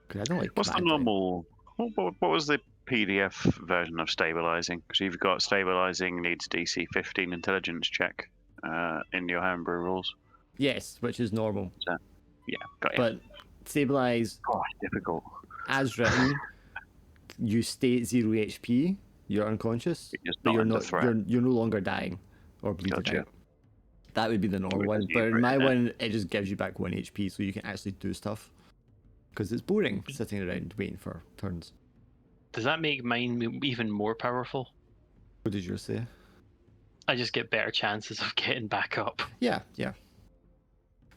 Because I don't like What's the command line. normal? What was the PDF version of stabilizing? Because you've got stabilizing needs DC 15 intelligence check in your homebrew rules. Yes, which is normal. So, yeah, got you. But stabilize, Gosh, difficult. as written, you stay at 0 HP. You're unconscious, You're just but not you're under not. threat. You're no longer dying or bleeding Gotcha. out. That would be the normal one. But in my one, it just gives you back 1 HP, so you can actually do stuff. Because it's boring sitting around waiting for turns. Does that make mine even more powerful? What did yours say? I just get better chances of getting back up. Yeah.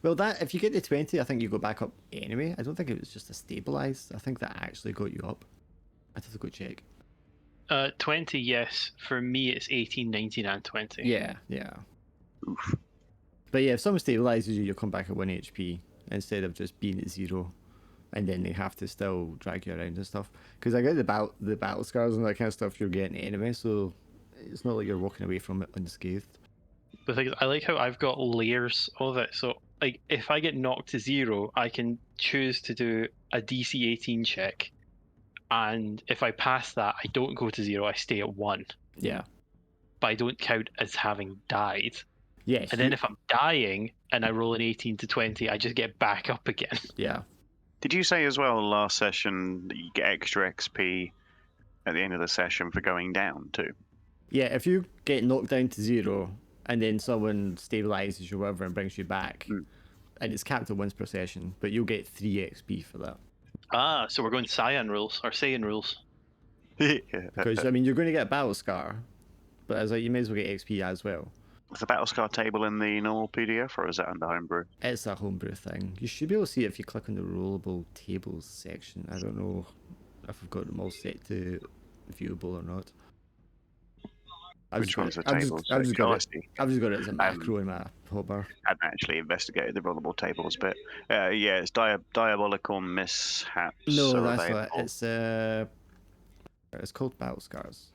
Well, that if you get to 20, I think you go back up anyway. I don't think it was just a stabilized. I think that actually got you up. I'd have to go check. 20, yes. For me, it's 18, 19, and 20. Yeah. Oof. But yeah, if someone stabilizes you, you'll come back at 1 HP instead of just being at 0. And then they have to still drag you around and stuff. Because I get the battle scars and that kind of stuff you're getting anyway, so it's not like you're walking away from it unscathed. The thing is, I like how I've got layers of it. So, like, if I get knocked to 0, I can choose to do a DC 18 check. And if I pass that, I don't go to 0, I stay at 1. Yeah. But I don't count as having died. Yes. And then if I'm dying and I roll an 18 to 20, I just get back up again. Yeah. Did you say as well last session that you get extra XP at the end of the session for going down too? Yeah, if you get knocked down to 0 and then someone stabilizes you or whatever and brings you back, and it's capped at once per session, but you'll get 3 XP for that. Ah, so we're going Saiyan rules, or Saiyan rules. Because, I mean, you're going to get a battle scar, but as you may as well get XP as well. Is the battle scar table in the normal PDF or is that under homebrew? It's a homebrew thing. You should be able to see it if you click on the rollable tables section. I don't know if I've got them all set to viewable or not. Which one's the tables? I've just got it as a macro in my hotbar. I hadn't actually investigated the rollable tables bit. Yeah, it's diabolical mishaps. No, that's not. It's called battle scars.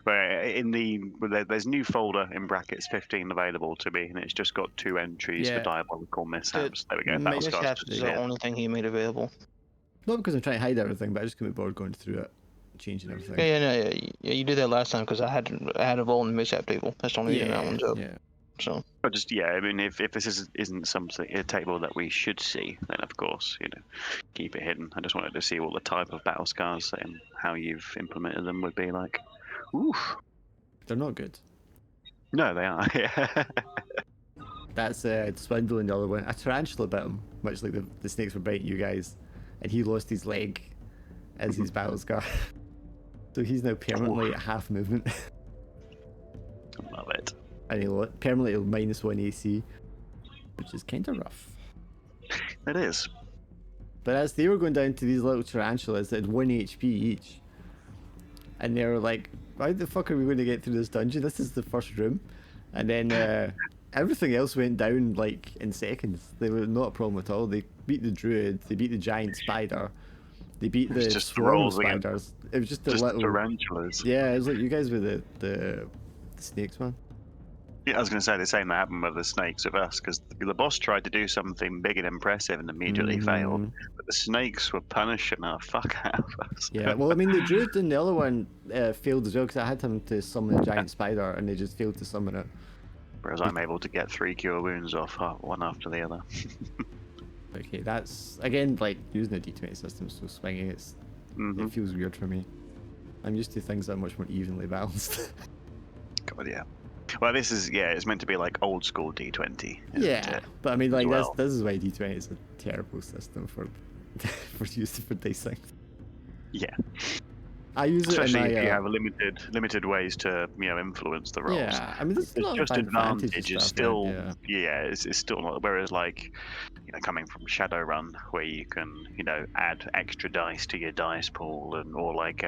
Where there's new folder in brackets 15 available to me, and it's just got 2 entries for diabolical mishaps. There we go. Battle scars Mishaps is the only thing he made available. Not because I'm trying to hide everything, but I just couldn't be bored going through it, changing everything. Yeah, you did that last time because I had a vault in the mishap table. That's the only reason that one's up. Yeah. So. But just I mean, if this isn't a table that we should see, then of course keep it hidden. I just wanted to see what the type of battle scars and how you've implemented them would be like. Oof. They're not good. No, they are. Yeah. That's Swindle and the other one. A tarantula bit him, much like the snakes were biting you guys, and he lost his leg as his battle scar. So he's now permanently at half movement. Love it. And he permanently -1 AC, which is kind of rough. It is. But as they were going down to these little tarantulas that had 1 HP each, and they were like, "How the fuck are we going to get through this dungeon? This is the first room." And then everything else went down like in seconds. They were not a problem at all. They beat the druid, they beat the giant spider, they beat the swarm of spiders. It was just the little tarantulas. Yeah, it was like you guys were the snakes, man. Yeah, I was going to say the same that happened with the snakes with us, because the boss tried to do something big and impressive and immediately failed, but the snakes were punishing the fuck out of us. Yeah, well, I mean, the druid in the other one failed as well, because I had him to summon a giant spider, and they just failed to summon it. Whereas I'm able to get 3 cure wounds off one after the other. Okay, that's, again, like, using a D20 system, so swinging, it feels weird for me. I'm used to things that are much more evenly balanced. God, yeah. Well, this is, it's meant to be like old school D20. Yeah, but I mean, like, this is why D20 is a terrible system for use for dice things. Yeah. I use especially it in my, if you have limited ways to influence the rolls. Yeah, I mean, this is not just advantage is still it's still not. Whereas like coming from Shadowrun, where you can add extra dice to your dice pool, or like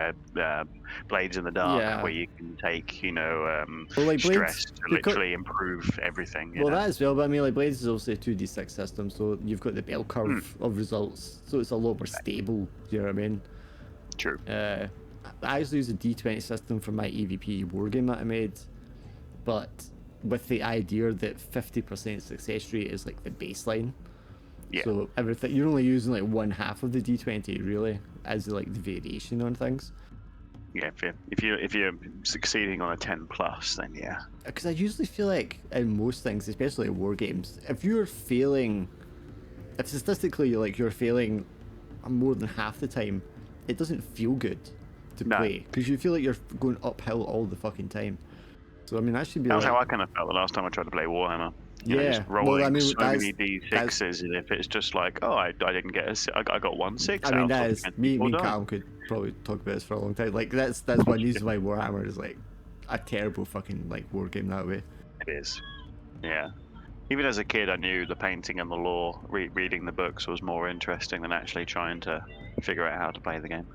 Blades in the Dark, where you can take like stress to literally improve everything. Well, that as well, but I mean, like Blades is also a 2d6 system, so you've got the bell curve of results, so it's a lot more stable. You know what I mean? True. I actually use a D20 system for my EVP wargame that I made, but with the idea that 50% success rate is like the baseline. Yeah. So everything, you're only using like 1/2 of the D20 really as like the variation on things. Yeah, if you're succeeding on a 10 plus, then yeah. Because I usually feel like in most things, especially in war games, if statistically you're failing more than half the time, it doesn't feel good to play because you feel like you're going uphill all the fucking time. So I mean, that should be. That was like, how I kind of felt the last time I tried to play Warhammer. Yeah, just rolling well, I mean, so many d6s, and if it's just like, oh, I didn't get I got 1 6. I mean, that out is of me. Me and done. Callum could probably talk about this for a long time. Like that's one reason why Warhammer is like a terrible fucking like war game that way. It is, yeah. Even as a kid, I knew the painting and the lore. Reading the books was more interesting than actually trying to figure out how to play the game.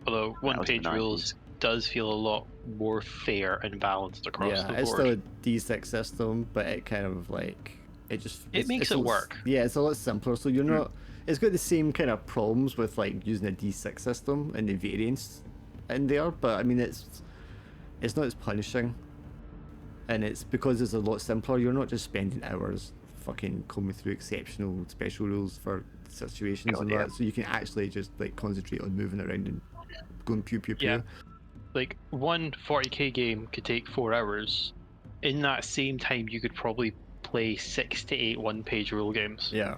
Although one-page rules does feel a lot more fair and balanced across the board. Yeah, it's still a D6 system, but it kind of like it makes it work. Yeah, it's a lot simpler. So you're not. It's got the same kind of problems with like using a D6 system and the variance in there, but I mean it's not as punishing, and it's because it's a lot simpler. You're not just spending hours fucking combing through exceptional special rules for situations and that. So you can actually just like concentrate on moving around and going pew pew pew. Yeah. Like one 40k game could take 4 hours. In that same time, you could probably play 6 to 8 one-page rule games. Yeah.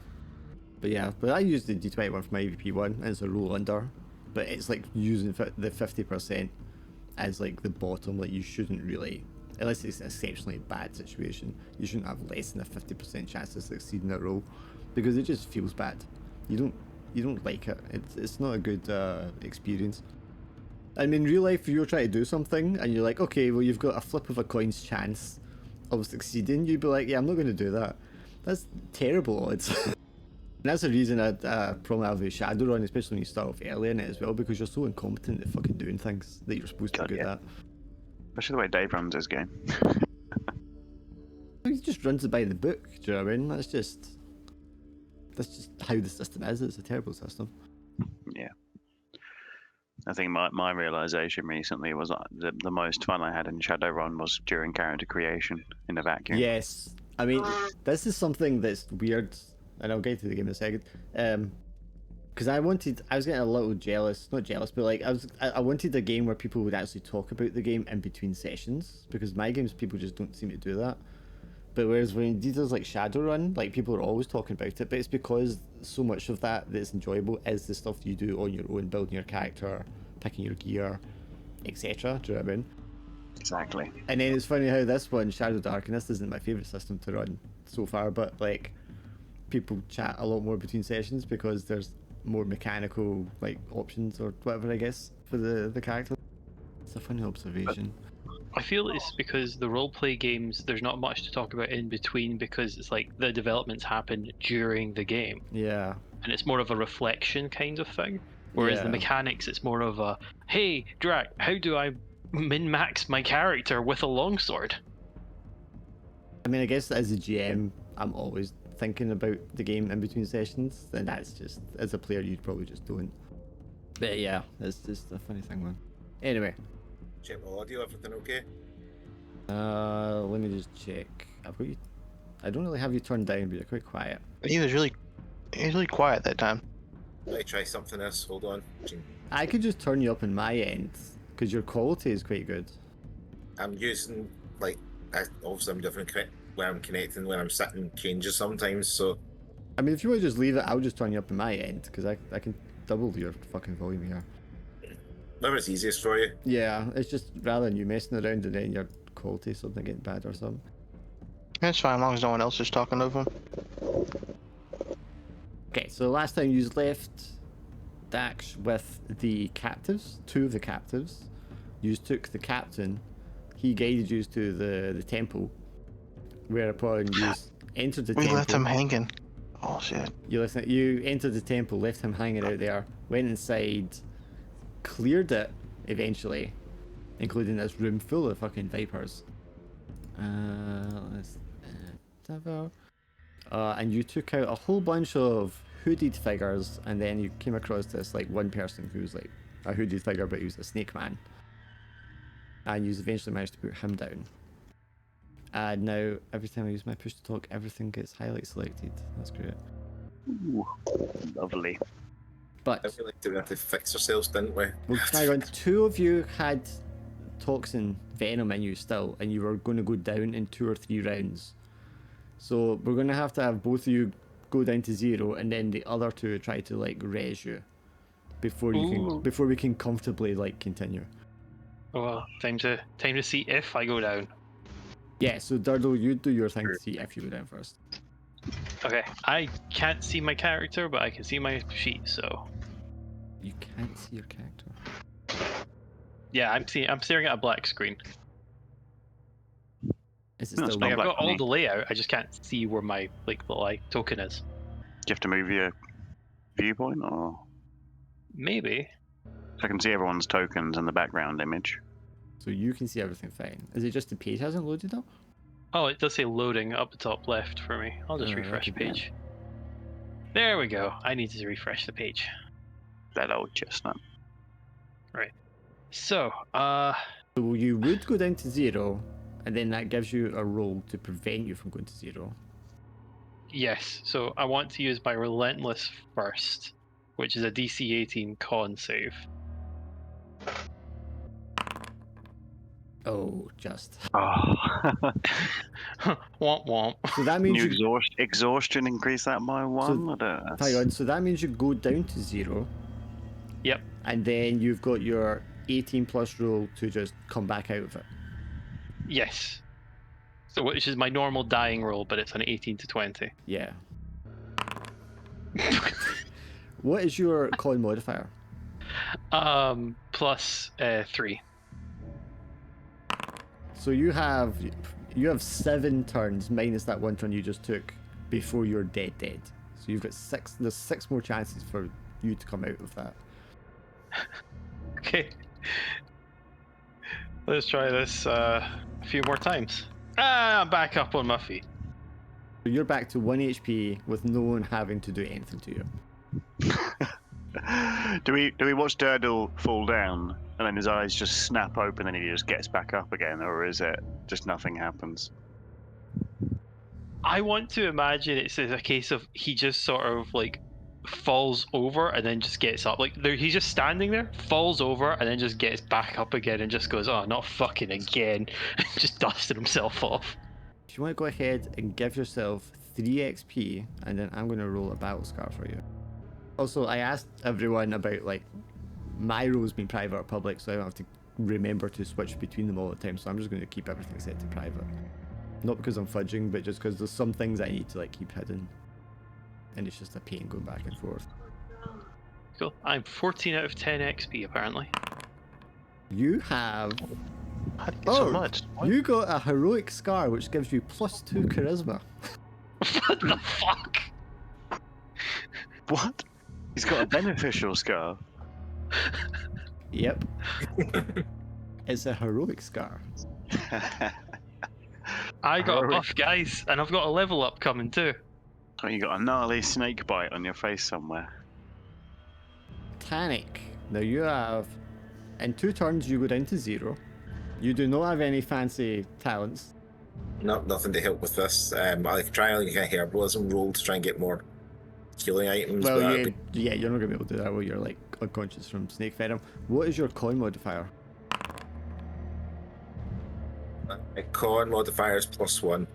But I used the D20 one for my AVP one, and it's a roll under, but it's like using the 50% as like the bottom. Like you shouldn't really, unless it's an exceptionally bad situation, you shouldn't have less than a 50% chance to succeed in a roll, because it just feels bad. You don't like it. It's not a good experience. I mean, in real life, if you're trying to do something and you're like, okay, well, you've got a flip of a coin's chance of succeeding, you'd be like, yeah, I'm not going to do that. That's terrible odds. And that's the reason I'd probably have a Shadowrun, especially when you start off early in it as well, because you're so incompetent at fucking doing things that you're supposed to be good at. Especially the way Dave runs his game. He just runs it by the book, do you know what I mean? That's just how the system is. It's a terrible system. Yeah. I think my realization recently was the most fun I had in Shadowrun was during character creation in a vacuum. Yes. I mean, this is something that's weird, and I'll get to the game in a second. Because I was getting a little jealous, not jealous, but like I wanted a game where people would actually talk about the game in between sessions, because my games people just don't seem to do that. But whereas when he does like Shadowrun, like people are always talking about it, but it's because so much of that's enjoyable is the stuff you do on your own, building your character, picking your gear, etc. Do you know what I mean? Exactly. And then it's funny how this one, Shadowdark, and this isn't my favourite system to run so far, but like people chat a lot more between sessions because there's more mechanical like options or whatever, I guess, for the character. It's a funny observation. I feel it's because the roleplay games, there's not much to talk about in between, because it's like the developments happen during the game. Yeah. And it's more of a reflection kind of thing. Whereas the mechanics, it's more of a, hey, Drac, how do I min-max my character with a longsword? I mean, I guess as a GM, I'm always thinking about the game in between sessions, and that's just, as a player, you'd probably just don't. But yeah, it's just a funny thing, man. Anyway. Check my audio, everything okay? Let me just check. I've got you. I don't really have you turned down, but you're quite quiet. He was really quiet that time. Let me try something else. Hold on. I could just turn you up on my end, because your quality is quite good. I'm using, like, obviously I'm different where I'm connecting, where I'm sitting changes sometimes, so... I mean, if you want to just leave it, I'll just turn you up on my end, because I can double your fucking volume here. Whatever's easiest for you. Yeah, it's just rather than you messing around and then your quality suddenly getting bad or something. That's fine, as long as no one else is talking over him. Okay, so last time you left Dax with the captives, 2 of the captives. You took the captain, he guided you to the temple, whereupon you entered the temple. We left him hanging. Oh shit. You entered the temple, left him hanging out there, went inside, cleared it eventually, including this room full of fucking vipers. And you took out a whole bunch of hooded figures, and then you came across this like one person who was like a hooded figure, but he was a snake man. And you eventually managed to put him down. And now every time I use my push to talk, everything gets highlight selected. That's great. Ooh, lovely. But I feel like we had to fix ourselves, didn't we? well, hang on. 2 of you had toxin venom in you still, and you were going to go down in 2 or 3 rounds. So we're going to have both of you go down to 0, and then the other 2 try to like res you before we can comfortably like continue. Well, time to see if I go down. Yeah. So Durdle, you do your thing to see if you go down first. Okay, I can't see my character, but I can see my sheet. So You can't see your character. yeah, I'm staring at a black screen. Is it No, still it's Like not I've black got for all me. the layout, I just can't see where my little token is. Do you have to move your viewpoint, or Maybe. I can see everyone's tokens in the background image? So you can see everything fine. Is it just the page hasn't loaded up? Oh, it does say loading up the top left for me. I'll just that refresh could be it. page. There we go. I need to refresh the page. That old chestnut. So, So you would go down to 0, and then that gives you a roll to prevent you from going to 0. yes. So I want to use my relentless first, which is a DC 18 con save. Oh, just. Oh. Womp womp. So that Can means you you. exhaustion increase that by 1? I don't Hang on. So that means you go down to 0. Yep. And then you've got your 18 plus roll to just come back out of it. Yes. So which is my normal dying roll, but it's an 18 to 20. Yeah. What is your con modifier? Plus 3. So you have 7 turns minus that 1 turn you just took before you're dead. So you've got 6. There's 6 more chances for you to come out of that. Okay. Let's try this a few more times. I'm back up on my feet. So you're back to 1 HP with no one having to do anything to you. do we watch Durdle fall down and then his eyes just snap open and he just gets back up again, or is it just nothing happens? I want to imagine it's a case of he just sort of like falls over and then just gets up. Like he's just standing there, falls over, and then just gets back up again and just goes, "Oh, not fucking again!" just dusted himself off. If you want to go ahead and give yourself 3 XP, and then I'm going to roll a battle scar for you. Also, I asked everyone about like my roles being private or public, so I don't have to remember to switch between them all the time. So I'm just going to keep everything set to private. Not because I'm fudging, but just because there's some things I need to like keep hidden, and it's just a pain going back and forth. Cool. I'm 14 out of 10 XP apparently. You have. How do you get so much? What? You got a heroic scar, which gives you +2 charisma. What the fuck? What? He's got a beneficial scar. Yep. It's a heroic scar. I got a Heroic. buff, guys, and I've got a level up coming too. Oh, you got a gnarly snake bite on your face somewhere. Tanic. Now you have. In 2 turns, you go down to 0. You do not have any fancy talents. Nothing to help with this. I like try like a herbalism roll to try and get more healing items. Well, but yeah, you're not gonna be able to do that while you're like unconscious from snake venom. What is your con modifier? my con modifier is +1.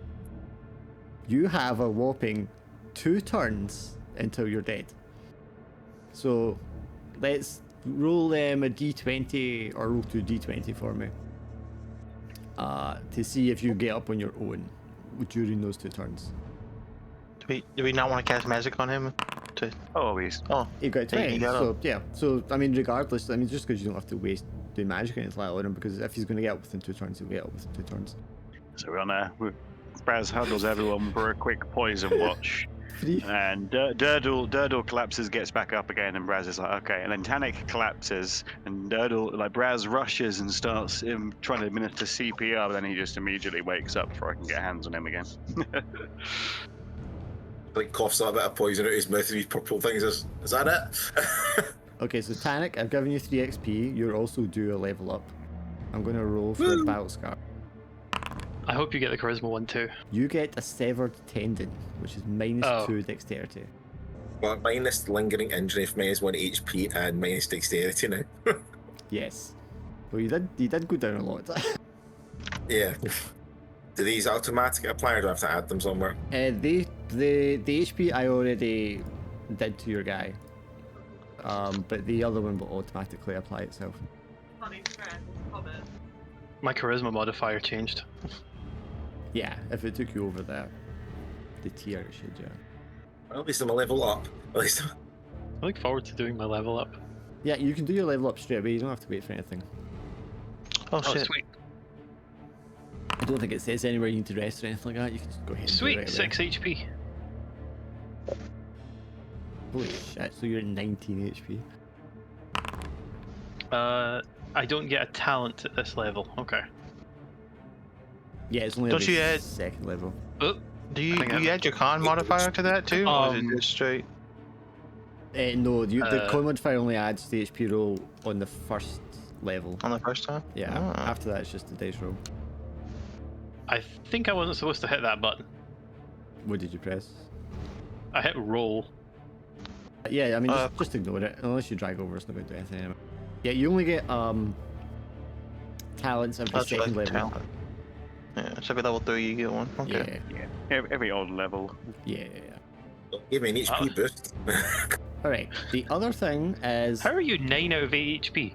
You have a whopping 2 turns until you're dead. So let's roll them a d20 or roll 2 d20 for me. To see if you get up on your own during those 2 turns. Do we not want to cast magic on him? Oh, he's You got 20. He got So up. yeah. So I mean, regardless, I mean, just because you don't have to waste doing magic or anything like that on him, because if he's going to get up within 2 turns, he'll get up within 2 turns. so we're on Braz huddles everyone for a quick poison watch. 3. And Durdle collapses, gets back up again, and Braz is like, okay. And then Tanic collapses, and Braz rushes and starts trying to administer CPR, but then he just immediately wakes up before I can get hands on him again. Like coughs a bit of poison out his mouth, these purple things. Is that it? Okay, so Tanic, I've given you 3 XP. You're also due a level up. I'm going to roll for a battle scar. I hope you get the charisma one too. You get a severed tendon, which is -2 dexterity. But minus lingering injury for minus 1 HP and minus dexterity now. Yes. Well, you did go down a lot. Yeah. Do these automatic apply or do I have to add them somewhere? The HP I already did to your guy. But the other one will automatically apply itself. My charisma modifier changed. Yeah, if it took you over the tier, it should, yeah. Well, at least I'm a level up. At least I look forward to doing my level up. Yeah, you can do your level up straight away. You don't have to wait for anything. Oh, shit. Sweet. I don't think it says anywhere you need to rest or anything like that. You can just go ahead and do it Sweet, right 6 HP. away. Holy shit, so you're at 19 HP. I don't get a talent at this level. Okay. Yeah, it's only Don't every you add- second level. Oh, Do you Hang on. add your con modifier to that too, or is it just straight? No, the con modifier only adds the HP roll on the first level. On the first time? Yeah, Ah. after that it's just the dice roll. I think I wasn't supposed to hit that button. What did you press? I hit roll. Yeah, I mean, just ignore it. Unless you drag over, it's not going to do anything anyway. Yeah, you only get talents every That's second like level. talent. Yeah, so every level 3 you get one. Okay. Yeah, Every odd level. yeah. give me an HP boost. Alright, the other thing is... How are you 9 out of 8 HP?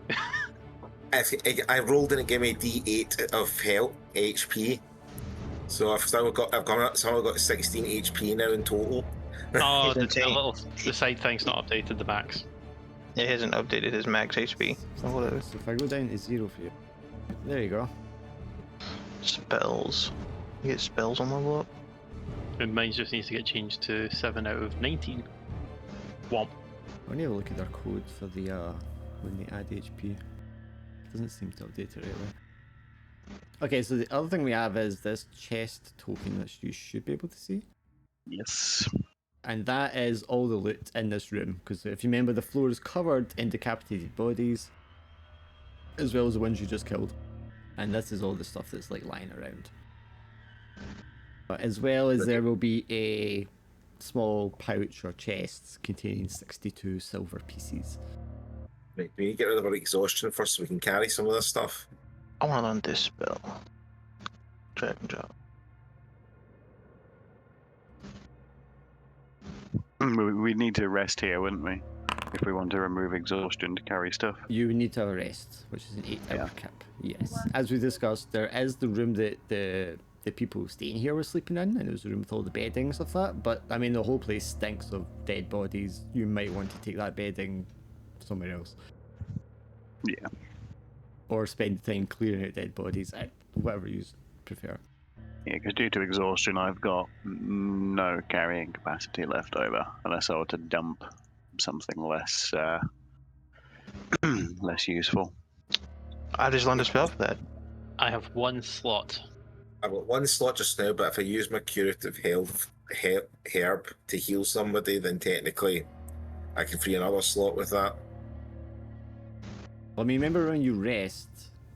I rolled and it gave me D8 of health HP. So I've somehow got 16 HP now in total. Oh, He's insane. the side thing's not updated the max. It hasn't updated his max HP. Or whatever. So if I go down to 0 for you... There you go. Spells. You get spells on level up? And mine just needs to get changed to 7 out of 19. Womp. I want to have a look at their code for the when they add HP. It doesn't seem to update it right away. Okay, so the other thing we have is this chest token that you should be able to see. Yes. And that is all the loot in this room. Because if you remember, the floor is covered in decapitated bodies, as well as the ones you just killed. And this is all the stuff that's like lying around. But as well as there will be a small pouch or chest containing 62 silver pieces. Right, we need to get rid of our exhaustion first so we can carry some of this stuff. I want to learn this spell. Drag and drop. We need to rest here, wouldn't we? If we want to remove exhaustion to carry stuff. You need to have a rest, which is an 8-hour cap. Yes. As we discussed, there is the room that the people staying here were sleeping in, and it was the room with all the bedding and stuff like that. But I mean, the whole place stinks of dead bodies. You might want to take that bedding somewhere else. Yeah. Or spend time clearing out dead bodies, whatever you prefer. Yeah, because due to exhaustion, I've got no carrying capacity left over, unless I were to dump something less less useful. I just learned a spell for that. I have 1 slot. I've got 1 slot just now, but if I use my curative health herb to heal somebody, then technically I can free another slot with that. Well, I mean, remember when you rest,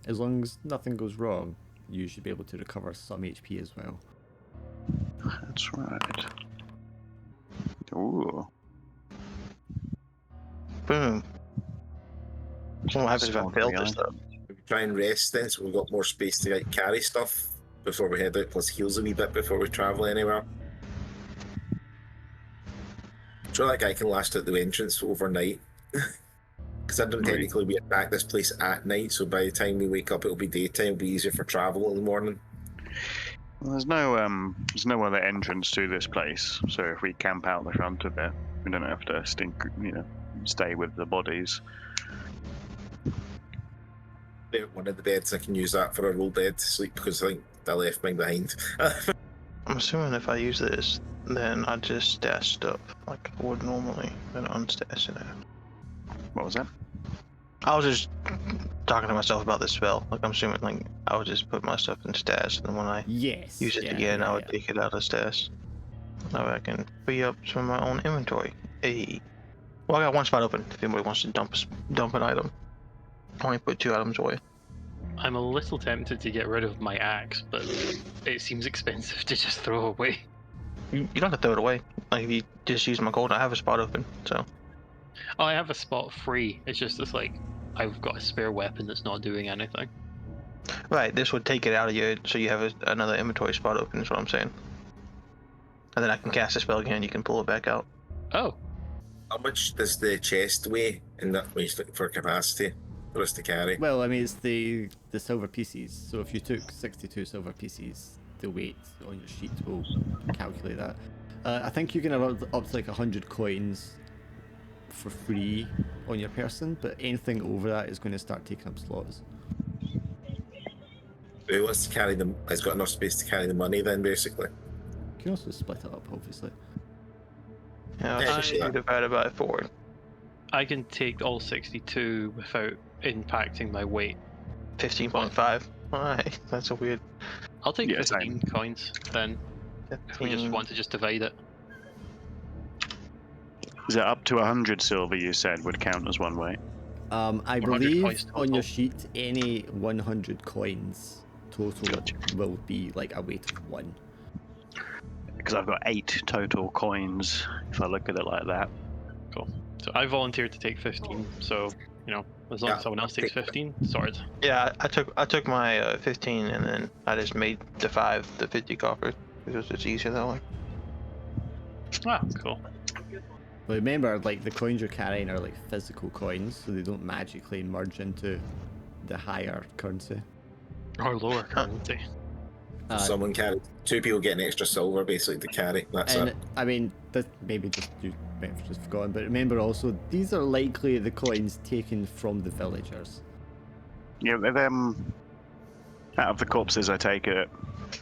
as long as nothing goes wrong, you should be able to recover some HP as well. That's right. Ooh. Boom. So what happens if I Small fail guy. this though? We try and rest then, so we've got more space to like, carry stuff before we head out, plus heals a wee bit before we travel anywhere. Sure, that guy can last out the entrance overnight. Considering technically we attack this place at night, so by the time we wake up it'll be daytime, it'll be easier for travel in the morning. Well, there's no other entrance to this place, so if we camp out the front of it, we don't have to stay with the bodies. One of the beds, I can use that for a roll bed to sleep because I think I left mine behind. I'm assuming if I use this, then I just stash stuff like I would normally, then unstash it. What was that? I was just talking to myself about this spell. Like I'm assuming like I would just put my stuff in stash, and then when I Yes. use it again, I would take it out of stash. That way I can free up some of my own inventory. Hey. Well, I got 1 spot open if anybody wants to dump an item. I only put 2 items away. I'm a little tempted to get rid of my axe, but it seems expensive to just throw away. You don't have to throw it away. Like if you just use my gold, I have a spot open. So. Oh, I have a spot free. It's just this like I've got a spare weapon that's not doing anything. Right. This would take it out of you, so you have another inventory spot open. Is what I'm saying. And then I can cast a spell again. You can pull it back out. Oh. How much does the chest weigh in that way for capacity for us to carry? Well, I mean, it's the silver pieces. So if you took 62 silver pieces, the weight on your sheet will calculate that. I think you can have up to like 100 coins for free on your person, but anything over that is going to start taking up slots. Who wants to carry them? Has got enough space to carry the money then, basically. You can also split it up, obviously. Yeah, Yeah, 62 divided by 4. I can take all 62 without impacting my weight. 15.5. Alright, that's a weird. I'll take Yeah, 15 coins then, if we just want to just divide it. Is it up to 100 silver? You said would count as one weight. I 100 believe coins on your total. sheet, any 100 coins total will be like a weight of 1. Because I've got 8 total coins. If I look at it like that. Cool. So I volunteered to take 15. So as long as someone else takes 15, sorted. Yeah, I took my 15 and then I just made the 5 the 50 copper because it's easier that way. Ah, cool. But remember, like the coins you're carrying are like physical coins, so they don't magically merge into the higher currency. Or lower currency. Someone carry 2 people get an extra silver basically to carry. That's And it. I mean, that maybe you might have just forgotten, but remember also, these are likely the coins taken from the villagers. Yeah, out of the corpses, I take it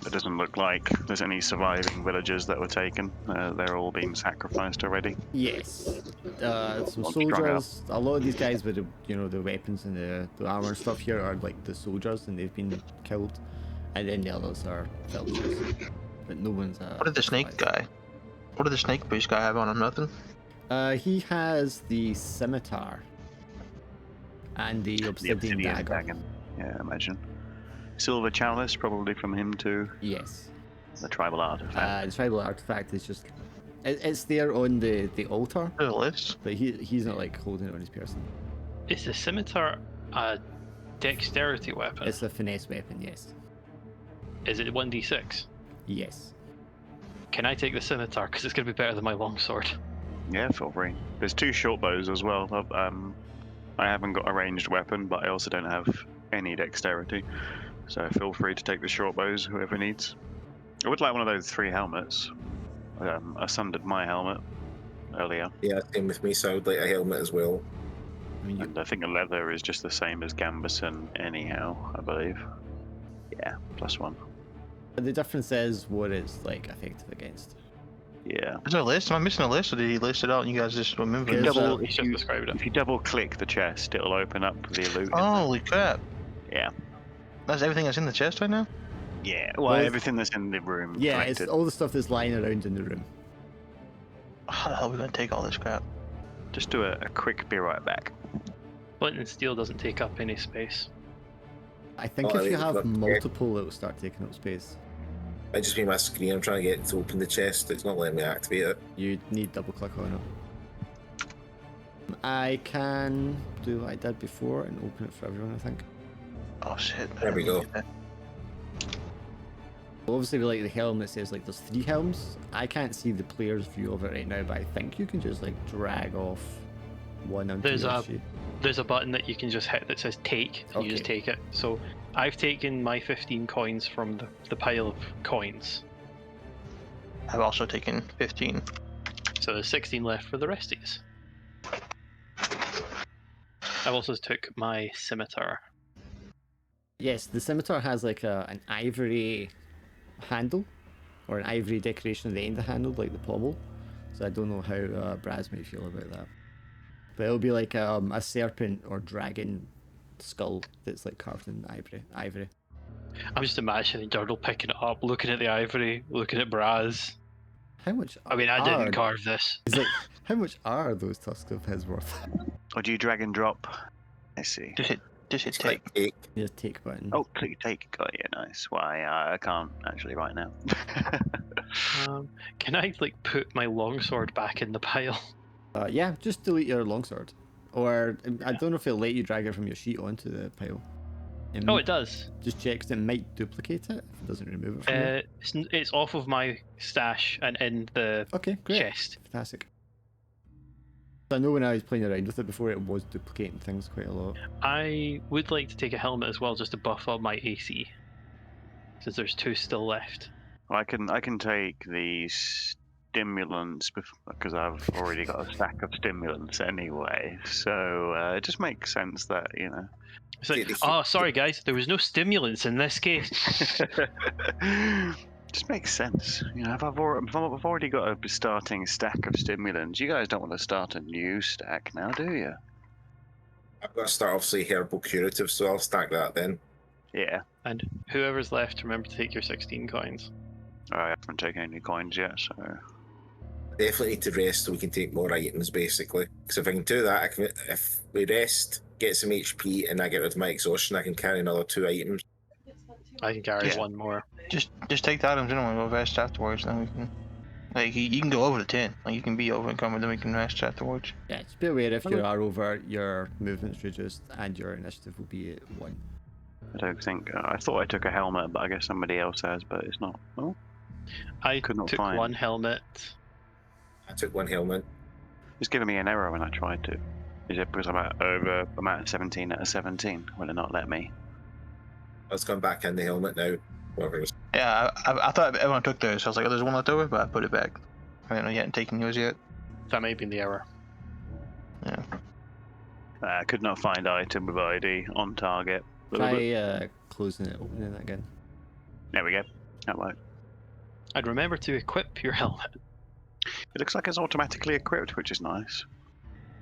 doesn't look like there's any surviving villagers that were taken. They're all being sacrificed already. Yes. Some All strung soldiers, a lot of these guys with the weapons and the armor and stuff here are like the soldiers and they've been killed. And then the others are villagers. But no one's What did the snake guy? What did the snake priest guy have on him? Nothing? He has the scimitar. And the obsidian dagger. Yeah, imagine. Silver chalice, probably from him too. Yes. The tribal artifact. The tribal artifact is just... It's there on the altar. The list? But he's not like holding it on his person. Is the scimitar a dexterity weapon? It's a finesse weapon, yes. Is it 1d6? Yes. Can I take the scimitar? Because it's going to be better than my longsword. Yeah, feel free. There's 2 short bows as well. I haven't got a ranged weapon, but I also don't have any dexterity. So feel free to take the short bows, whoever needs. I would like one of those 3 helmets. I sundered my helmet earlier. Yeah, same with me, so I would like a helmet as well. I mean, And I think the leather is just the same as Gambison anyhow, I believe. Yeah, +1. the difference is what it's like effective against. Yeah. Is there a list? Am I missing a list or did he list it out and you guys just remember it? Because, He's just described it. If you double click the chest, it'll open up the illusion. Holy crap. Yeah. That's everything that's in the chest right now? Yeah, well, Well, everything that's in the room. Yeah, collected. it's all the stuff that's lying around in the room. How the hell are we gonna take all this crap? Just do a quick be right back. Flint and steel doesn't take up any space. I think Oh, if I you mean, have look, multiple, it'll start taking up space. I just mean my screen. I'm trying to get to open the chest. It's not letting me activate it. You need double click on it. I can do what I did before and open it for everyone, I think. Oh shit. There we go. Obviously, with like the helm, it says like there's 3 helms. I can't see the player's view of it right now, but I think you can just like drag off one onto your sheet. There's a button that you can just hit that says take, and you just take it. So I've taken my 15 coins from the pile of coins. I've also taken 15. So there's 16 left for the resties. I've also took my scimitar. Yes, the scimitar has like an ivory handle, or an ivory decoration at the end of the handle, like the pommel. So I don't know how Braz may feel about that. But it'll be like a serpent or dragon skull that's like carved in ivory. I'm just imagining Durdle picking it up, looking at the ivory, looking at Braz. How much? I mean, I didn't carve this. It's like, how much are those tusks of his worth? Or do you drag and drop? I see. Just Just hit It's like take. take. The take button. Oh, click take. Got you. Nice. Why? I can't actually right now. Can I like put my longsword back in the pile? Yeah, just delete your longsword. Or I don't know if it'll let you drag it from your sheet onto the pile. Oh, it does. Just check 'cause it might duplicate it if it doesn't remove it from you. It's off of my stash and in the Okay, great. chest. Fantastic. I know when I was playing around with it before, it was duplicating things quite a lot. I would like to take a helmet as well, just to buff up my AC, since there's 2 still left. Well, I can take the stimulants because I've already got a stack of stimulants anyway. So it just makes sense that It's like, oh, sorry guys, there was no stimulants in this case. Just makes sense. If I've already got a starting stack of stimulants, you guys don't want to start a new stack now, do you? I've got to start obviously herbal curative, so I'll stack that then. Yeah. And whoever's left, remember to take your 16 coins. I haven't taken any coins yet, so. Definitely need to rest so we can take more items, basically. Because if I can do that, if we rest, get some HP, and I get rid of my exhaustion, I can carry another 2 items. I can carry 1 more. Just take the items anyway. We'll rest afterwards. Then we can. Like you can go over the 10. Like you can be over encumbered, then we can rest afterwards. Yeah, just be aware if you are over, your movement's reduced and your initiative will be at 1. I don't think. I thought I took a helmet, but I guess somebody else has, but it's not. Oh. I could not took find 1 helmet. I took 1 helmet. It's giving me an error when I tried to. Is it because I'm at 17 out of 17? Will it not let me? Let's come back in the helmet now. Whatever it is. Yeah, I thought everyone took theirs. So I was like, oh, there's 1 left over, but I put it back. I don't know, you hadn't taken yours yet. That may have been the error. Yeah. I could not find item with ID on target. Try closing it, opening it again. There we go. That worked. And remember to equip your helmet. It looks like it's automatically equipped, which is nice.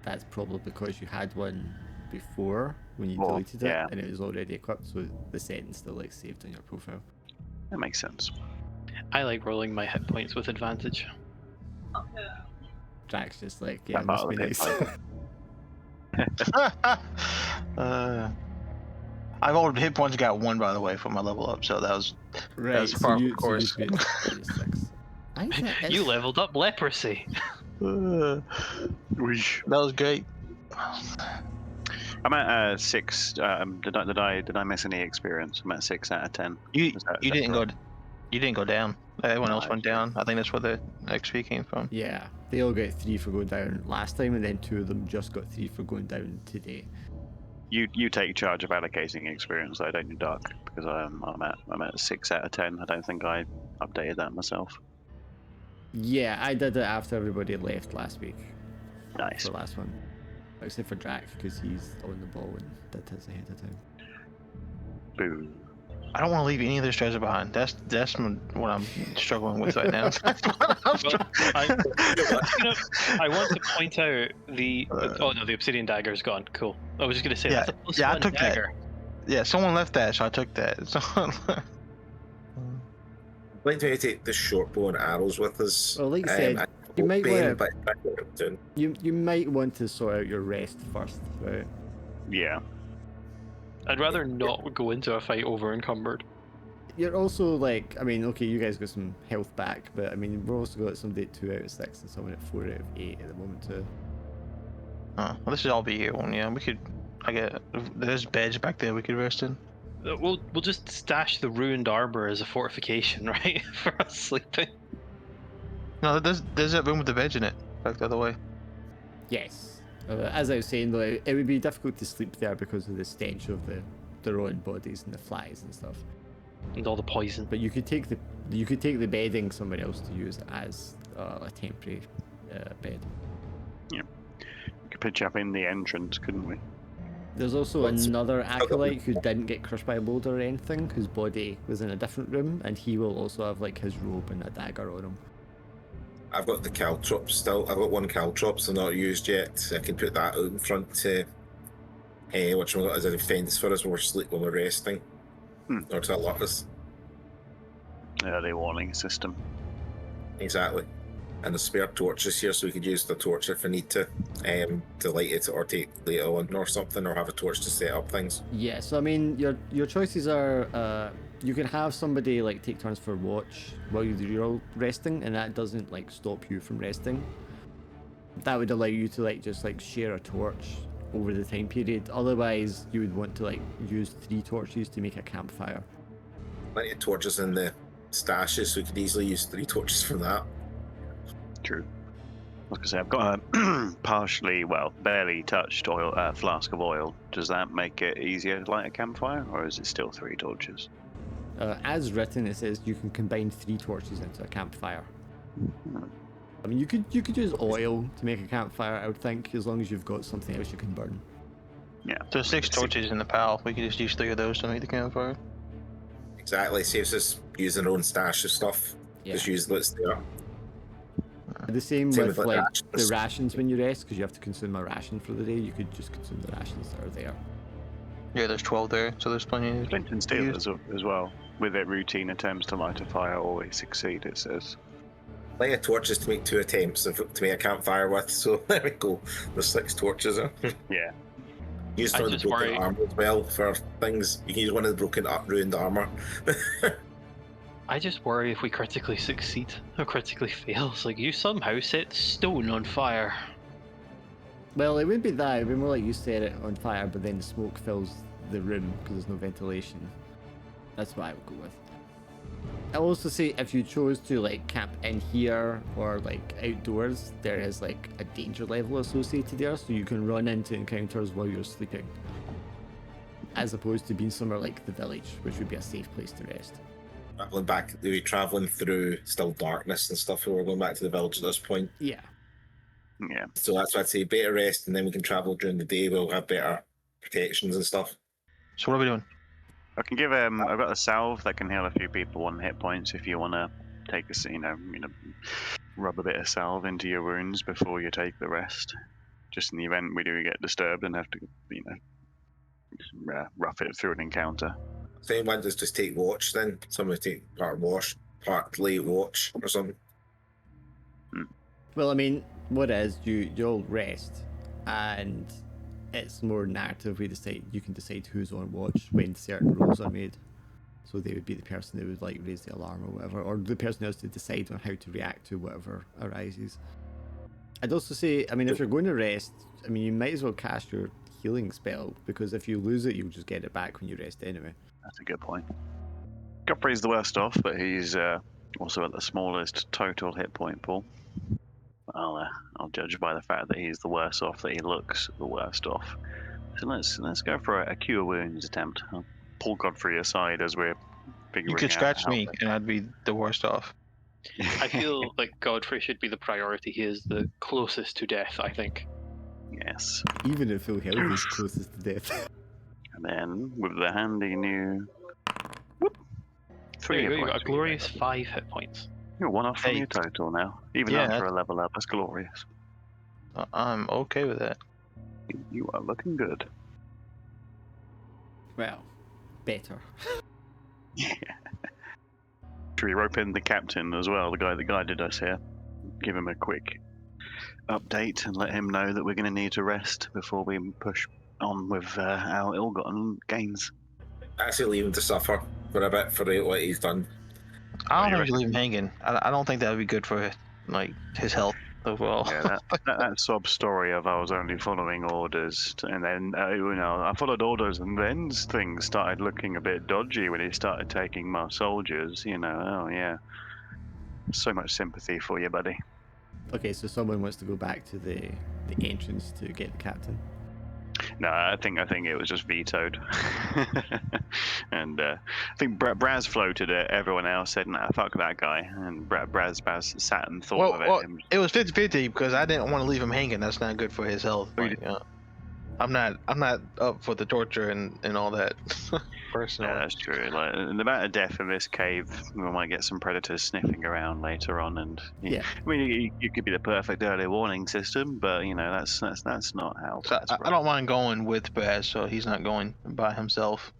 That's probably because you had one before when you Well, deleted yeah. it and it was already equipped, so the setting's still like saved on your profile. That makes sense. I like rolling my hit points with advantage. Drax just like, yeah, That must part be of the nice. I've already hit points got 1 by the way for my level up, so that was Right, was par for the course. So you should be at 6. I think that You is- leveled up leprosy. that was great. I'm at 6. Did I miss any experience? I'm at 6 out of 10. You Is that didn't right? you didn't go down. Everyone else No, went down. I think that's where the XP came from. Yeah, they all got 3 for going down last time, and then 2 of them just got 3 for going down today. You take charge of allocating experience, though, don't you, Dark? Because I'm at 6 out of 10. I don't think I updated that myself. Yeah, I did it after everybody left last week. Nice. For the last one. Except for Drax, because he's on the ball and did his ahead of time. Boo. I don't want to leave any of this treasure behind. That's what I'm struggling with right now. I want to point out the. Oh no, the obsidian dagger is gone. Cool. I was just gonna say Yeah, that's a plus yeah, I 1 took that. dagger. Yeah, someone left that, so I took that. So, I'd like to take the short bow and arrows with us. Well, like I said, I you might Ben, want but you might want to sort out your rest first, right? Yeah. I'd rather not go into a fight over encumbered. You're also like, I mean, okay, you guys got some health back, but I mean, we've also got somebody at 2 out of 6 and someone at 4 out of 8 at the moment too. well, this is all be here one. Yeah, we could. I get there's beds back there we could rest in. We'll just stash the ruined arbor as a fortification, right, for us sleeping. No, there's that room with the beds in it. Back the other way. Yes. As I was saying though, it would be difficult to sleep there because of the stench of the rotting bodies and the flies and stuff. And all the poison. But you could take the bedding somewhere else to use as a temporary bed. We could pitch up in the entrance, couldn't we? There's also another acolyte who didn't get crushed by a boulder or anything, whose body was in a different room, and he will also have like his robe and a dagger on him. I've got the caltrops still. I've got 1 caltrops they're not used yet. I can put that out in front to which one got as a defense for us when we're resting. Or to alert us. Early warning system. Exactly. And the spare torches here, so we could use the torch if we need to light it or take later on or something, or have a torch to set up things. Yeah, so I mean, your choices are you can have somebody like take turns for watch while you're all resting, and that doesn't like stop you from resting. That would allow you to like just like share a torch over the time period. Otherwise, you would want to like use 3 torches to make a campfire. Plenty of torches in the stashes, so we could easily use 3 torches from that. True. I was gonna say I've got a partially, well, barely touched oil flask of oil. Does that make it easier to light a campfire, or is it still 3 torches? As written, it says you can combine 3 torches into a campfire. I mean, you could use oil to make a campfire, I would think, as long as you've got something else you can burn. Yeah. So 6 torches in the pal. We could just use 3 of those to make the campfire. Exactly, saves us using our own stash of stuff. Yeah. Just use what's there. The same Same with with, like rations. the rations when you rest, because you have to consume a ration for the day. You could just consume the rations that are there. Yeah, there's 12 there, so there's plenty. Flint and steel as well. With it, routine attempts to light a fire always succeed, it says. Plenty of torches to make 2 attempts to make a campfire with, so there we go. There's 6 torches there. Yeah. Use some of the just broken worry- armor as well for things. You can use one of the ruined armor. I just worry if we critically succeed or critically fails. Like, you somehow set stone on fire. Well, it wouldn't be that. It would be more like you set it on fire, but then the smoke fills the room because there's no ventilation. That's what I would go with. I'll also say if you chose to like camp in here or like outdoors, there is like a danger level associated there, so you can run into encounters while you're sleeping. As opposed to being somewhere like the village, which would be a safe place to rest. Traveling through still darkness and stuff. We're going back to the village at this point. Yeah. Yeah. So that's why I'd say better rest, and then we can travel during the day. We'll have better protections and stuff. So what are we doing? I can give I've got a salve that can heal a few people 1 hit points if you want to take a rub a bit of salve into your wounds before you take the rest. Just in the event we do get disturbed and have to rough it through an encounter. So anyone just take watch then? Somebody take partly watch or something. Well, I mean, what is you'll rest, and it's more narrative. You can decide who's on watch when certain rolls are made. So they would be the person that would like raise the alarm or whatever, or the person who has to decide on how to react to whatever arises. I'd also say, I mean, if you're going to rest, I mean, you might as well cast your healing spell, because if you lose it, you'll just get it back when you rest anyway. That's a good point. Godfrey's the worst off, but he's also at the smallest total hit point pool. I'll judge by the fact that he's the worst off, that he looks the worst off. So let's go for a cure wounds attempt. I'll pull Godfrey aside as we're figuring You out. could scratch how me, and I'd be the worst off. I feel like Godfrey should be the priority. He is the closest to death, I think. Yes. Even if Phil Health is closest to death. And then with the handy new. Whoop, 3 There you hit go, you points. got a glorious 5 hit points. You're 1 off from your 8. total now. Even Yeah, after a level up, that's glorious. I'm okay with that. You are looking good. Well, better. Yeah. Should we rope in the captain as well, the guy that guided us here? Give him a quick update and let him know that we're going to need to rest before we push on with our ill-gotten gains. Actually, leave him to suffer for a bit for what he's done. I don't you think we leave him hanging. I don't think that would be good for like his health overall. Yeah, that sob story of I was only following orders, and then I followed orders, and then things started looking a bit dodgy when he started taking my soldiers. Oh yeah, so much sympathy for you, buddy. Okay, so someone wants to go back to the entrance to get the captain. No, I think it was just vetoed, and I think Braz floated it. Everyone else said, "Nah, fuck that guy," and Braz sat and thought of it. It was 50-50 because I didn't want to leave him hanging. That's not good for his health. Like, I'm not up for the torture and all that. Personally. Yeah, that's true. Like, the amount of death in this cave, we might get some predators sniffing around later on, and Yeah. I mean, you could be the perfect early warning system, but that's not how. So I don't mind going with Baz, so he's not going by himself.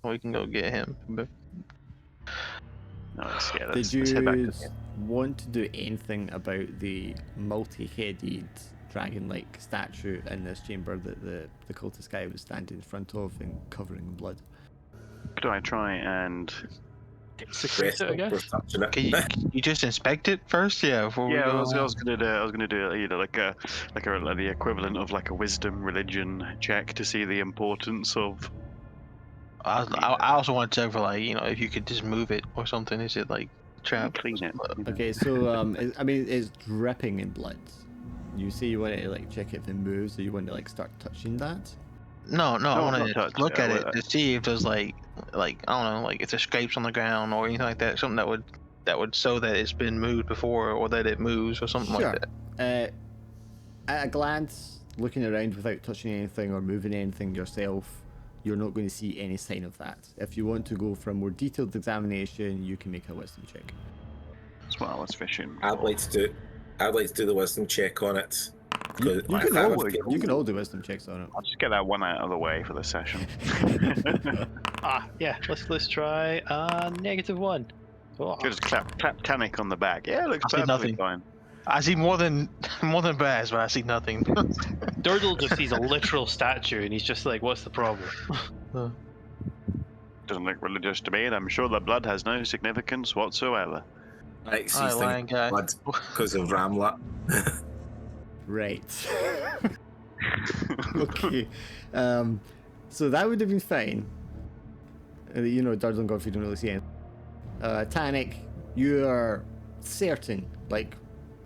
We can go get him. But No, let's head back to Did you the want to do anything about the multi-headed dragon-like statue in this chamber that the cultist guy was standing in front of and covering in blood? Could I try and? Secrete it, I guess. Can you just inspect it first? Yeah, before we Yeah, go. I was gonna do like the equivalent of like a wisdom religion check to see the importance of. I also want to check for like if you could just move it or something. Is it like trapped? Clean it. Okay, so I mean, it's dripping in blood. You say you want to like check if it moves, or you want to like start touching that? No, I want to look at it I- to see if there's like I don't know, like if there's scrapes on the ground or anything like that. Something that would show that it's been moved before or that it moves or something like that. At a glance, looking around without touching anything or moving anything yourself, you're not going to see any sign of that. If you want to go for a more detailed examination, you can make a wisdom check. That's what I was fishing. I'd like to do the wisdom check on it. You can all do wisdom checks on it. I'll just get that one out of the way for the session. Yeah. Let's try -1. Oh. Just clap Tannic on the back. Yeah, it looks I see perfectly nothing. fine. I see more than Baz, but I see nothing. Durdle just sees a literal statue and he's just like, what's the problem? Doesn't look religious to me, and I'm sure the blood has no significance whatsoever. Right, so Alright, lying guy. blood because of Ramlet. Right. Okay. So that would have been fine. Durdle and Godfrey don't really see anything. Tannic, you are certain, like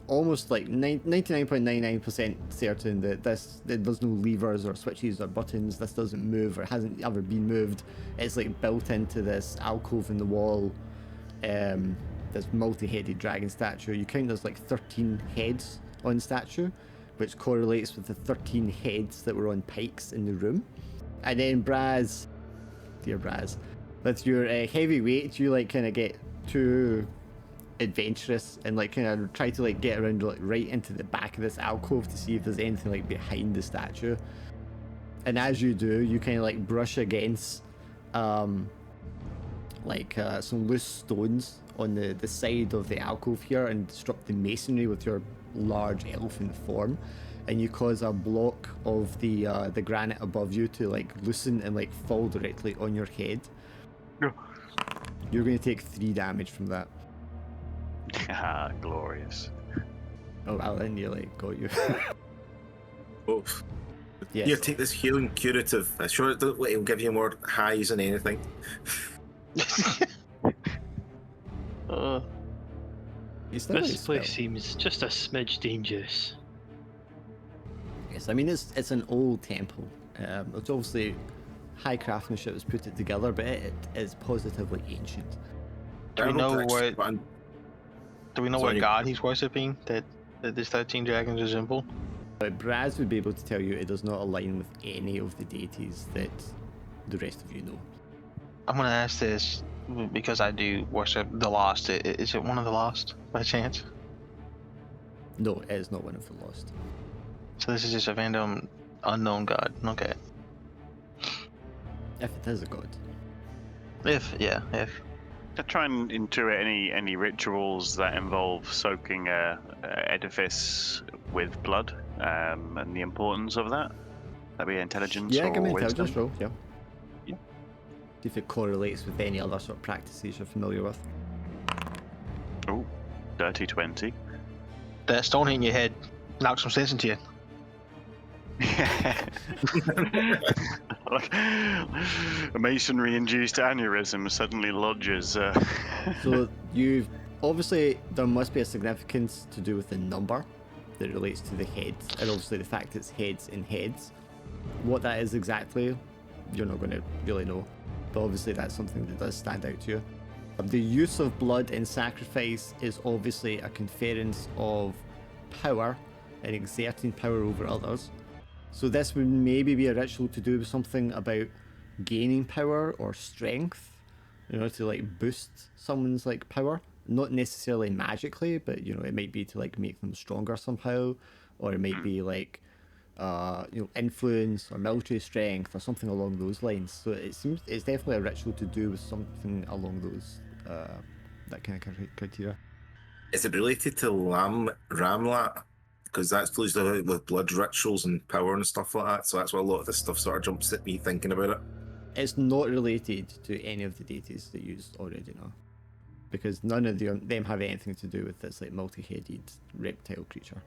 almost like 99.99% certain that there's no levers or switches or buttons. This doesn't move or hasn't ever been moved. It's like built into this alcove in the wall. This multi-headed dragon statue. You count there's like 13 heads on the statue, which correlates with the 13 heads that were on pikes in the room. And then dear Braz, with your heavy weight, you like kind of get too adventurous and like kind of try to like get around like right into the back of this alcove to see if there's anything like behind the statue. And as you do, you kind of like brush against some loose stones on the side of the alcove here and disrupt the masonry with your large elfin form, and you cause a block of the granite above you to like loosen and like fall directly on your head. No. You're going to take 3 damage from that. Ah, glorious. Oh well, then nearly got you. Oh. Yes. Here, take this healing curative. I'm sure it'll give you more highs than anything. This place seems just a smidge dangerous. Yes, I mean it's an old temple. It's obviously high craftsmanship has put it together, but it is positively ancient. Do we know what god he's worshipping that this 13 dragons resemble? But Braz would be able to tell you it does not align with any of the deities that the rest of you know. I'm gonna ask this because I do worship the Lost. Is it one of the Lost by chance? No, it is not one of the Lost. So this is just a random unknown god. Okay. If it is a god. If. To try and intuit any rituals that involve soaking a edifice with blood, and the importance of that. That'd be intelligence. Yeah, or give me an wisdom. intelligence roll. Yeah. Yeah. See if it correlates with any other sort of practices you're familiar with. Oh, dirty 20. That stone hitting your head knocks some sense into you. Like, a masonry-induced aneurysm suddenly lodges. So you've obviously there must be a significance to do with the number that relates to the heads, and obviously the fact it's heads in heads. What that is exactly, you're not going to really know, but obviously that's something that does stand out to you. The use of blood in sacrifice is obviously a conference of power and exerting power over others. So this would maybe be a ritual to do with something about gaining power or strength, to like boost someone's like power. Not necessarily magically, but it might be to like make them stronger somehow, or it might be like influence or military strength or something along those lines. So it seems it's definitely a ritual to do with something along those that kind of criteria. Is it related to Ramlat? Because that's closed out with blood rituals and power and stuff like that. So that's why a lot of this stuff sort of jumps at me thinking about it. It's not related to any of the deities that you already know, because none of them have anything to do with this like multi-headed reptile creature.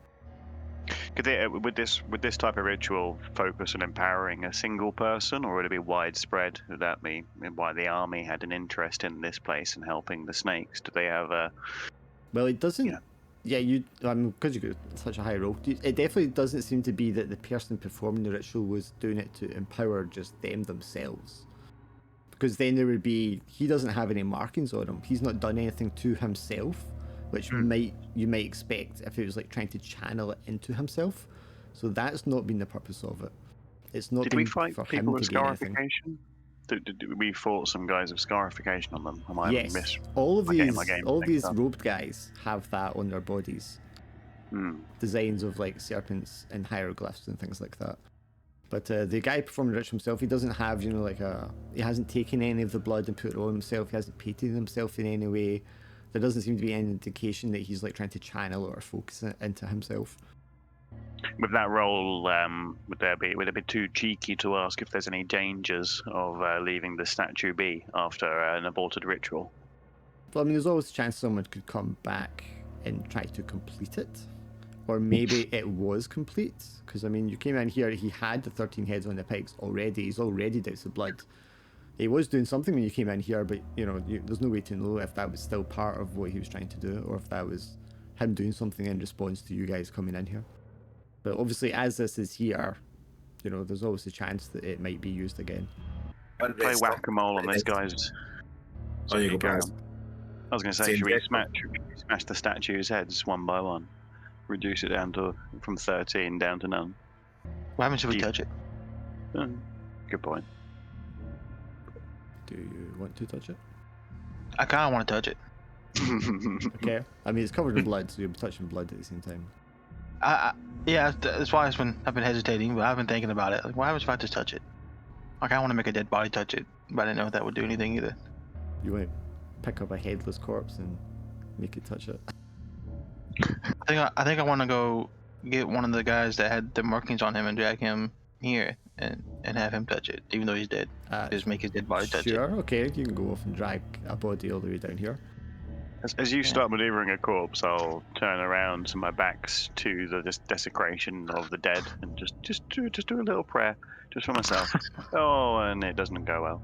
Could they, would this type of ritual focus on empowering a single person, or would it be widespread? Would that be why the army had an interest in this place and helping the snakes? Do they have a? Well, it doesn't. Yeah, because you got such a high roll, it definitely doesn't seem to be that the person performing the ritual was doing it to empower just them themselves. Because then there would be, he doesn't have any markings on him. He's not done anything to himself, which you might expect if he was like trying to channel it into himself. So that's not been the purpose of it. It's not. Did we fight people with scarification? Did we fought some guys with scarification on them? Yes, all of these robed guys have that on their bodies. Designs of like serpents and hieroglyphs and things like that. But the guy performing the ritual himself, he doesn't have, he hasn't taken any of the blood and put it on himself. He hasn't painted himself in any way. There doesn't seem to be any indication that he's like trying to channel or focus it into himself. With that role, would it be too cheeky to ask if there's any dangers of leaving the statue be after an aborted ritual? Well, I mean, there's always a chance someone could come back and try to complete it. Or maybe it was complete. Because, I mean, you came in here, he had the 13 heads on the pikes already. He's already doused the blood. He was doing something when you came in here, but, there's no way to know if that was still part of what he was trying to do, or if that was him doing something in response to you guys coming in here. But obviously, as this is here, there's always a chance that it might be used again. Play whack-a-mole on these guys. Oh, you go. I was going to say, should we smash the statues' heads one by one? Reduce it down from 13 down to none. What happens if we touch it? Good point. Do you want to touch it? I kind of want to touch it. Okay. I mean, it's covered in blood, so you'll be touching blood at the same time. Yeah, that's why I've been hesitating, but I've been thinking about it. Like, what happens if I just touch it? Like, I want to make a dead body touch it, but I didn't know if that would do anything either. You want to pick up a headless corpse and make it touch it? I think I want to go get one of the guys that had the markings on him and drag him here and have him touch it, even though he's dead. Just make his dead body touch it. Sure, okay, you can go off and drag a body all the way down here. As you start maneuvering a corpse, I'll turn around to my backs to the desecration of the dead and just do a little prayer, just for myself. Oh, and it doesn't go well.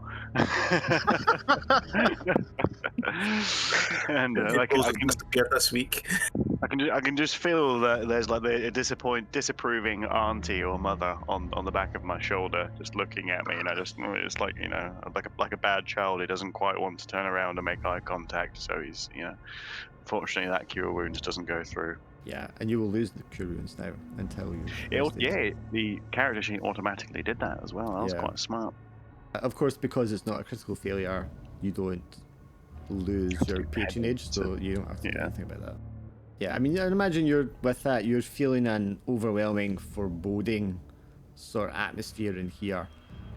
And I can get this week. I can just feel that there's like a disapproving auntie or mother on the back of my shoulder, just looking at me. It's like like a bad child who doesn't quite want to turn around and make eye contact. So he's unfortunately that cure wounds doesn't go through. Yeah, and you will lose the cure wounds now until you. The character sheet automatically did that as well. That was quite smart. Of course, because it's not a critical failure, you don't lose your patronage, so you don't have to do anything about that. Yeah, I mean, I imagine you're feeling an overwhelming, foreboding sort of atmosphere in here.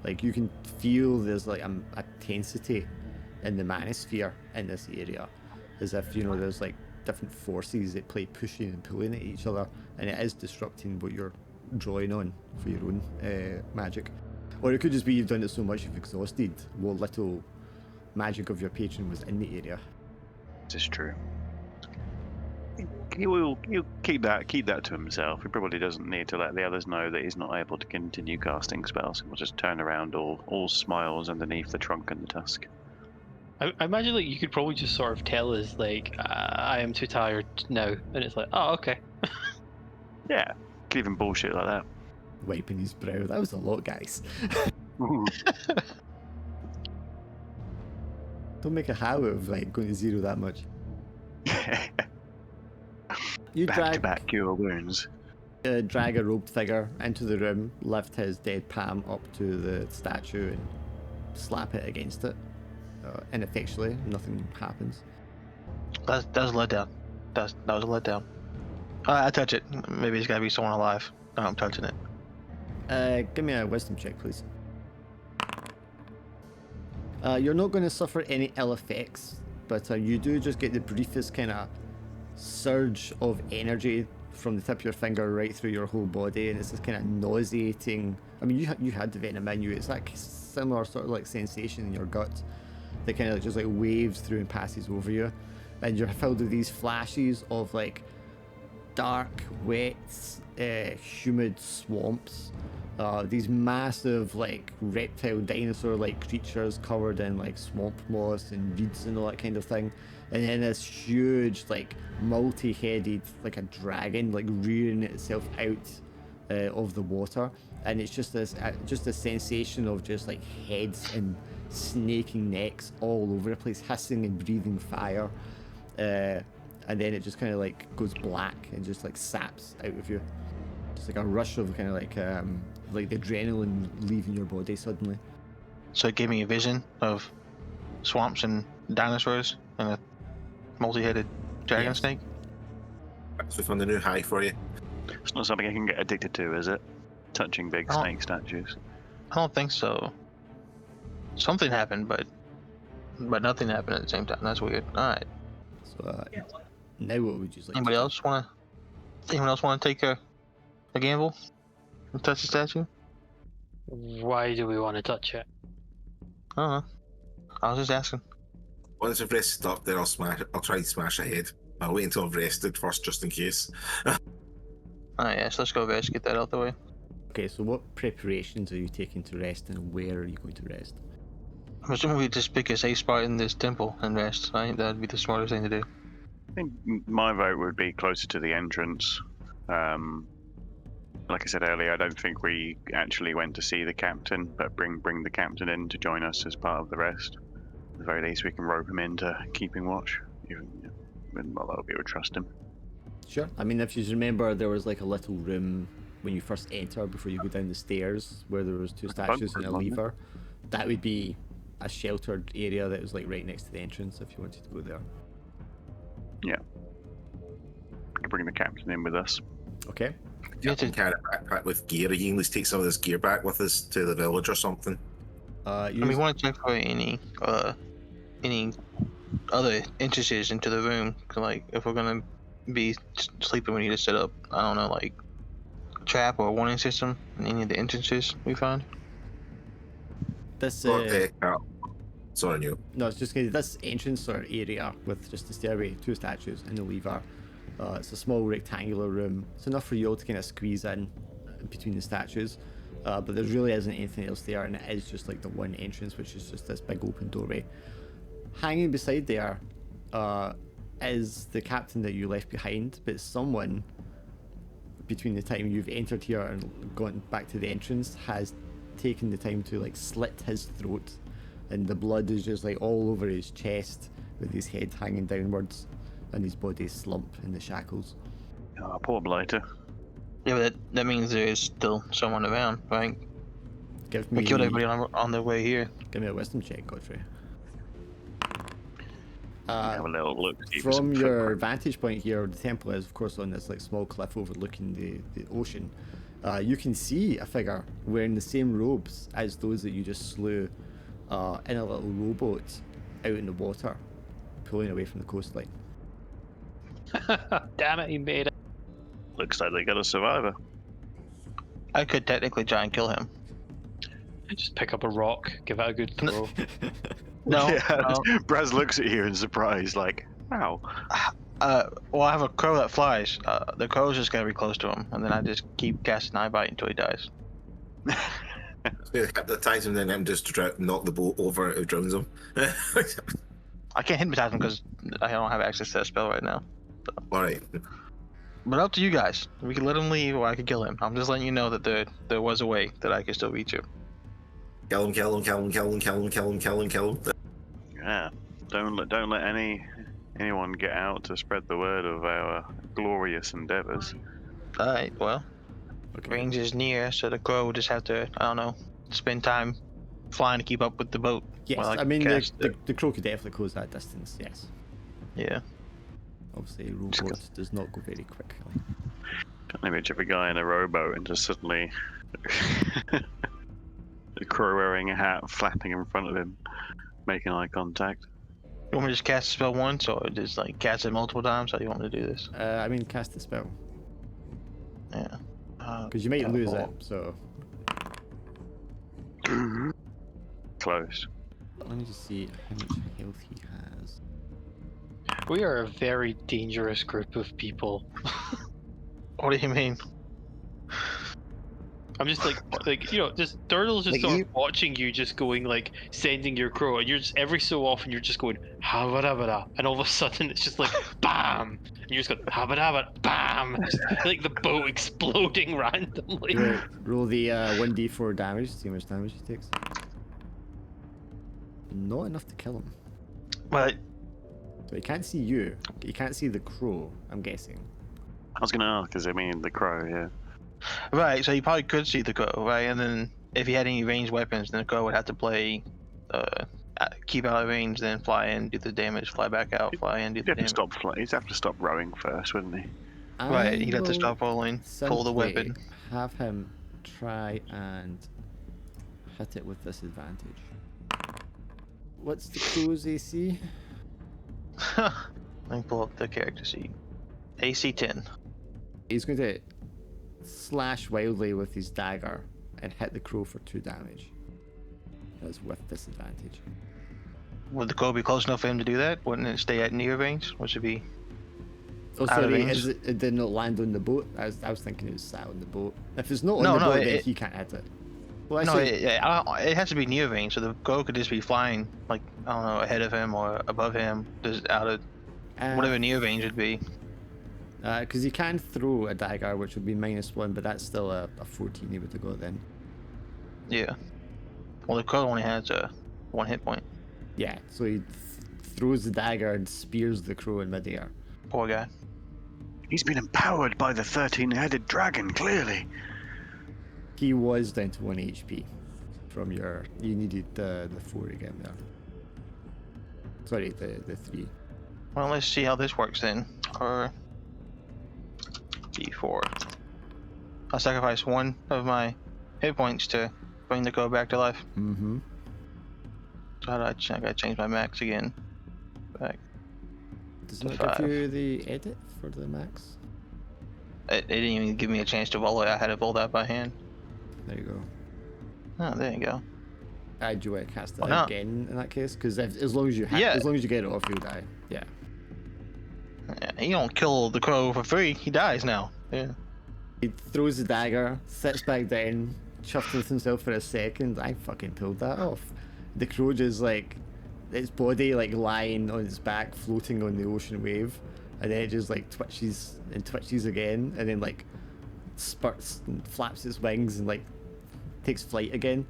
Like, you can feel there's like a tensity in the manosphere in this area, as if there's like different forces at play, pushing and pulling at each other, and it is disrupting what you're drawing on for your own magic. Or it could just be you've done it so much you've exhausted what little magic of your patron was in the area. This is true. He'll keep that to himself. He probably doesn't need to let the others know that he's not able to continue casting spells. He'll just turn around all smiles underneath the trunk and the tusk. I imagine like you could probably just sort of tell us like, I am too tired now, and it's like, oh, okay. Yeah, could even bullshit like that. Wiping his brow. That was a lot, guys. Don't make a habit of like going to zero that much. You back cure wounds. Drag a robed figure into the room, lift his dead palm up to the statue and slap it against it. Ineffectually, nothing happens. That was a letdown. That was a letdown. I touch it. Maybe it's gotta be someone alive. No, I'm touching it. Give me a wisdom check, please. You're not going to suffer any ill effects, but you do just get the briefest kind of surge of energy from the tip of your finger right through your whole body, and it's this kind of nauseating. I mean, you had the venom in you. It's like similar sort of like sensation in your gut that kind of just like waves through and passes over you, and you're filled with these flashes of like dark, wet, humid swamps. These massive like reptile dinosaur like creatures covered in like swamp moss and reeds and all that kind of thing, and then this huge like multi-headed like a dragon like rearing itself out of the water, and it's just this sensation of just like heads and snaking necks all over the place, hissing and breathing fire, and then it just kind of like goes black and just like saps out of you. Just like a rush of kind of like the adrenaline leaving your body suddenly. So it gave me a vision of swamps and dinosaurs and a multi-headed dragon snake. That's we found a new high for you. It's not something I can get addicted to, is it? Touching big snake statues. I don't think so. Something happened, but nothing happened at the same time. That's weird. All right. So now what would you like? Anyone else want to take a gamble and touch the statue? Why do we want to touch it? I don't know. I was just asking. Once I've rested up, then I'll try and smash ahead. I'll wait until I've rested first, just in case. Alright, yes, let's go rest, get that out the way. Okay, so what preparations are you taking to rest, and where are you going to rest? I'm assuming we just pick a safe spot in this temple and rest, right? That'd be the smartest thing to do. I think my vote would be closer to the entrance. Like I said earlier, I don't think we actually went to see the captain, but bring the captain in to join us as part of the rest. At the very least, we can rope him into keeping watch. Although we would trust him. Sure. I mean, if you remember, there was like a little room when you first enter before you go down the stairs where there was two statues and a lever. That would be a sheltered area that was like right next to the entrance if you wanted to go there. Yeah. We can bring the captain in with us. Okay. You can carry a backpack with gear. You can at least take some of this gear back with us to the village or something. We want to check for any other entrances into the room. Like, if we're gonna be sleeping, we need to set up, I don't know, like trap or warning system in any of the entrances we find. This sorry, Neil. No, it's just this entrance sort of area with just the stairway, two statues, and the lever. It's a small rectangular room. It's enough for you all to kind of squeeze in between the statues, but there really isn't anything else there, and it is just like the one entrance, which is just this big open doorway. Hanging beside there is the captain that you left behind, but someone between the time you've entered here and gone back to the entrance has taken the time to like slit his throat, and the blood is just like all over his chest with his head hanging downwards and his body slump in the shackles. Oh, poor blighter. Yeah, but that means there is still someone around, right? We killed everybody on their way here. Give me a wisdom check, Godfrey. Have a little look. From your vantage point here, the temple is of course on this like small cliff overlooking the ocean. You can see a figure wearing the same robes as those that you just slew in a little rowboat out in the water, pulling away from the coastline. Damn it, he made it. Looks like they got a survivor. I could technically try and kill him. Just pick up a rock, give it a good throw. No, Braz looks at you in surprise, like, wow. Well, I have a crow that flies. The crow's just gonna be close to him, and then I just keep casting eye bite until he dies. Hypnotize him, then just knock the boat over who drowns him. I can't hypnotize him because I don't have access to that spell right now. So. Alright. But up to you guys. We can let him leave, or I could kill him. I'm just letting you know that there was a way that I could still reach you. Kill him. Yeah. Don't let anyone get out to spread the word of our glorious endeavors. Alright, well. Okay. Range is near, so the crow will just have to, I don't know, spend time flying to keep up with the boat. Yes, I mean, the crow could definitely close that distance, yes. Yeah. Obviously, a rowboat does not go very quickly. Can't imagine a guy in a rowboat and just suddenly the crow wearing a hat flapping in front of him, making eye contact. You want me to just cast the spell once, or just like cast it multiple times? How do you want me to do this? I mean, cast the spell. Yeah. Because you might lose it, so. Close. Let me just see how much health he has. We are a very dangerous group of people. What do you mean? I'm just like just Durdle's just Like sort you- of watching you, just going like sending your crow, and you're just every so often you're just going habada, and all of a sudden it's just like bam, and you're just going habada, bam, just like the boat exploding randomly. Roll the 1d4 damage, see how much damage he takes. Not enough to kill him. But So he can't see you. He can't see the crow, I'm guessing. I was gonna ask, because I mean the crow, yeah. right, so you probably could see the crow, right? And then if he had any ranged weapons, then the crow would have to play, keep out of range, then fly in, do the damage, fly back out, fly in, do He'd the have to damage. he'd have to stop rowing first, wouldn't he? Right, he'd have to will stop rolling, pull the simply weapon. have him try and hit it with disadvantage. What's the crow's AC? Let me pull up the character sheet. AC 10. He's going to slash wildly with his dagger and hit the crow for 2 damage. That's with disadvantage. Would the crow be close enough for him to do that? Wouldn't it stay at near range? Which would be Oh, out of sorry, range? it did not land on the boat? I was thinking it was sat on the boat. If it's not on No, the no, boat, then it- he can't hit it. Well, No, actually, it has to be near range, so the crow could just be flying, like, I don't know, ahead of him or above him, just out of whatever near range would be. because he can throw a dagger, which would be -1, but that's still a 14 he would have got then. Yeah. Well, the crow only has 1 hit point. Yeah, so he throws the dagger and spears the crow in midair. Poor guy. He's been empowered by the 13-headed dragon, clearly. He was down to 1 HP from your. You needed the 4 again there. Sorry, the 3. Well, let's see how this works then. Or D4. I'll sacrifice 1 of my hit points to bring the crow back to life. Mm-hmm. So how do I gotta change my max again. Back. Does To it not give 5. you the edit for the max? It didn't even give me a chance to roll it. I had to roll that by hand. There you go. Oh, there you go. Do you want to cast that Why not? again in that case? Because as long as you Yeah. as long as you get it off, you'll die. Yeah. Yeah, you don't kill the crow for free. He dies now. Yeah. He throws the dagger, sits back down, chuffs with himself for a second. I fucking pulled that off. The crow just like its body like lying on its back, floating on the ocean wave, and then it just like twitches and twitches again, and then like spurts and flaps its wings and like takes flight again.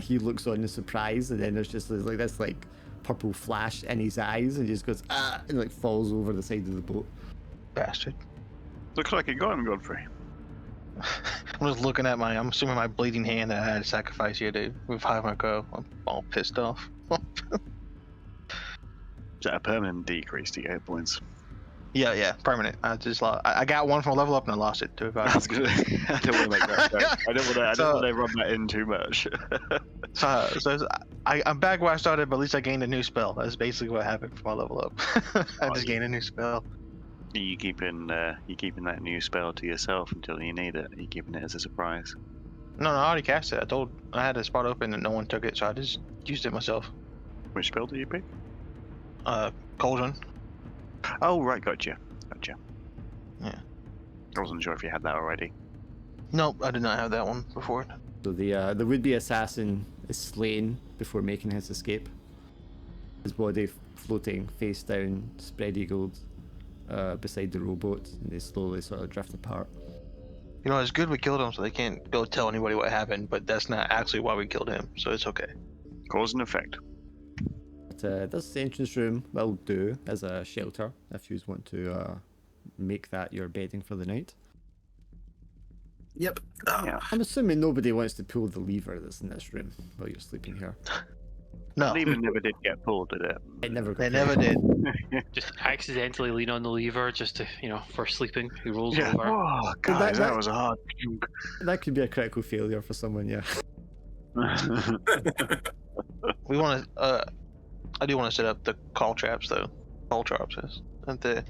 He looks on in surprise, and then there's just this like purple flash in his eyes, and he just goes ah, and like falls over the side of the boat. Bastard. Looks like it got him, Godfrey. I'm just looking at I'm assuming my bleeding hand that I had to sacrifice here to revive my crow. I'm all pissed off. Is that a permanent decrease to your hit points? Yeah, permanent. I just lost. I got 1 from a level up and I lost it to revive. That's good. I don't want to make that joke. I don't want So- to run that in too much. I'm back where I started, but at least I gained a new spell. That's basically what happened for my level up. I just gained a new spell. you keeping that new spell to yourself until you need it? Are you keeping it as a surprise? No, I already cast it. I had a spot open and no one took it, so I just used it myself. Which spell do you pick? Cauldron. Oh, right, gotcha. Yeah. I wasn't sure if you had that already. Nope, I did not have that one before. So the would-be assassin is slain before making his escape. His body floating face down, spread-eagled, beside the rowboat, and they slowly sort of drift apart. You know, it's good we killed him, so they can't go tell anybody what happened. But that's not actually why we killed him, so it's okay. Cause and effect. But this entrance room will do as a shelter if you want to make that your bedding for the night. Yep. Yeah. I'm assuming nobody wants to pull the lever that's in this room while you're sleeping here. No, The lever never did get pulled, did it? It never. they got never pulled. did. Just accidentally lean on the lever just to, for sleeping. He rolls Yeah. over. Oh, guys, that- that was a hard. That could be a critical failure for someone. Yeah. We want to. I do want to set up the call traps though. Call traps is the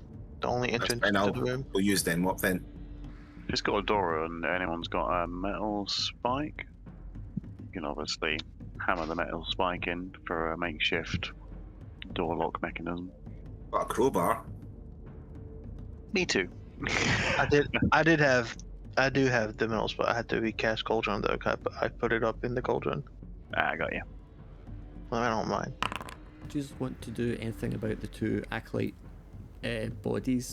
only That's entrance fine. to the room. We'll use them up then. Just got a door and anyone's got a metal spike. You can obviously hammer the metal spike in for a makeshift door lock mechanism. Got a crowbar. Me too. I do have the metal spot. I had to recast cauldron though. I put it up in the cauldron. I got you. Well, I don't mind. Do you just want to do anything about the two acolyte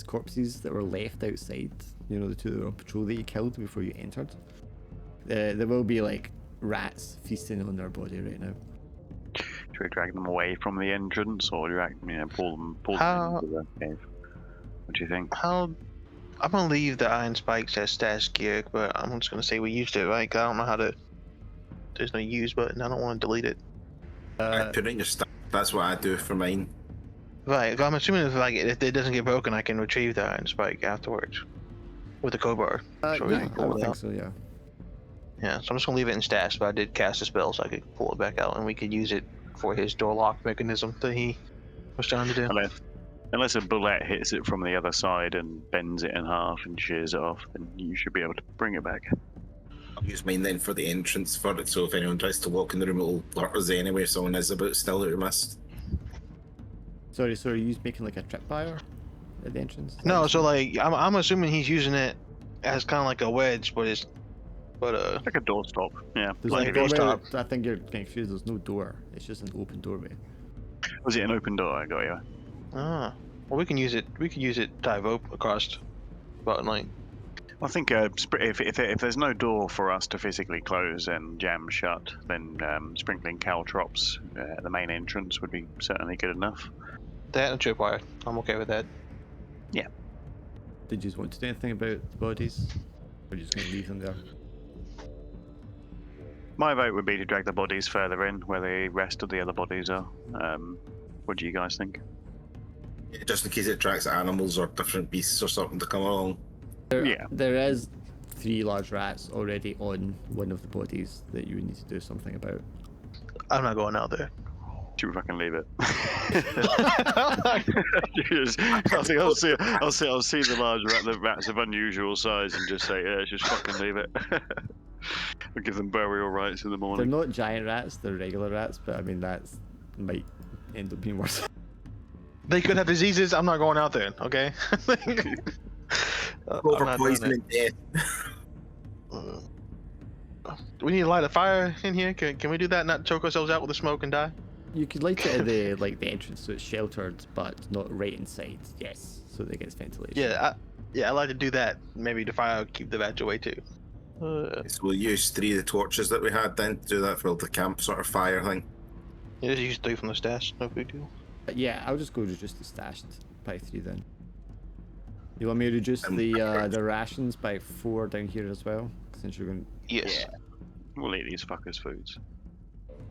corpses that were left outside? You know, the two that were on patrol that you killed before you entered? There will be like rats feasting on their body right now. Should we drag them away from the entrance, or do you pull them into the cave? What do you think? I'm gonna leave the iron spikes as stash gear, but I'm just gonna say we used it, right? 'Cause I don't know how to. There's no use button. I don't want to delete it. I put it in your stash. That's what I do for mine. Right. I'm assuming if it doesn't get broken, I can retrieve the iron spike afterwards with the crowbar. So we Yeah, can I pull would it think out. so, yeah. Yeah. So I'm just gonna leave it in stash, but I did cast a spell, so I could pull it back out, and we could use it for his door lock mechanism that he was trying to do. Unless a bullet hits it from the other side and bends it in half and shears it off, then you should be able to bring it back. I'll use mine then for the entrance for it, so if anyone tries to walk in the room, it'll alert us anyway if someone is about still that we missed. Sorry, so are you making like a tripwire at the entrance? No, so like I'm assuming he's using it as kind of like a wedge, but Like a doorstop, yeah. There's like like a doorstop. I think you're getting confused. There's no door. It's just an open doorway. Was it an open door? I got you. Well, we can use it. We could use it dive up across button line. I think if there's no door for us to physically close and jam shut, then sprinkling caltrops at the main entrance would be certainly good enough. That and tripwire. I'm okay with that. Yeah. Did you just want to do anything about the bodies? Or are you just going to leave them there? My vote would be to drag the bodies further in, where the rest of the other bodies are. What do you guys think? Yeah, just in case it attracts animals or different beasts or something to come along. There is 3 large rats already on one of the bodies that you would need to do something about. I'm not going out there. Should we fucking leave it? I'll see the large rat, the rats of unusual size, and just say, yeah, just fucking leave it. We'll give them burial rites in the morning. They're not giant rats, they're regular rats, but I mean that might end up being worse. They could have diseases. I'm not going out there. Okay. Over poison and death. We need to light a fire in here. Can we do that? Not choke ourselves out with the smoke and die. You could light it at the entrance so it's sheltered, but not right inside. Yes, so that it gets ventilation. Yeah, I like to do that. Maybe the fire will keep the bats away too. So we'll use 3 of the torches that we had then to do that for the camp sort of fire thing. Yeah, just use 3 from the stash. No big deal. But yeah, I'll just go reduce the stashed by 3 then. You want me to reduce the rations by 4 down here as well, since you're going. Yes. Yeah. We'll eat these fuckers' foods.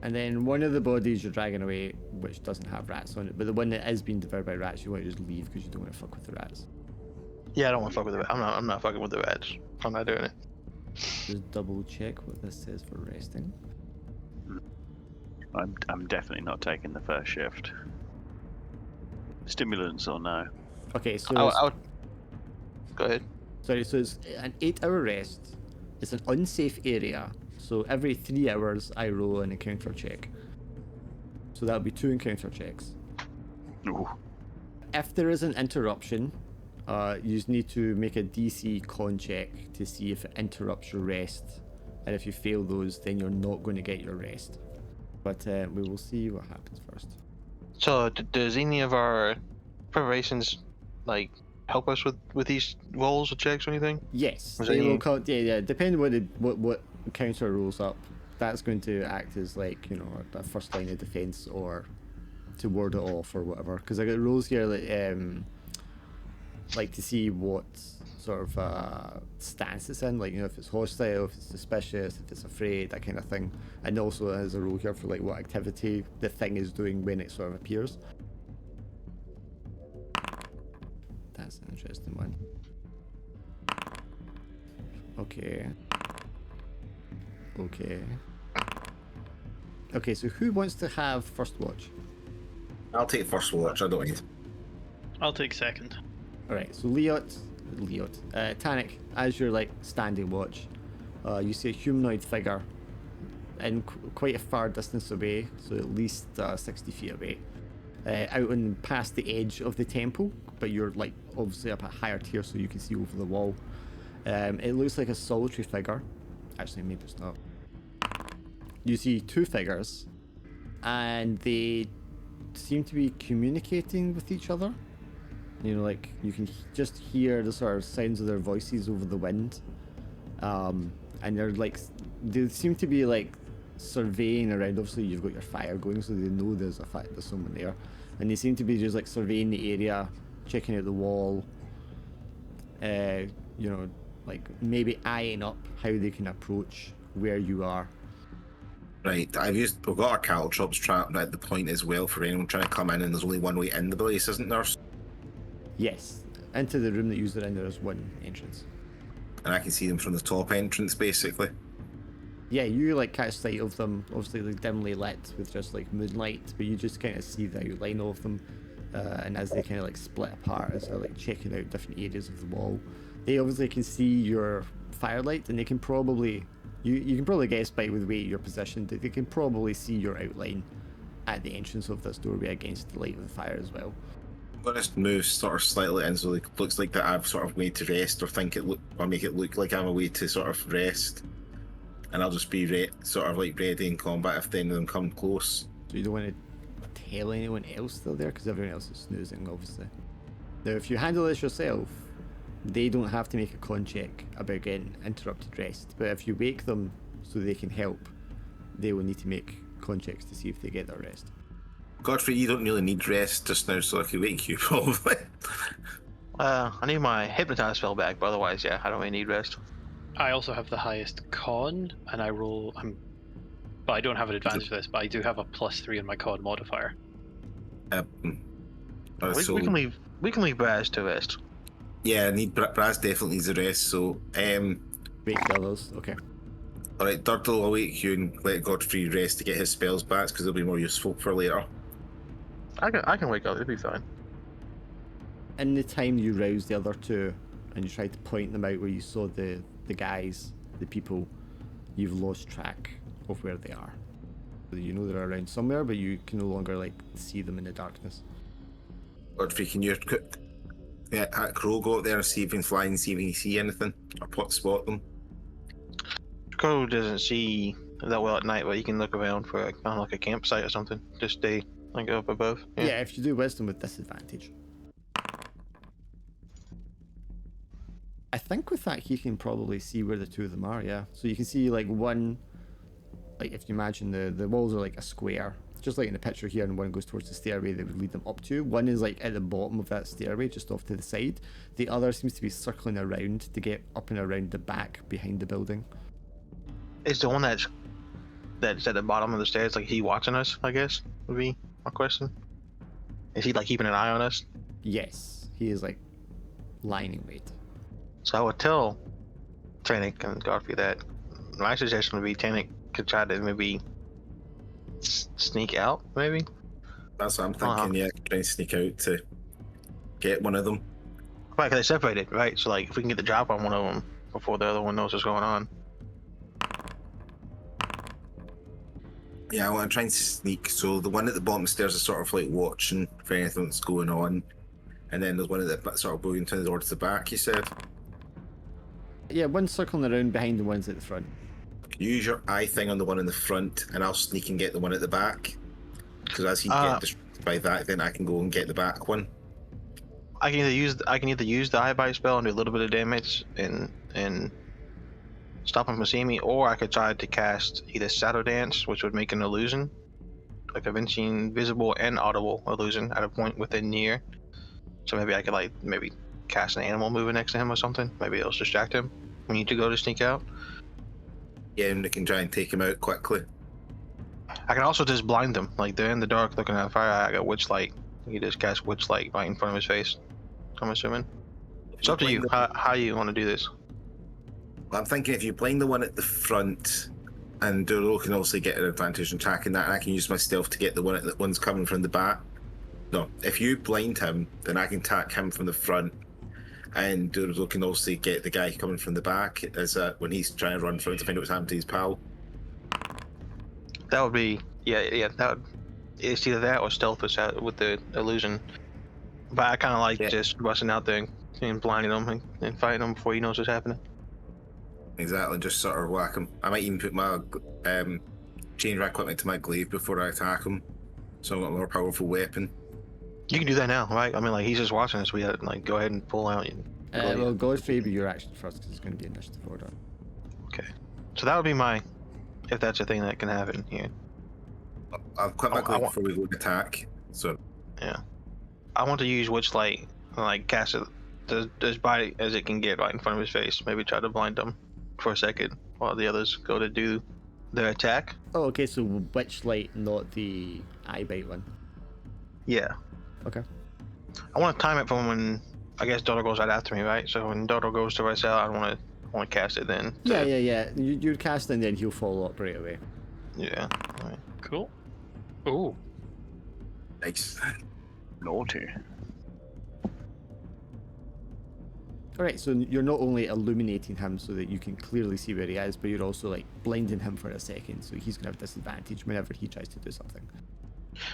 And then one of the bodies you're dragging away, which doesn't have rats on it, but the one that is being devoured by rats, you want to just leave because you don't want to fuck with the rats. Yeah, I don't want to fuck with the rats. I'm not fucking with the rats. I'm not doing it. Just double check what this says for resting. I'm definitely not taking the first shift. Stimulants or no? Okay, so go ahead. sorry, so it's an 8-hour rest. It's an unsafe area, so every 3 hours I roll an encounter check. So that'll be 2 encounter checks. Ooh. If there is an interruption, you just need to make a DC con check to see if it interrupts your rest. And if you fail those, then you're not going to get your rest. But we will see what happens first. So, does any of our preparations like help us with these rolls or checks or anything? Yes, Was they any- will count. Yeah. Depending what counter rolls up, that's going to act as like a first line of defense or to ward it off or whatever. Because I got rules here that like to see what sort of stance it's in, like if it's hostile, if it's suspicious, if it's afraid, that kind of thing. And also there's a rule here for like what activity the thing is doing when it sort of appears. That's an interesting one. Okay. Okay, so who wants to have first watch? I'll take first watch. I don't need. I'll take second. All right. So Tannic, as you're like standing watch, you see a humanoid figure in quite a far distance away, so at least 60 feet away, out and past the edge of the temple, but you're like obviously up a higher tier so you can see over the wall. It looks like a solitary figure. Actually, maybe it's not. You see two figures, and they seem to be communicating with each other. You know, like you can just hear the sort of sounds of their voices over the wind. And they're like, they seem to be like surveying around. Obviously, you've got your fire going, so they know there's someone there. And they seem to be just like surveying the area, checking out the wall. You know, like maybe eyeing up how they can approach where you are. Right, we've got our caltrops trapped at the point as well for anyone trying to come in, and there's only one way in the place, isn't there? Yes, into the room that you're in, there is one entrance. And I can see them from the top entrance, basically. Yeah, you like catch sight of them, obviously like dimly lit with just like moonlight, but you just kind of see the outline of them, and as they kind of like split apart as they're like checking out different areas of the wall, they obviously can see your firelight, and they can probably, you can probably guess by the way you're positioned, they can probably see your outline at the entrance of this doorway against the light of the fire as well. I'm gonna move sort of slightly in so it looks like that I've sort of made to rest, or make it look like I'm away to sort of rest, and I'll just be sort of like ready in combat if any of them come close. So you don't want to tell anyone else they're there, because everyone else is snoozing, obviously. Now, if you handle this yourself, they don't have to make a con check about getting interrupted rest, but if you wake them so they can help, they will need to make con checks to see if they get their rest. Godfrey, you don't really need rest just now, so I can wake you, probably. I need my hypnotize spell back, but otherwise, yeah, I don't really need rest. I also have the highest con, and but I don't have an advantage for this, but I do have a +3 in my con modifier. So, we can leave Braz to rest. yeah, Braz definitely needs a rest, so Wake the others, okay. Alright, Durdle will wake you and let Godfrey rest to get his spells back, because they'll be more useful for later. I can wake up, it'll be fine. In the time you rouse the other two, and you try to point them out where you saw the guys, the people, you've lost track of where they are. You know they're around somewhere, but you can no longer like see them in the darkness. Godfrey, can you Crow go out there and see if he can fly and see if he can see anything, or spot them? Crow doesn't see that well at night, but you can look around for like a campsite or something. Just stay like up above. Yeah, if you do wisdom with disadvantage. I think with that he can probably see where the two of them are, yeah. So you can see like one, like if you imagine the walls are like a square, just like in the picture here, and one goes towards the stairway that would lead them up to. One is like at the bottom of that stairway, just off to the side. The other seems to be circling around to get up and around the back behind the building. Is the one that's at the bottom of the stairs, like he watching us, I guess, would be my question. Is he like keeping an eye on us? Yes, he is like lying in wait. So I would tell Tannic and Godfrey that my suggestion would be Tannic could try to maybe sneak out, maybe? That's what I'm thinking, yeah, try and sneak out to get one of them. Right, because they separated, right? So like if we can get the drop on one of them before the other one knows what's going on. Yeah, I want to try and sneak. So the one at the bottom of the stairs is sort of like watching for anything that's going on. And then there's one at the sort of going towards the back, you said? Yeah, one's circling around behind the ones at the front. Use your eye thing on the one in the front, and I'll sneak and get the one at the back. Because as he gets distracted by that, then I can go and get the back one. I can either use the eye bite spell and do a little bit of damage and stop him from seeing me, or I could try to cast either Shadow Dance, which would make an illusion, like a visible and audible illusion at a point within near. So maybe I could maybe cast an animal moving next to him or something. Maybe it'll distract him. We need to go to sneak out. Yeah, and they can try and take him out quickly. I can also just blind them. Like they're in the dark looking at the fire. I got Witch Light. You just cast Witch Light right in front of his face, I'm assuming. It's up to you how you want to do this. Well, I'm thinking if you blind the one at the front, and Duro can also get an advantage in attacking that, and I can use my stealth to get the one's coming from the back. No, if you blind him, then I can attack him from the front, and Durzo can also get the guy coming from the back. As when he's trying to run through to find out what's happened to his pal. That would be that would, it's either that or stealth with the illusion. But I kind of like just busting out there and blinding him and fighting him before he knows what's happening. Exactly, just sort of whack him. I might even put my change my equipment to my glaive before I attack him, so I've got a more powerful weapon. You can do that now, right? I mean, like, he's just watching us. We had like go ahead and pull out. Well, Godfrey, be your action first because it's going to be initiative order. Okay, so that would be my, if that's a thing that can happen here. I've quit my glaive before we go to attack. So yeah, I want to use Witch Light, like cast it as bright as it can get right in front of his face. Maybe try to blind him for a second while the others go to do their attack. Oh, okay, so Witch Light, not the eye bite one. Yeah. Okay. I want to time it from when I guess Dodo goes right after me, right? So when Dodo goes to right out, I want to cast it then. Yeah. You'd cast it and then he'll follow up right away. Yeah. All right. Cool. Oh. nice. Naughty. Alright, so you're not only illuminating him so that you can clearly see where he is, but you're also like blinding him for a second, so he's gonna have disadvantage whenever he tries to do something.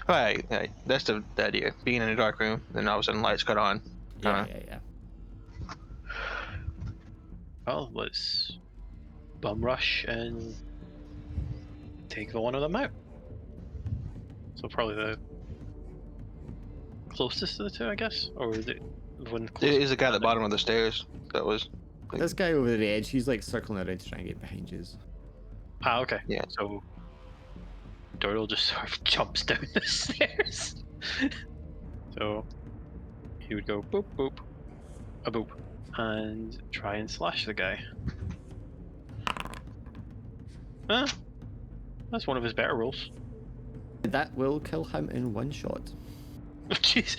Right. That's the idea. Being in a dark room, then all of a sudden lights cut on. Yeah. Well, let's bum rush and take the one of them out. So probably the closest to the two, I guess, or is it the one closest? It is the guy at the bottom of the stairs. That was. This guy over the edge, he's like circling around to try and get behind you. Ah, okay. Yeah. So Doyle just sort of jumps down the stairs. So he would go boop boop, a boop, and try and slash the guy. That's one of his better rolls. That will kill him in one shot. Jeez,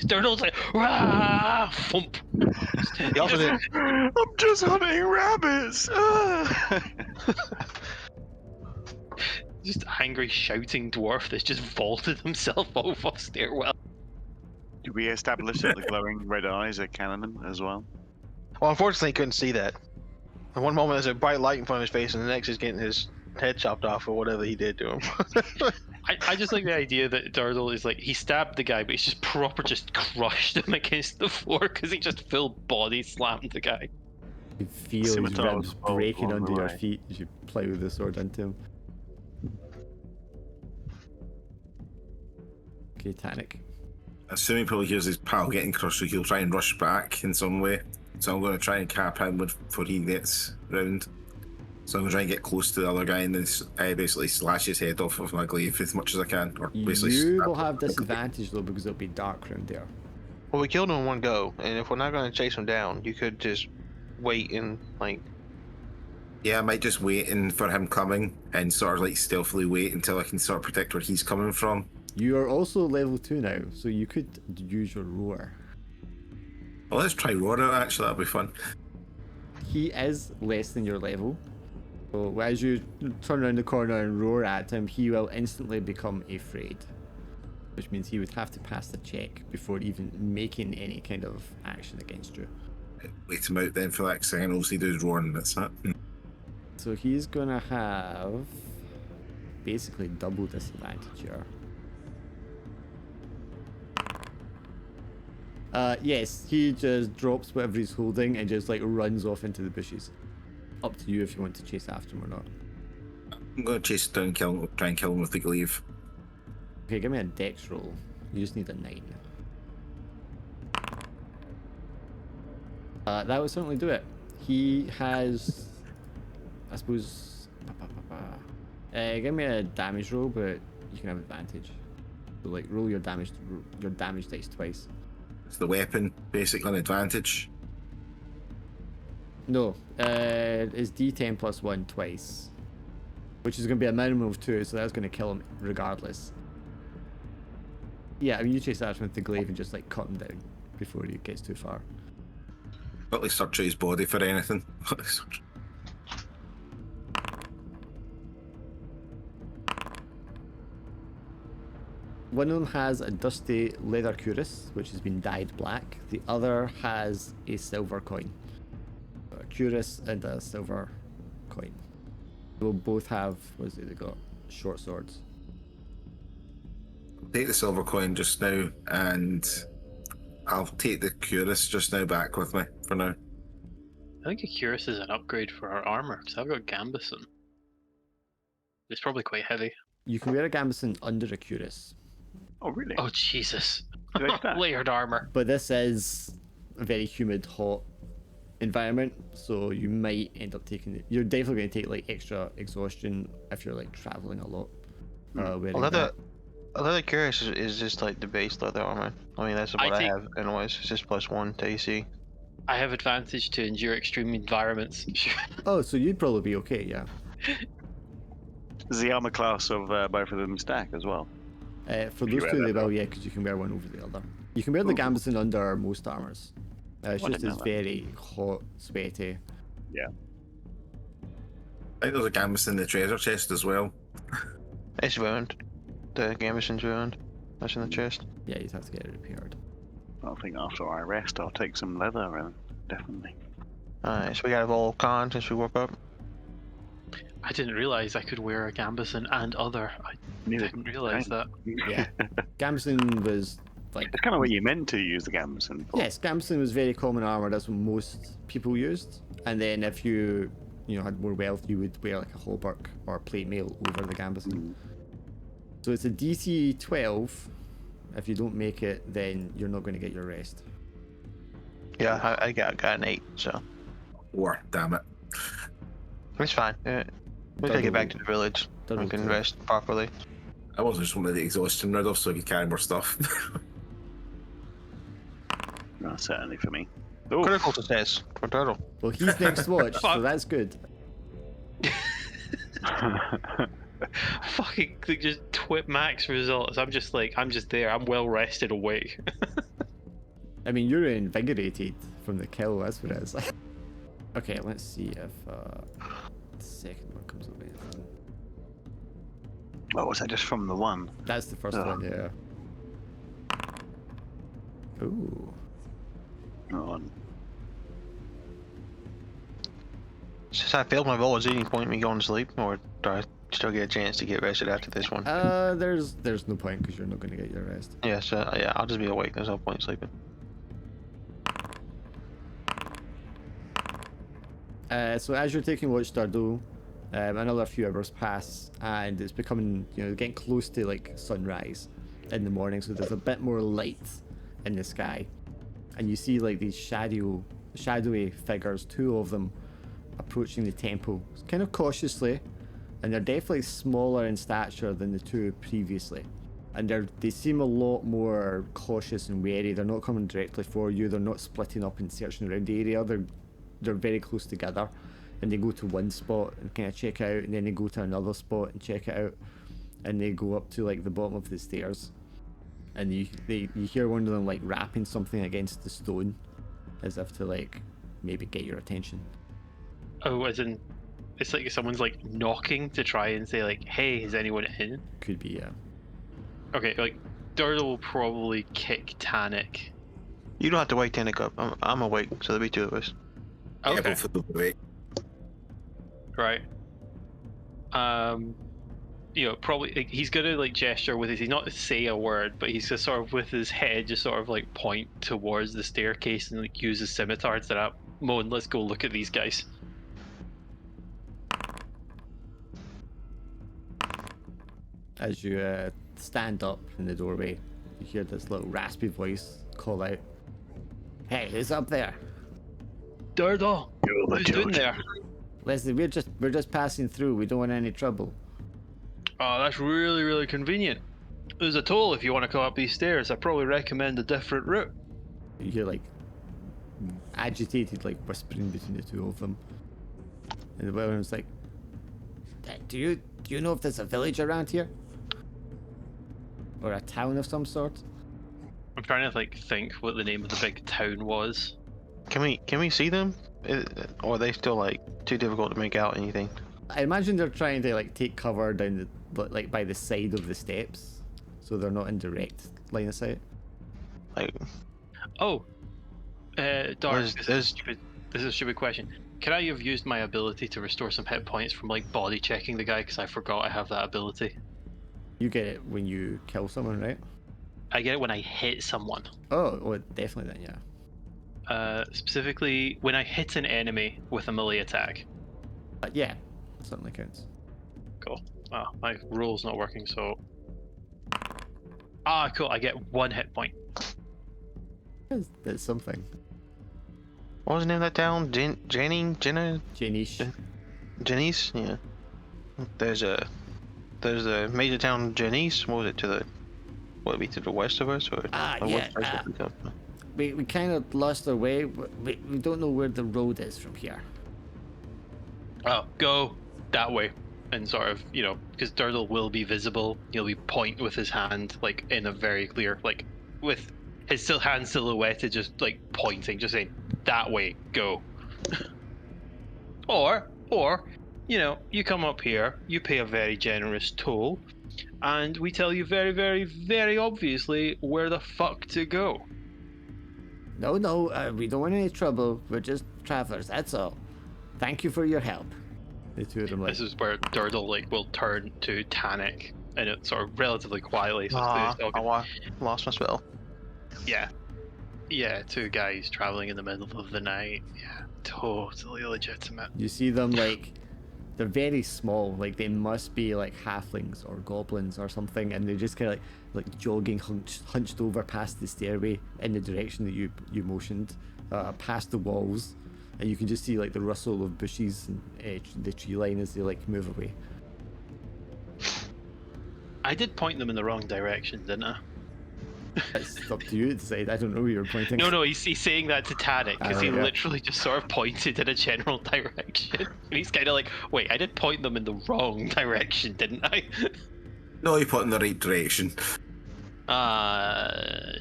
Doyle's like, rah, thump. He also did. I'm just hunting rabbits. Just angry shouting dwarf that's just vaulted himself off a stairwell. Did we establish that the glowing red eyes are canon as well? Well, unfortunately, he couldn't see that. In one moment, there's a bright light in front of his face, and the next, he's getting his head chopped off or whatever he did to him. I just like the idea that Dardle is like, he stabbed the guy, but he's just just crushed him against the floor because he just full body slammed the guy. You feel his Scimitar ribs was breaking blown under your away. feet as you plough the sword into him. Okay, Tanic. Assuming probably hears his pal getting crushed, so he'll try and rush back in some way. So I'm going to try and cap him before he gets round. So I'm going to try and get close to the other guy and then basically slash his head off with my glaive as much as I can. Or basically You will have disadvantage though because it'll be dark round there. Well, we killed him in one go, and if we're not going to chase him down, you could just wait and, like... Yeah, I might just wait for him coming and sort of like stealthily wait until I can sort of predict where he's coming from. You are also level 2 now, so you could use your roar. Well, let's try roar out, actually, that'll be fun. He is less than your level. So as you turn around the corner and roar at him, he will instantly become afraid. Which means he would have to pass the check before even making any kind of action against you. Wait him out then for that second, obviously do his roar and that's it. So he's gonna have basically double disadvantage here. Yes, he just drops whatever he's holding and just like runs off into the bushes. Up to you if you want to chase after him or not. I'm going to chase him down, try and kill him with the glaive. Okay, give me a dex roll. You just need a 9. That would certainly do it. He has, I suppose, give me a damage roll, but you can have advantage. So like roll your damage dice twice. It's the weapon, basically an advantage. No, it's D10 plus 1 twice, which is going to be a minimum of 2, so that's going to kill him regardless. Yeah, I mean, you chase after him with the glaive and just like cut him down before he gets too far. At least search his body for anything. One of them has a dusty leather cuirass, which has been dyed black. The other has a silver coin. A cuirass and a silver coin. They'll both have, what is it, they got short swords. Take the silver coin just now, and I'll take the cuirass just now back with me for now. I think a cuirass is an upgrade for our armor, because I've got gambeson. It's probably quite heavy. You can wear a gambeson under a cuirass. Oh, really? Oh, Jesus. Like that? Layered armor. But this is a very humid, hot environment, so you might end up taking it. You're definitely going to take like extra exhaustion if you're like traveling a lot. Wearing that. A leather cuirass is just like the base leather armor. I mean, that's what I have anyways. It's just +1 to AC. I have advantage to endure extreme environments. Oh, so you'd probably be okay, yeah. Is the armor class of both of them stack as well? For those two, they will, yeah, because you can wear one over the other. You can wear the gambeson under most armors. It's just it's very hot, sweaty. Yeah. I think there's a gambeson in the treasure chest as well. It's ruined. The gambeson's ruined. That's in the chest. Yeah, you'd have to get it repaired. I think after I rest, I'll take some leather, definitely. Alright, so we got a roll con since we woke up. I didn't realise I could wear a gambeson and other. I didn't realise that. Yeah. Gambeson was like... It's kind of what you meant to use the gambeson for. Yes, gambeson was very common armor. That's what most people used. And then if you had more wealth, you would wear like a hauberk or plate mail over the gambeson. So it's a DC 12. If you don't make it, then you're not going to get your rest. Yeah, I got an 8, so... Or, damn it. It's fine. We can get back to the village. We can rest properly. I wasn't just wanting the exhaustion rid of so I could carry more stuff. No, certainly for me. Critical success for Turtle. Well, he's next watch, so that's good. Fucking just twit max results. I'm just there. I'm well rested awake. I mean, you're invigorated from the kill, that's what it is. Okay, let's see if the second one comes up with anything. Oh, was that just from the one? That's the first one, yeah. Ooh. On. Since I failed my roll, is there any point in me going to sleep, or do I still get a chance to get rested after this one? There's no point because you're not going to get your rest. Yeah, so yeah, I'll just be awake. There's no point in sleeping. So as you're taking watch, Dardo, another few hours pass, and it's becoming, getting close to like sunrise in the morning. So there's a bit more light in the sky, and you see like these shadowy figures, two of them, approaching the temple, kind of cautiously, and they're definitely smaller in stature than the two previously. And they seem a lot more cautious and wary. They're not coming directly for you. They're not splitting up and searching around the area. They're very close together, and they go to one spot and kind of check out, and then they go to another spot and check it out, and they go up to like the bottom of the stairs, and you hear one of them like rapping something against the stone, as if to like maybe get your attention. Oh, as in, it's like someone's like knocking to try and say like, "Hey, is anyone in?" Could be, yeah. Okay, like Durdle will probably kick Tannic. You don't have to wake Tannic up. I'm awake, so there'll be two of us. Okay. Yeah, both of them awake. Right. Probably like, he's gonna like gesture with his. He's not say a word, but he's just sort of with his head, just sort of like point towards the staircase and like use his scimitar to that. Moan, let's go look at these guys. As you stand up in the doorway, you hear this little raspy voice call out, "Hey, who's up there?" Durdle, who's doing there? Leslie, we're just passing through. We don't want any trouble. Oh, that's really, really convenient. There's a toll if you want to come up these stairs. I probably recommend a different route. You hear like agitated like whispering between the two of them, and the woman's like, "Do you know if there's a village around here, or a town of some sort?" I'm trying to think what the name of the big town was. Can we see them? Or are they still like too difficult to make out anything? I imagine they're trying to like take cover down the like by the side of the steps, so they're not in direct line of sight. Like, Oh, Dark. There's- This is a stupid question. Could I have used my ability to restore some hit points from like body checking the guy? Because I forgot I have that ability. You get it when you kill someone, right? I get it when I hit someone. Oh, definitely then, yeah. Specifically, when I hit an enemy with a melee attack. Yeah, certainly counts. Cool. Oh, my roll's not working, so... Ah, cool. I get 1 hit point. That's something. what was the name of that town? Janice? Janice. Yeah. There's a major town, Janice. What was it, would it be to the west of us, or? We kind of lost our way. We don't know where the road is from here. Oh, go that way. And sort of, because Durdle will be visible, he'll be pointing with his hand, like, in a very clear, like, with his hand silhouetted, just, like, pointing, just saying, that way, go. or, you come up here, you pay a very generous toll, and we tell you very, very, very obviously where the fuck to go. No, we don't want any trouble. We're just travelers, that's all. Thank you for your help. The two of them This is where Durdle, like, will turn to Tannic, and it's sort of relatively quietly. So I lost my spell. Yeah, 2 guys traveling in the middle of the night. Yeah, totally legitimate. You see them, like, they're very small. Like, they must be, like, halflings or goblins or something, and they're just kind of, like jogging hunched over past the stairway in the direction that you motioned, past the walls. And you can just see, like, the rustle of bushes and the tree line as they, like, move away. I did point them in the wrong direction, didn't I? It's up to you to decide. I don't know where you're pointing. No, he's saying that to Tannic, because he yeah. literally just sort of pointed in a general direction. And he's kind of like, wait, I did point them in the wrong direction, didn't I? No, you put in the right direction.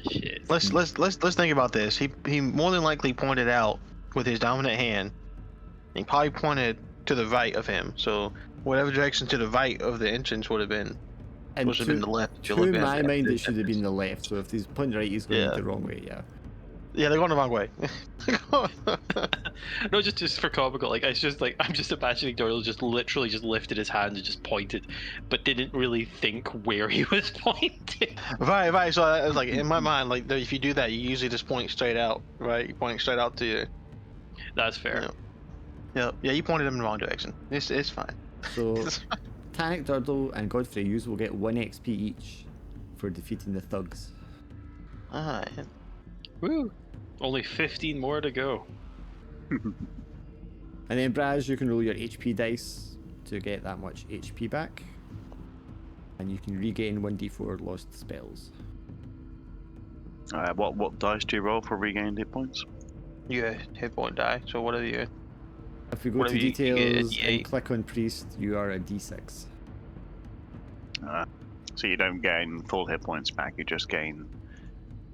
Shit. Let's think about this. He more than likely pointed out with his dominant hand. He probably pointed to the right of him. So whatever direction to the right of the entrance would have been. And Should have been the left. To my mind, it should have been the left. So if he's pointing right, he's going the wrong way. Yeah. Yeah, they're going the wrong way. No, just for comical. Like, it's just like, I'm just imagining Doyle just literally just lifted his hand and just pointed, but didn't really think where he was pointing. Right. So I was like, in my mind, like, if you do that, you usually just point straight out, right? You're pointing straight out to you. That's fair. Yeah, you pointed him in the wrong direction. It's fine. So, Tannic, Durdle, and Godfrey, you will get 1 XP each for defeating the thugs. Alright. Woo! Only 15 more to go. And then, Braz, you can roll your HP dice to get that much HP back. And you can regain 1d4 lost spells. What dice do you roll for regained hit points? You hit point die, so whatever you... If we go Whatever to you get a details D8. and click on Priest, you are a d6. So you don't gain full hit points back, you just gain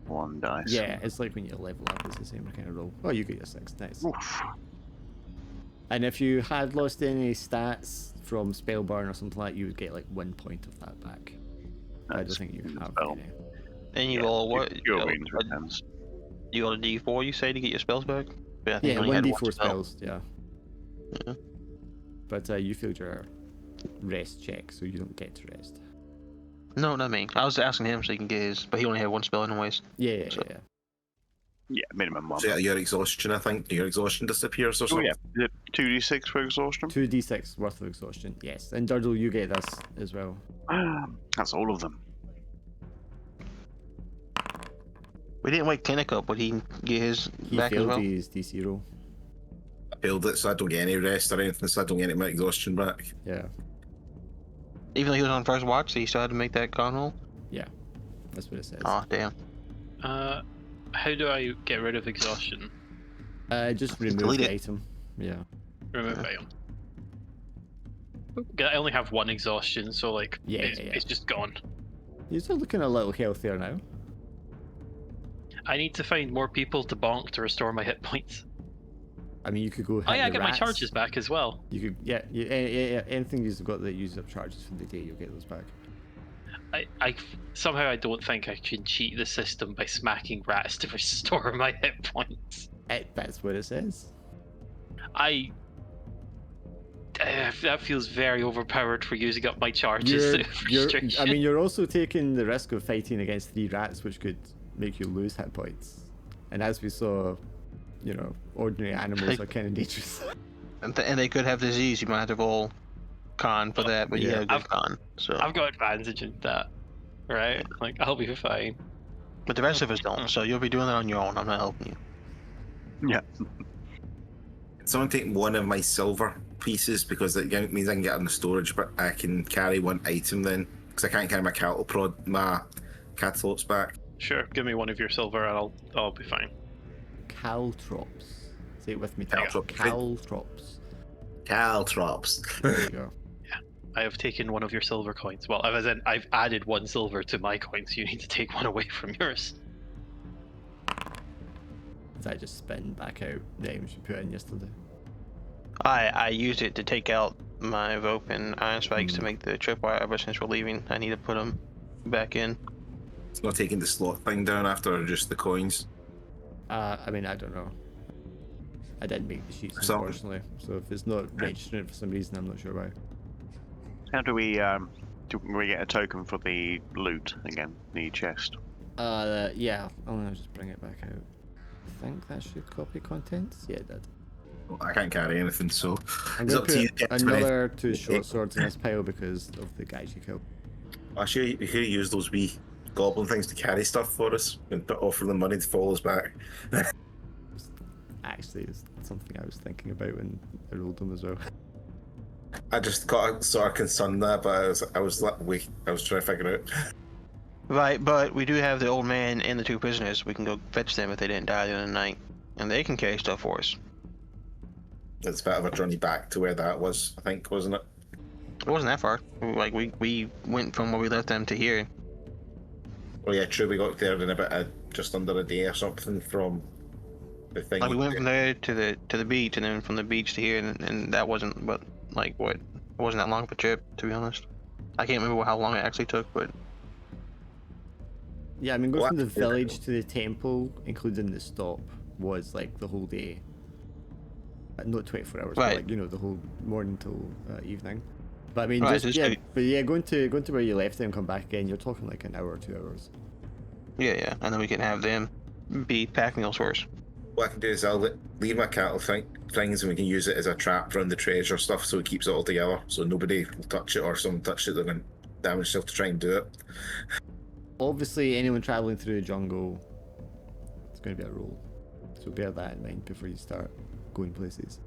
1 dice. Yeah, it's like when you level up, it's the same kind of roll. Oh, you get your 6, nice. Oof. And if you had lost any stats from Spellburn or something like that, you would get like 1 point of that back. I don't That's think you have spell. any. And you roll what? Your range returns. You got a D4, you say, to get your spells back? But I think Yeah, you only had 1d4 one spell. spells, yeah. Yeah. But you failed your rest check, so you don't get to rest. No, not me. I was asking him so he can get his, but he only had 1 spell anyways. Yeah. Yeah, minimum 1. So your exhaustion, I think. Your exhaustion disappears or Oh something. yeah, is it 2d6 for exhaustion? 2d6 worth of exhaustion, yes. And Durdle, you get this as well. That's all of them. We didn't wake Kinnick up, but he can get his He back as failed well. his DC roll. I failed it, so I don't get any rest or anything, so I don't get any of my exhaustion back. Yeah, Even though he was on first watch, so he still had to make that con roll? that's what it says. Aw, damn. How do I get rid of exhaustion? Just remove delete the it. item. Yeah. Remove item. I only have 1 exhaustion, so like, Yeah. it's just gone. You're still looking a little healthier now. I need to find more people to bonk to restore my hit points. I mean, you could go. Oh yeah, I hit the get my rats. charges back as well. You could, yeah. Anything you've got that uses up charges for the day, you'll get those back. I somehow I don't think I can cheat the system by smacking rats to restore my hit points. That's what it says. That feels very overpowered for using up my charges. I mean, you're also taking the risk of fighting against 3 rats, which could make you lose hit points. And as we saw, you know, ordinary animals are kind of dangerous. And they could have disease. You might have to roll con for that, but you have a good con. So I've got advantage in that, right? Like, I'll be fine. But the rest of us don't, so you'll be doing that on your own. I'm not helping you. Yeah. Someone take one of my silver pieces, because it means I can get it in the storage, but I can carry 1 item then, because I can't carry my catalops back. Sure, give me one of your silver and I'll be fine. Caltrops. Say it with me. Caltrops. There you go. Yeah, I have taken one of your silver coins. Well, I've added 1 silver to my coins. You need to take 1 away from yours. Did I just spin back out the items you put in yesterday? I used it to take out my rope and iron spikes to make the tripwire. Ever since we're leaving, I need to put them back in. It's not taking the slot thing down after, or just the coins? I mean, I don't know. I didn't make the sheets, unfortunately. So if it's not registering for some reason, I'm not sure why. How do we get a token for the loot again? The chest. Yeah. I'll just bring it back out. I think that should copy contents. Yeah, it did. Well, I can't carry anything, so I'm it's going up to to put you. another 2 short swords in this pile because of the guys you killed. Actually, you could use those wee goblin things to carry stuff for us and offer them money to follow us back. Actually, it's something I was thinking about when I rolled them as well. I just got sort of concerned that, but I was trying to figure it out. Right, but we do have the old man and the 2 prisoners. We can go fetch them if they didn't die during the night, and they can carry stuff for us. It's a bit of a journey back to where that was, I think, wasn't it? It wasn't that far. Like we went from where we left them to here. Well, yeah, true. We got there in about just under a day or something from the thing. Like we went from there to the beach, and then from the beach to here, and that wasn't it wasn't that long of a trip, to be honest. I can't remember how long it actually took, but yeah, I mean, going from the village to the temple, including the stop, was like the whole day. Not 24 hours, right. But like, you know, the whole morning till evening. But I mean, right, going to where you left them and come back again, you're talking like an hour or 2 hours. Yeah, and then we can have them be pack meals for us. What I can do is I'll leave my cattle things, and we can use it as a trap around the treasure stuff, so it keeps it all together, so nobody will touch it, or someone touch it, they're going to damage themselves to try and do it. Obviously, anyone traveling through the jungle, it's going to be a roll. So bear that in mind before you start going places.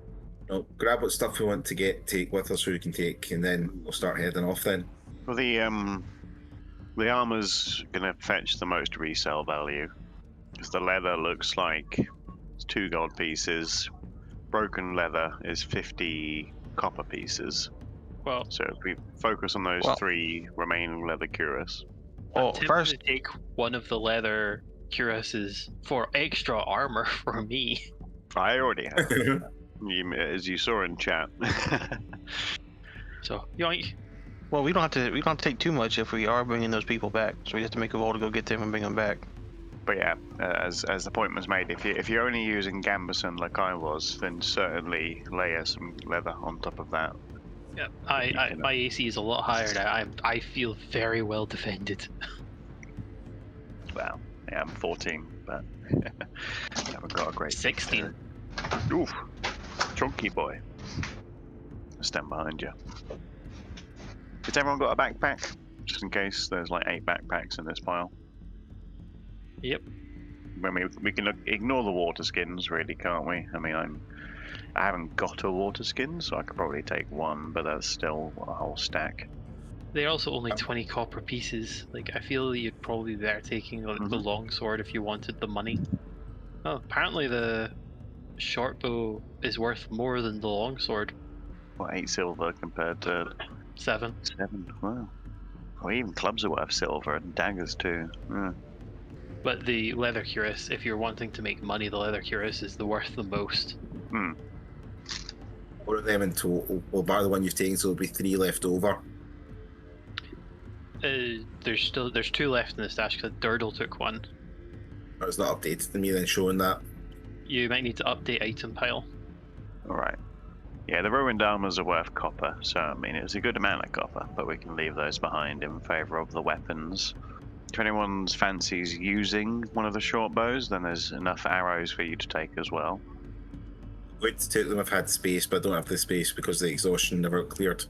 No, grab what stuff we want to take with us, so we can take, and then we'll start heading off then. Well, the armor's gonna fetch the most resale value, because the leather looks like it's 2 gold pieces. Broken leather is 50 copper pieces. Well, so if we focus on those 3 remaining leather cuirass. Well, first to take one of the leather cuirasses for extra armor for me. I already have. As you saw in chat. So yoink. Well, we don't have to take too much if we are bringing those people back. So we have to make a roll to go get them and bring them back. But yeah, as the point was made, if you're only using gambeson like I was, then certainly layer some leather on top of that. Yeah, my AC is a lot higher now. I feel very well defended. Well, yeah, I'm 14, but I haven't got a great 16. Oof, chunky boy. I stand behind you. Has everyone got a backpack? Just in case there's like 8 backpacks in this pile. Yep. We can ignore the water skins, really, can't we? I mean, I haven't got a water skin, so I could probably take 1, but that's still a whole stack. They're also only 20 copper pieces. Like, I feel you'd probably be better taking the long sword if you wanted the money. Oh, apparently the short bow is worth more than the long sword. What, 8 silver compared to 7? 7. Wow. Well, even clubs are worth silver and daggers too. Yeah. But the leather cuirass, if you're wanting to make money, the leather cuirass is the worth the most. What are them in total? Well, bar the one you've taken, so there'll be 3 left over. There's 2 left in the stash because Durdle took one. It's not updated to me then showing that. You might need to update item pile. Alright. Yeah, the ruined armors are worth copper, so I mean it's a good amount of copper, but we can leave those behind in favour of the weapons. If anyone's fancies using one of the short bows, then there's enough arrows for you to take as well. I'm going to take them. I've had space, but I don't have the space because the exhaustion never cleared.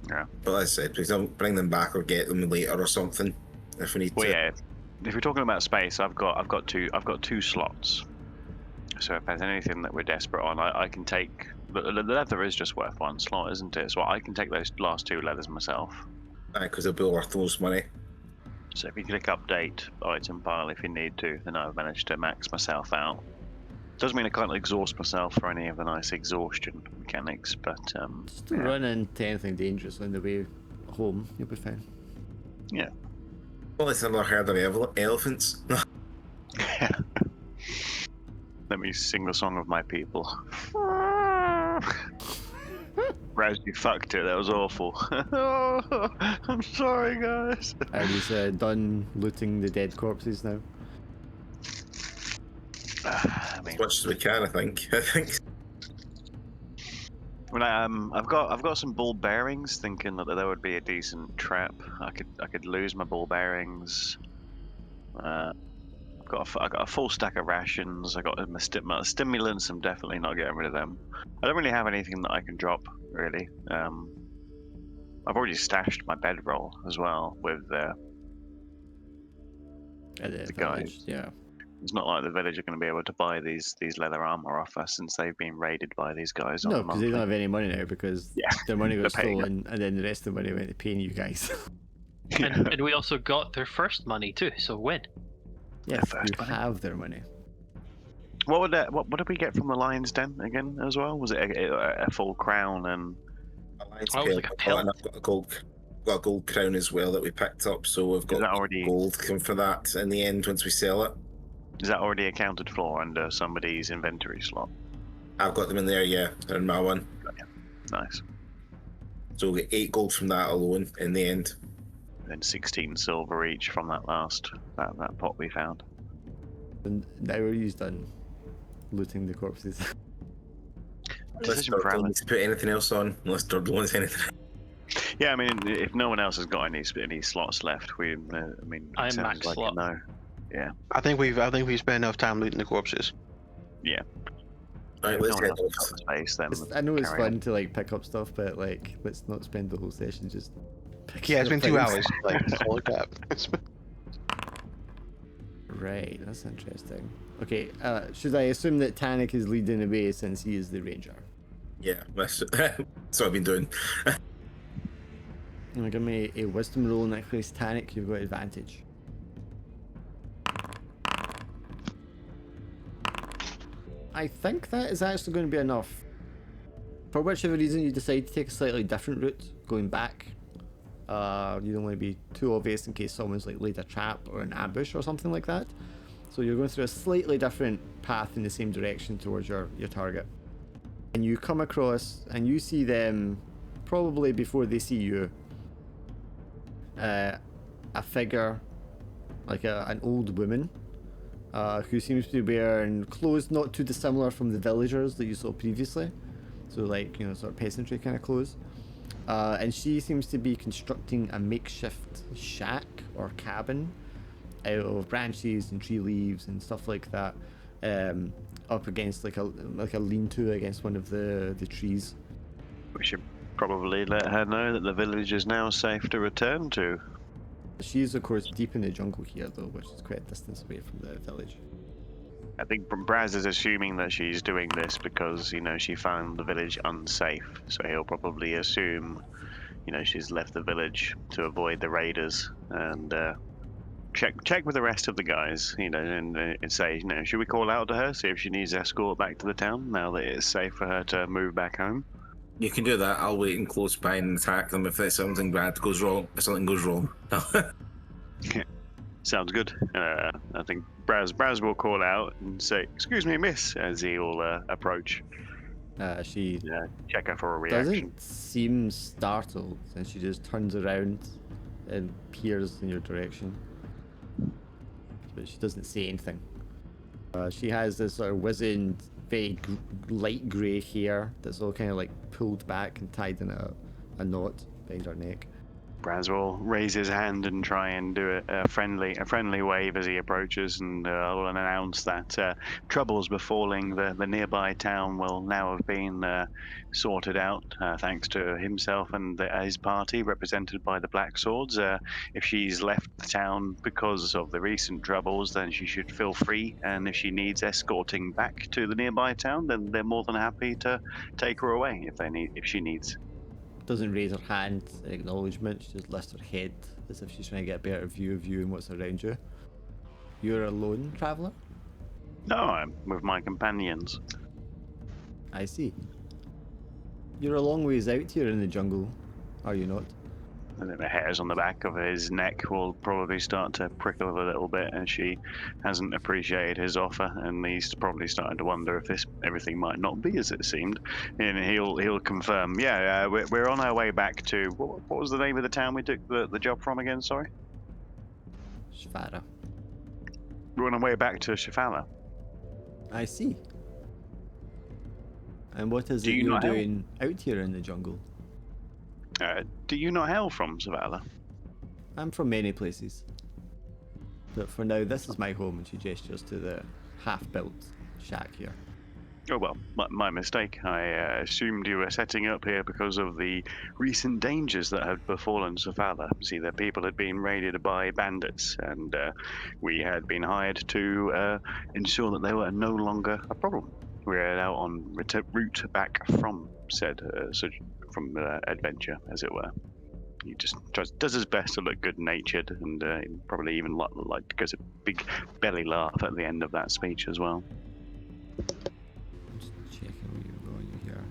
Yeah. But as I said, please don't bring them back or get them later or something if we need Well, to. yeah. If we're talking about space, I've got 2 slots. So if there's anything that we're desperate on, I can take. The leather is just worth 1 slot, isn't it? So I can take those last 2 leathers myself. Because they'll be worth the most money. So if you click update item pile if you need to, then I've managed to max myself out. Doesn't mean I can't exhaust myself for any of the nice exhaustion mechanics, but just don't run into anything dangerous on the way home. You'll be fine. Yeah. Well, it's another herd of elephants. Let me sing the song of my people. Raz, you fucked it. That was awful. I'm sorry, guys. Are you done looting the dead corpses now? I mean, As much as we can, I think. When I've got some ball bearings, thinking that there would be a decent trap. I could lose my ball bearings. I got a full stack of rations. I got my stimulants. I'm definitely not getting rid of them. I don't really have anything that I can drop really. I've already stashed my bedroll as well with the guys. Yeah. It's not like the village are going to be able to buy these leather armor off us since they've been raided by these guys. No, because they don't have any money now because their money got They're paying stolen, and then the rest of the money went to paying you guys. And we also got their first money too, so win. Yes, first you money. have their money. What did we get from the lion's den again as well? Was it a full crown and? Oh, it was like a pelt. And I've got a gold crown as well that we picked up, so we've got gold come for that in the end once we sell it. Is that already accounted for under somebody's inventory slot? I've got them in there, yeah, in my one. Nice. So we'll get 8 gold from that alone in the end. And 16 silver each from that that pot we found. And now are you done looting the corpses? Unless Durdle needs to put anything else on, unless Durdle wants anything. Yeah, I mean, if no one else has got any slots left, I'm max slot. No. Yeah. I think we've spent enough time looting the corpses. Yeah. Alright, let's head off. Space, then I know it's fun to pick up stuff, but let's not spend the whole session just. Yeah, it's been 2 hours. Holy crap. Right, that's interesting. Okay, should I assume that Tannic is leading the way since he is the ranger? Yeah, that's what I've been doing. Give me a wisdom roll in that case. Tannic, you've got advantage. I think that is actually going to be enough. For whichever reason you decide to take a slightly different route, going back, you don't want to be too obvious in case someone's laid a trap or an ambush or something like that. So you're going through a slightly different path in the same direction towards your target. And you come across and you see them, probably before they see you, a figure, an old woman, who seems to be wearing clothes not too dissimilar from the villagers that you saw previously. So sort of peasantry kind of clothes. And she seems to be constructing a makeshift shack or cabin out of branches and tree leaves and stuff like that, up against like a lean-to against one of the trees. We should probably let her know that the village is now safe to return to. She's of course deep in the jungle here though, which is quite a distance away from the village. I think Braz is assuming that she's doing this because, she found the village unsafe. So he'll probably assume, she's left the village to avoid the raiders and check with the rest of the guys, and say, should we call out to her, see if she needs escort back to the town now that it's safe for her to move back home? You can do that. I'll wait and close by and attack them if something bad goes wrong. If something goes wrong. Sounds good. I think Braz will call out and say, "Excuse me, miss," as he will approach. She check her for a reaction. doesn't seem startled, and she just turns around and peers in your direction. But she doesn't say anything. She has this sort of wizened, very light grey hair that's all kind of like pulled back and tied in a knot behind her neck. Braz will raise his hand and try and do a friendly wave as he approaches, and will announce that troubles befalling the nearby town will now have been sorted out thanks to himself and his party, represented by the Black Swords. If she's left the town because of the recent troubles, then she should feel free, and if she needs escorting back to the nearby town, then they're more than happy to take her away if she needs. Doesn't raise her hand in acknowledgement, she just lifts her head as if she's trying to get a better view of you and what's around you. You're a lone traveller? No, I'm with my companions. I see. You're a long ways out here in the jungle, are you not? I think the hairs on the back of his neck will probably start to prickle a little bit as she hasn't appreciated his offer, and he's probably starting to wonder if everything might not be as it seemed. And he'll confirm, we're on our way back to what was the name of the town we took the job from again? Sorry, Shvara. We're on our way back to Shafala. I see. And what is it you're doing out here in the jungle? Do you not hail from Zavala? I'm from many places. But for now, this is my home, and she gestures to the half-built shack here. Oh well, my mistake. I assumed you were setting up here because of the recent dangers that had befallen Zavala. See, the people had been raided by bandits, and we had been hired to ensure that they were no longer a problem. We're now on route back from said adventure, as it were. He just does his best to look good-natured, and probably even like goes a big belly laugh at the end of that speech as well. Just checking where you're going here.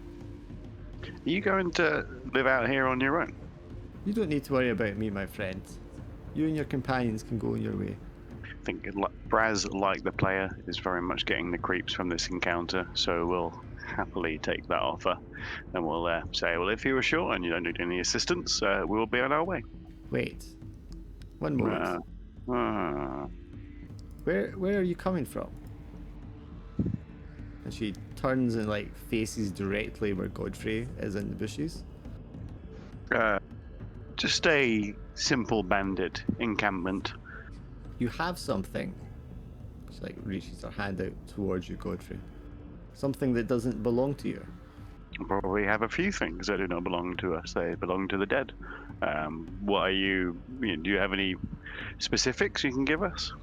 Are you going to live out here on your own? You don't need to worry about me, my friend. You and your companions can go on your way. I think Braz, like the player, is very much getting the creeps from this encounter, so we'll happily take that offer, and we'll say, well, if you were short and you don't need any assistance, we'll be on our way. Wait, one moment. Where are you coming from? And she turns and like faces directly where Godfrey is in the bushes. Just a simple bandit encampment. You have something. She like reaches her hand out towards you, Godfrey. Something that doesn't belong to you. Probably have a few things that do not belong to us. They belong to the dead. What are you? Do you have any specifics you can give us?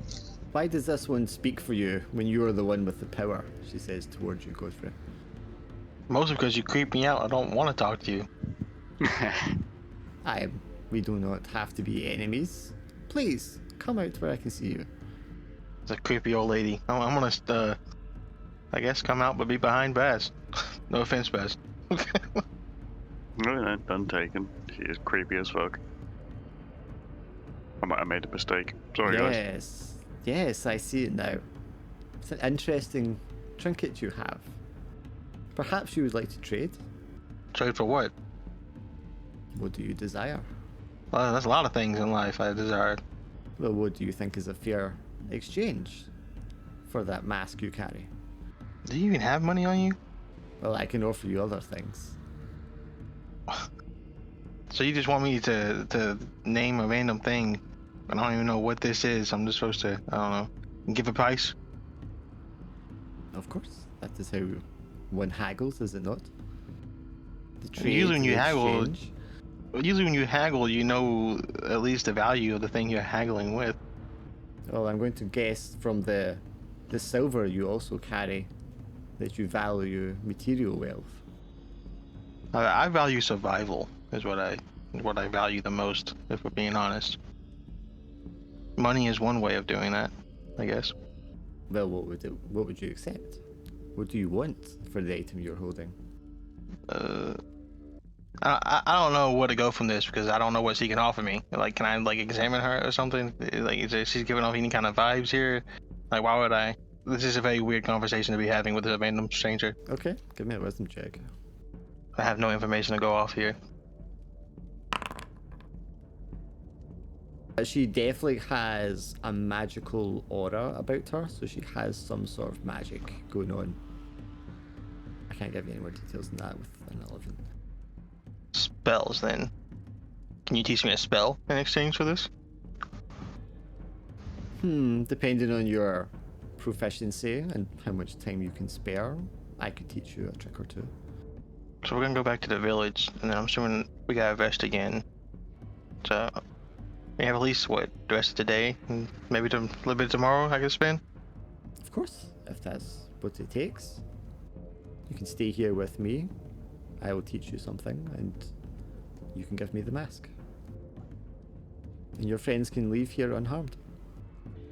Why does this one speak for you when you're the one with the power? She says towards you, Godfrey. Mostly because you creep me out. I don't want to talk to you. We do not have to be enemies. Please come out where I can see you. It's a creepy old lady. I'm gonna I guess come out but be behind Baz. No offense, Baz. No, done taken. She is creepy as fuck. I might have made a mistake. Sorry, guys. Yes, I see it now. It's an interesting trinket you have. Perhaps you would like to trade? Trade for what? What do you desire? Well, there's a lot of things in life I desire. Well, what do you think is a fair exchange for that mask you carry? Do you even have money on you? Well, I can offer you other things. So you just want me to name a random thing, and I don't even know what this is. I'm just supposed to, I don't know, give a price? Of course. That is how one haggles, is it not? The trade, usually when you haggle, exchange. Usually when you haggle, you know at least the value of the thing you're haggling with. Well, I'm going to guess from the silver you also carry that you value material wealth. I value survival is what I value the most, if we're being honest. Money is one way of doing that, I guess. Well, what would you accept? What do you want for the item you're holding? I don't know where to go from this because I don't know what she can offer me. Like, can I like examine her or something? Like, she's giving off any kind of vibes here? Like, why would I? This is a very weird conversation to be having with a random stranger. Okay, give me a wisdom check. I have no information to go off here. She definitely has a magical aura about her, so she has some sort of magic going on. I can't give you any more details than that with an 11. Spells, then. Can you teach me a spell in exchange for this? Depending on your proficiency and how much time you can spare, I could teach you a trick or two. So we're gonna go back to the village, and then I'm assuming we gotta rest again. So we have at least what, the rest of the day, and maybe a little bit tomorrow I can spend. Of course, if that's what it takes. You can stay here with me. I will teach you something, and you can give me the mask. And your friends can leave here unharmed.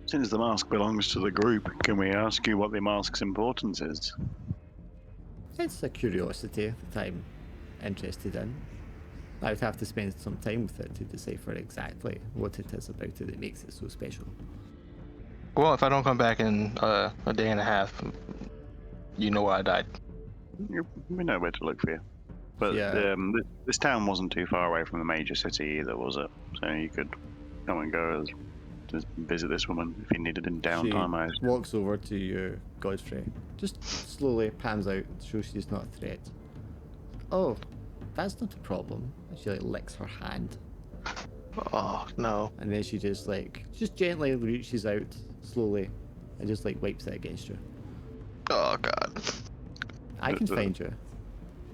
Since the mask belongs to the group, can we ask you what the mask's importance is? It's a curiosity that I'm interested in. I would have to spend some time with it to decipher exactly what it is about it that makes it so special. Well, if I don't come back in a day and a half, you know where I died. We know where to look for you. But Yeah. This town wasn't too far away from the major city either, was it? So you could come and go to visit this woman if you needed in downtime. She walks over to you, Godfrey. Just slowly pans out, shows she's not a threat. Oh, that's not a problem. And she licks her hand. Oh, no. And then she just gently reaches out slowly and just wipes it against you. Oh, God. I can find you.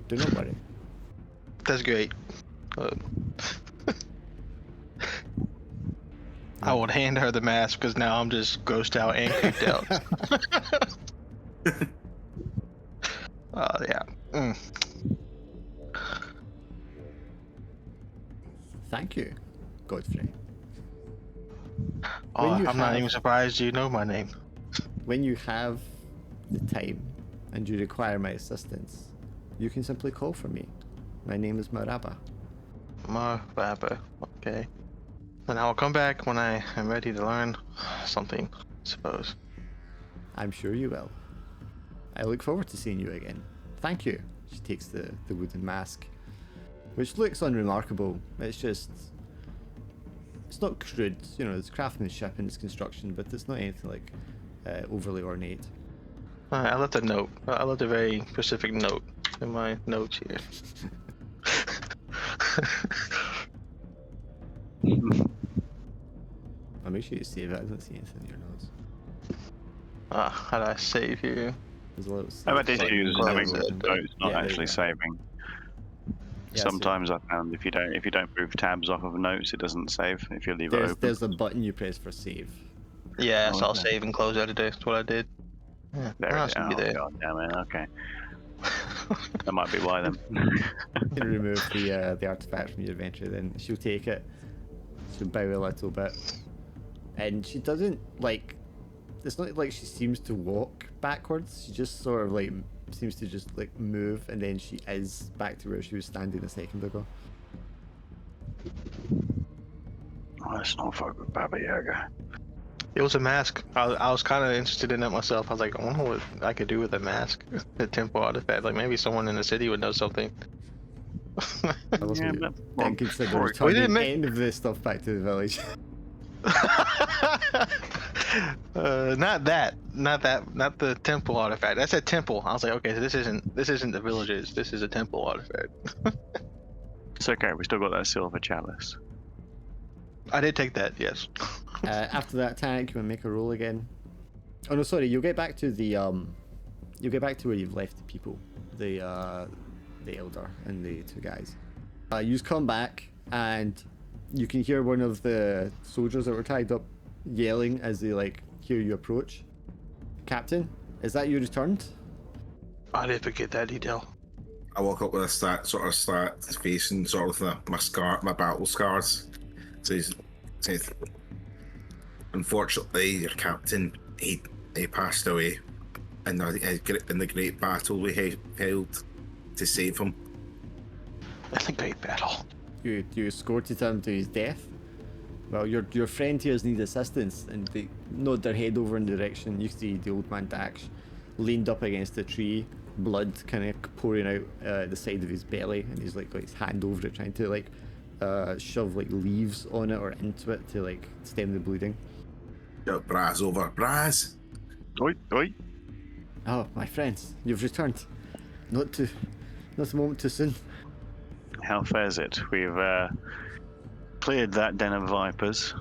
Do not worry. That's great. I would hand her the mask because now I'm just grossed out and creeped out. Yeah. Thank you, Godfrey. Oh, I'm not even surprised you know my name. When you have the time and you require my assistance, you can simply call for me. My name is Maraba. Maraba, okay. Then I'll come back when I am ready to learn something, I suppose. I'm sure you will. I look forward to seeing you again. Thank you. She takes the wooden mask, which looks unremarkable. It's not crude, it's craftsmanship in its construction, but it's not anything overly ornate. I left a note. I left a very specific note in my notes here. I'll make sure you save it. I don't see anything in your notes. How do I save here? There's a little I've had issues having notes not Yeah, actually saving. Yeah, Sometimes I found if you don't move tabs off of notes, it doesn't save if you leave it open. There's a button you press for save. Yeah, so I'll okay. save and close out today. That's what I did. Yeah, There it is. be there. God damn it. Okay. That might be why then. You can remove the artifact from your inventory, then she'll take it. She'll bow a little bit. And she doesn't it's not like she seems to walk backwards. She just sort of seems to just move, and then she is back to where she was standing a second ago. Oh, let's not fuck with Baba Yaga. It was a mask. I was kind of interested in it myself. I was like, I wonder what I could do with a mask. The temple artifact. Maybe someone in the city would know something. I also didn't consider we returning any of this stuff back to the village. Not the temple artifact. That's a temple. I was like, okay, so this isn't the villages. This is a temple artifact. It's okay. We still got that silver chalice. I did take that. Yes. After that attack, you want to make a roll again? Oh no, sorry. You'll get back to you'll get back to where you've left the people, the elder and the two guys. You come back and you can hear one of the soldiers that were tied up yelling as they hear you approach. Captain, is that you returned? I did forget that detail. I walk up with a stat face and sort of my battle scars. So he says, unfortunately, your captain, he passed away in the great battle we held to save him. That's a great battle. You escorted him to his death. Well, your friend here needs assistance, and they nod their head over in the direction. You see the old man Dax leaned up against a tree, blood kind of pouring out the side of his belly, and he's got his hand over it, trying to shove like leaves on it or into it to like stem the bleeding. Shout Braz over. Braz! Oi, oi. Oh, my friends, you've returned. Not a moment too soon. How fares it? We've cleared that den of vipers.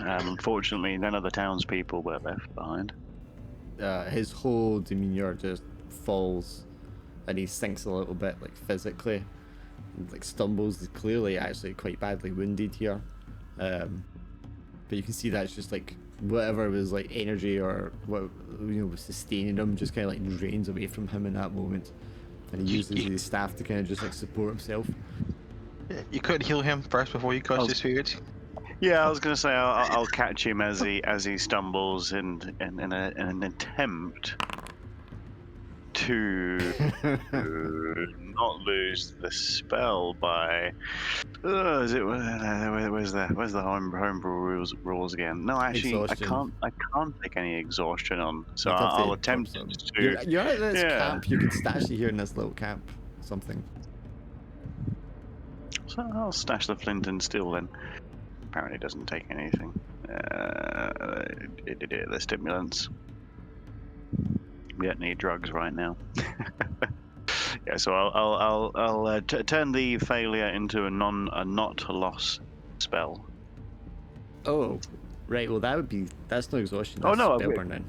Unfortunately, none of the townspeople were left behind. His whole demeanor just falls, and he sinks a little bit, like physically, and, like stumbles. He's clearly actually quite badly wounded here, but you can see that it's just like whatever was like energy or what was sustaining him just kind of like drains away from him in that moment, and he uses his staff to kind of just like support himself. You could heal him first before you cast his spirits. Yeah, I was going to say I'll catch him as he stumbles in an attempt to not lose the spell by. Where's the homebrew rules again? No, actually, Exhaustion. I can't take any exhaustion on, so You'd have I'll to attempt drop some. to. You're at this Yeah. camp. You could stash it here in this little camp. Something. So I'll stash the flint and steel then. Apparently, it doesn't take anything. The stimulants. We don't need drugs right now. Yeah, so I'll turn the failure into a not loss spell. Oh, right. Well, that's no exhaustion. Oh, That's no, spellburn then.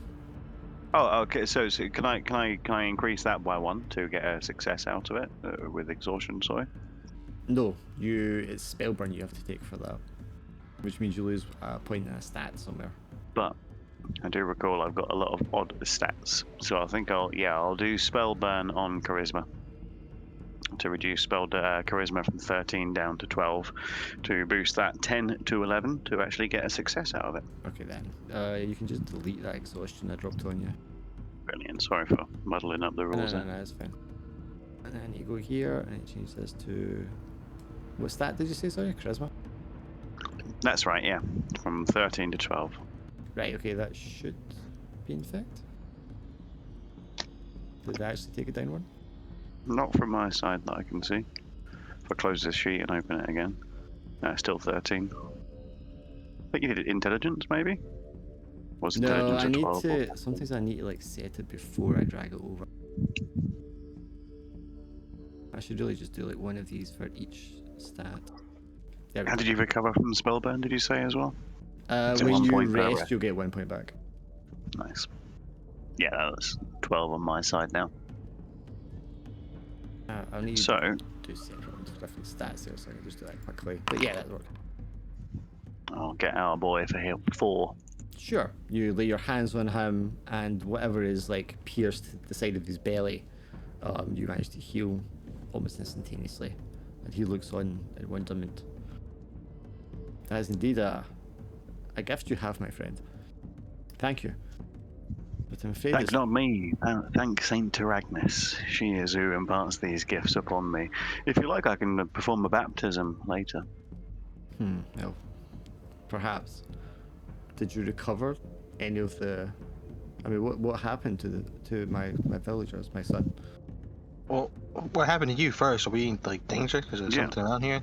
Oh, okay. So can I increase that by 1 to get a success out of it with exhaustion? Sorry. No, it's spellburn you have to take for that, which means you lose a point in a stat somewhere. But I do recall I've got a lot of odd stats, so I think I'll do spellburn on charisma to reduce charisma from 13 down to 12 to boost that 10 to 11 to actually get a success out of it. Okay then. You can just delete that exhaustion I dropped on you. Brilliant. Sorry for muddling up the rules. No, it's fine. And then you go here and you change this to. What stat did you say? Sorry, charisma. That's right. Yeah, from 13 to 12. Right. Okay, that should be in effect. Did I actually take it downward? Not from my side that I can see. If I close this sheet and open it again, no, still 13. I think you did intelligence, maybe. Was intelligence I need 12? to. Sometimes I need to like set it before I drag it over. I should really just do like one of these for each stat. How did you recover from spellburn? Did you say as well? When you rest, you'll get 1 point back. Nice. Yeah, that's 12 on my side now. I'll need So, two separate ones for different stats here, so I can just do that quickly. But yeah, that'll work. I'll get our boy for heal 4. Sure. You lay your hands on him, and whatever is like pierced the side of his belly, you manage to heal almost instantaneously, and he looks on in wonderment. That is indeed a gift you have, my friend. Thank you. But I'm afraid Thank not me. Thank Saint Teragnis. She is who imparts these gifts upon me. If you like, I can perform a baptism later. Well, perhaps. Did you recover any of the? I mean, what happened to my villagers, my son? Well, what happened to you first? Are we in like danger? Is there something around here?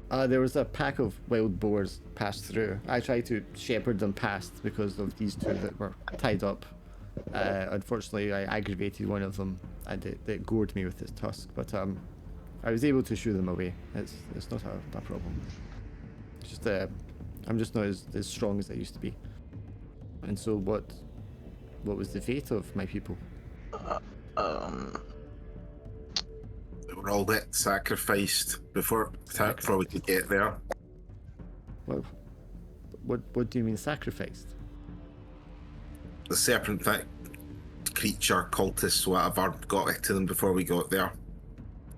There was a pack of wild boars passed through. I tried to shepherd them past because of these two that were tied up. Unfortunately, I aggravated one of them, and it gored me with its tusk. But I was able to shoo them away. It's not a problem. It's just I'm just not as strong as I used to be. And so what was the fate of my people? They were all get sacrificed before we could get there. Well, what do you mean sacrificed? The serpent creature, cultists, whatever, got it to them before we got there.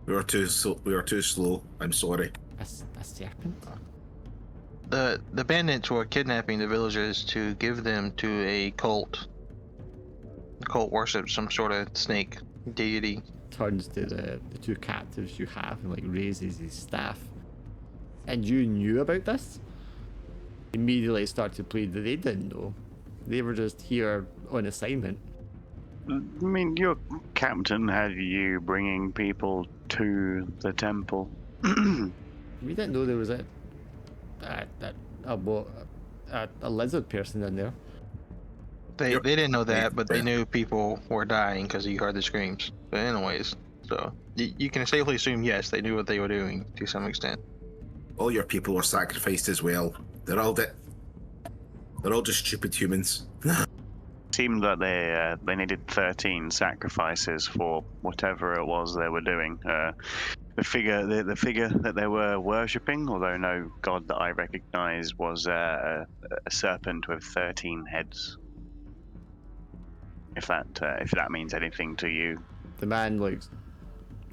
We were too slow. I'm sorry. A serpent? The bandits were kidnapping the villagers to give them to a cult. The cult worships some sort of snake deity. Turns to the two captives you have and like raises his staff. And you knew about this? Immediately start to plead that they didn't know. They were just here on assignment. I mean, your captain had you bringing people to the temple. We didn't know there was a lizard person in there. They didn't know that, but they knew people were dying because you heard the screams. But anyways, so you can safely assume, yes, they knew what they were doing to some extent. All your people were sacrificed as well. They're all just stupid humans. Seemed that they needed 13 sacrifices for whatever it was they were doing. The figure that they were worshipping, although no god that I recognized, was a serpent with 13 heads. If that means anything to you. The man looks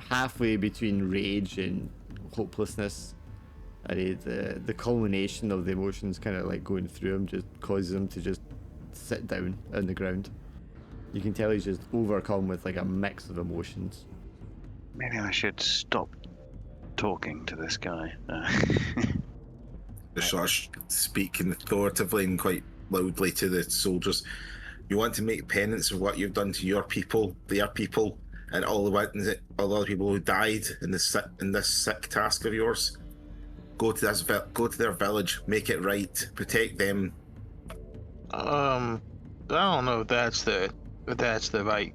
halfway between rage and hopelessness, and the culmination of the emotions kind of like going through him just causes him to just sit down on the ground. You can tell he's just overcome with like a mix of emotions. Maybe I should stop talking to this guy. The sort of speaking authoritatively and quite loudly to the soldiers. You want to make penance of what you've done to your people, their people, and all the other people who died in this sick task of yours. Go to their village, make it right, protect them. I don't know if that's the right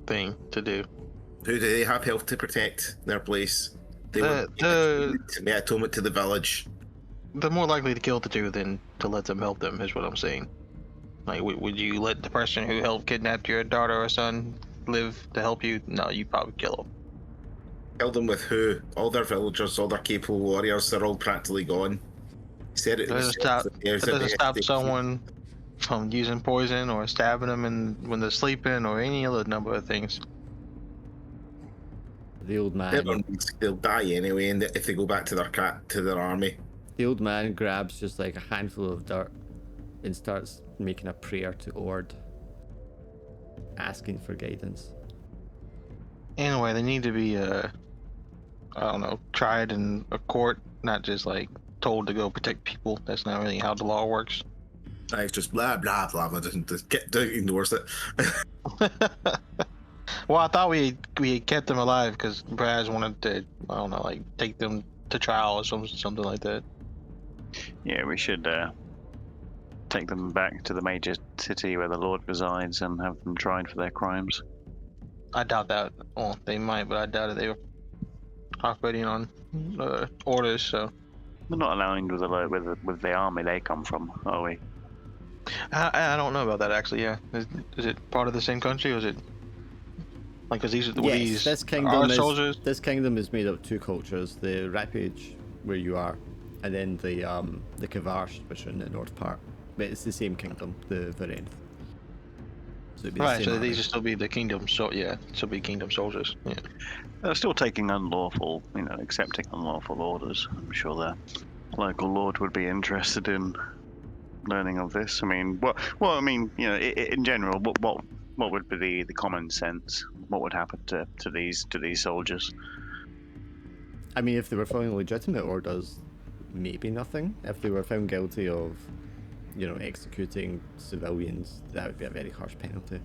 thing to do. Who do they have health to protect? Their place. They make atonement to the village. They're more likely to kill the two than to let them help them, is what I'm saying. Like, would you let the person who helped kidnap your daughter or son live to help you? No, you probably kill them. Kill them with who? All their villagers, all their capable warriors, they're all practically gone. Said it doesn't stop someone from using poison or stabbing them when they're sleeping or any other number of things. The old man. They'll die anyway, and if they go back to their army. The old man grabs just like a handful of dirt and starts making a prayer to Ord, asking for guidance. Anyway, they need to be tried in a court, not just like told to go protect people. That's not really how the law works. It's just blah blah blah. Just ignores it. Well, I thought we had kept them alive because Braz wanted to, I don't know, like take them to trial or something like that. Yeah, we should take them back to the major city where the Lord resides and have them tried for their crimes. I doubt that. Well, they might, but I doubt it. They were operating on orders, so. We're not aligned with the army they come from, are we? I don't know about that actually. Yeah, is it part of the same country, or is it like because these this kingdom is made of two cultures: the Rapage, where you are, and then the Kavarsh, which are in the north part. But it's the same kingdom, the Varenth. So right, so these will still be the kingdom. So yeah, still be kingdom soldiers. Yeah, they're still taking accepting unlawful orders. I'm sure the local lord would be interested in learning of this. I mean, in general, what would be the common sense? What would happen to these soldiers? I mean, if they were following legitimate orders, maybe nothing. If they were found guilty of, executing civilians, that would be a very harsh penalty.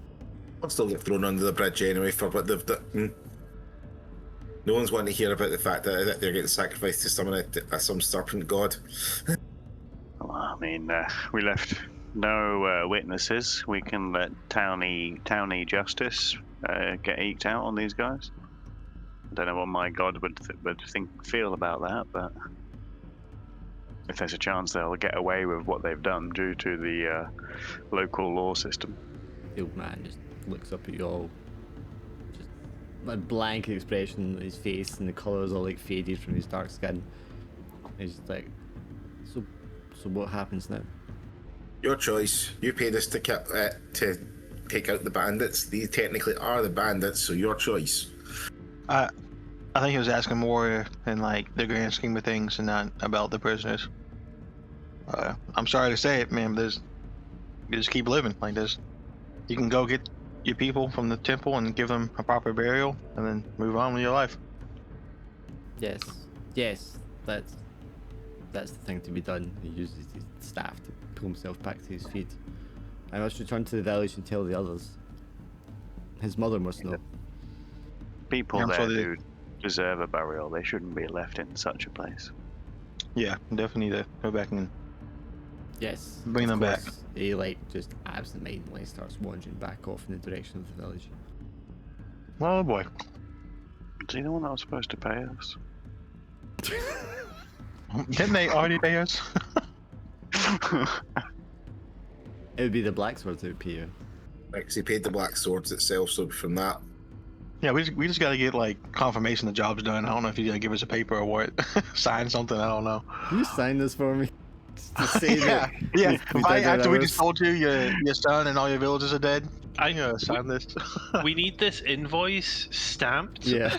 I'll still get thrown under the bridge anyway for what they've done. No one's wanting to hear about the fact that they're getting sacrificed to some serpent god. Well, I mean, we left no witnesses. We can let townie justice get eked out on these guys. I don't know what my god would feel about that, but if there's a chance they'll get away with what they've done due to the local law system. The old man just looks up at you all, just a blank expression on his face, and the colours all like faded from his dark skin. He's just like, so what happens now? Your choice. You paid us to take out the bandits. These technically are the bandits, so your choice. I think he was asking more in like the grand scheme of things and not about the prisoners. I'm sorry to say it, man, but you just keep living like this. You can go get your people from the temple and give them a proper burial and then move on with your life. Yes, that's the thing to be done. He uses his staff to pull himself back to his feet. I must return to the village and tell the others. His mother must know. People there deserve a burial. They shouldn't be left in such a place. Yeah, definitely need to go back and Yes. Bring of them back. course, he like just absentmindedly starts wandering back off in the direction of the village. oh boy. Is he the one that was supposed to pay us? Didn't they already pay us? It would be the blackswords that would pay you. Like, 'cause he paid the black swords itself, so from that. Yeah, we just gotta get like confirmation the job's done. I don't know if he's gonna give us a paper or what. Sign something, I don't know. Can you sign this for me? To say yeah, that yeah. we If I, did our after we hours? just told you your son and all your villagers are dead, I'm gonna sign this. We need this invoice stamped. Yeah.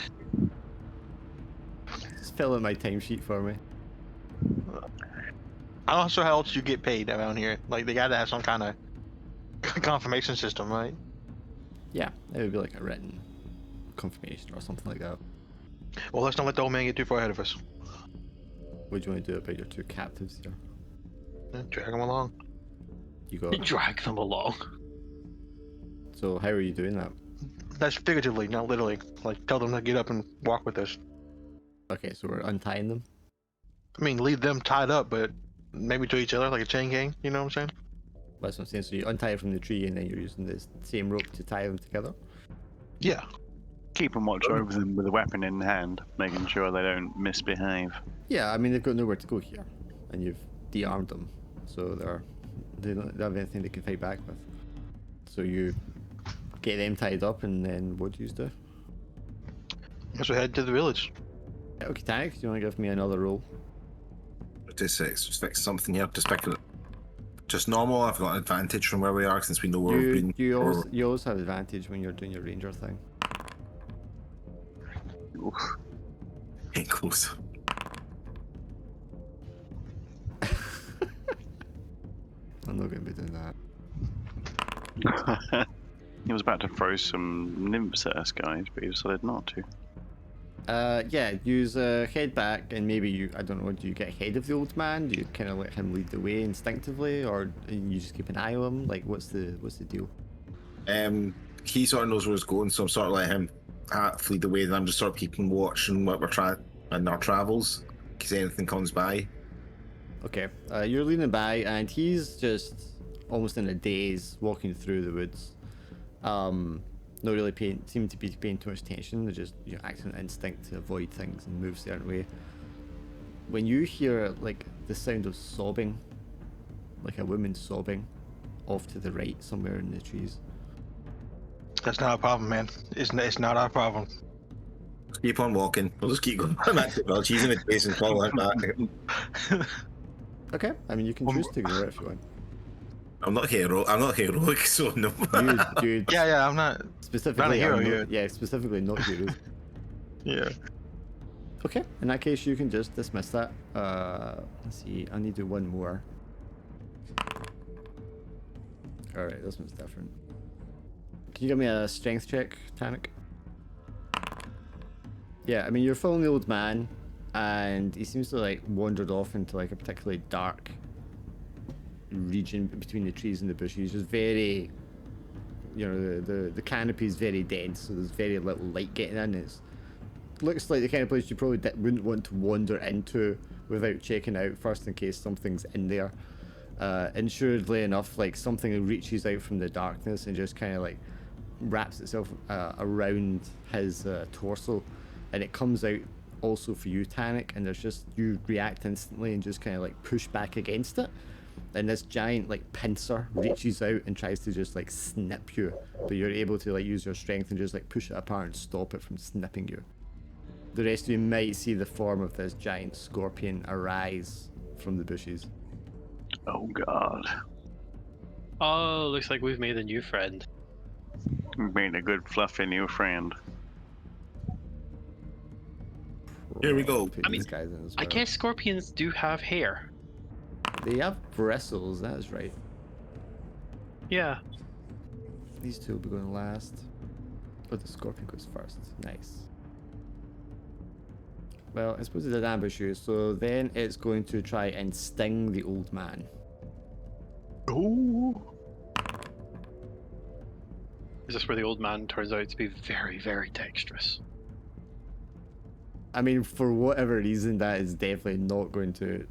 Just fill in my timesheet for me. I'm not sure how else you get paid around here. Like they gotta have some kind of confirmation system, right? Yeah, it would be like a written confirmation or something like that. Well, let's not let the old man get too far ahead of us. What do you want to do about your two captives here? Yeah, drag them along. You go. Drag them along. So how are you doing that? That's figuratively, not literally. Like tell them to get up and walk with us. Okay, so we're untying them. I mean, leave them tied up, but maybe to each other like a chain gang. You know what I'm saying? That's what I'm saying. So you untie it from the tree and then you're using the same rope to tie them together. Yeah. Keep and watch over them with a weapon in hand, making sure they don't misbehave. Yeah, I mean they've got nowhere to go here, and you've de-armed them, so they don't have anything they can fight back with. So you get them tied up, and then what do you do? Guess we head to the village. Yeah, okay, Tannic, do you want to give me another roll? Just fix something here. Just normal. I've got an advantage from where we are since we know where we've been. You always have advantage when you're doing your ranger thing. Oof. Ain't close. I'm not going to be doing that. He was about to throw some nymphs at us guys, but he decided not to. Yeah, use head back, and maybe I don't know, do you get ahead of the old man? Do you kind of let him lead the way instinctively, or you just keep an eye on him? Like, what's the deal? He sort of knows where he's going, so I'm sort of letting him lead the way, and I'm just sort of keeping watch on what we're trying in our travels, in case anything comes by. Okay, you're leading by, and he's just almost in a daze walking through the woods. Not really seem to be paying too much attention. They're just acting on instinct to avoid things and move a certain way. When you hear like the sound of sobbing, like a woman sobbing, off to the right somewhere in the trees. That's not a problem, man. It's not our problem. Keep on walking. We'll just keep going back to the village. He's in the base and following back. Okay, I mean you can choose to ignore it if you want. I'm not heroic, so no. You Yeah, I'm not. specifically Not a hero are here. yeah, specifically not heroes. Yeah. Okay, in that case you can just dismiss that. Let's see, I need to do one more. Alright, this one's different. Can you give me a strength check, Tannic? Yeah, I mean you're following the old man, and he seems to like wandered off into like a particularly dark region between the trees and the bushes. Just very, the canopy is very dense, so there's very little light getting in. It looks like the kind of place you probably wouldn't want to wander into without checking out first in case something's in there. Assuredly enough, like something reaches out from the darkness and just kind of like wraps itself around his torso, and it comes out also for you, Tannic, and there's just, you react instantly and just kind of like push back against it, and this giant like pincer reaches out and tries to just like snip you, but you're able to like use your strength and just like push it apart and stop it from snipping you. The rest of you might see the form of this giant scorpion arise from the bushes. Oh god. Oh, looks like we've made a new friend. We've made a good fluffy new friend. Here we go. Put I mean, these guys in as I well. guess scorpions do have hair. They have bristles, that is right. Yeah. These two will be going last. Oh, the scorpion goes first. Nice. Well, I suppose it did ambush you, so then it's going to try and sting the old man. Ooh. Is this where the old man turns out to be very, very dexterous? I mean, for whatever reason, that is definitely not going to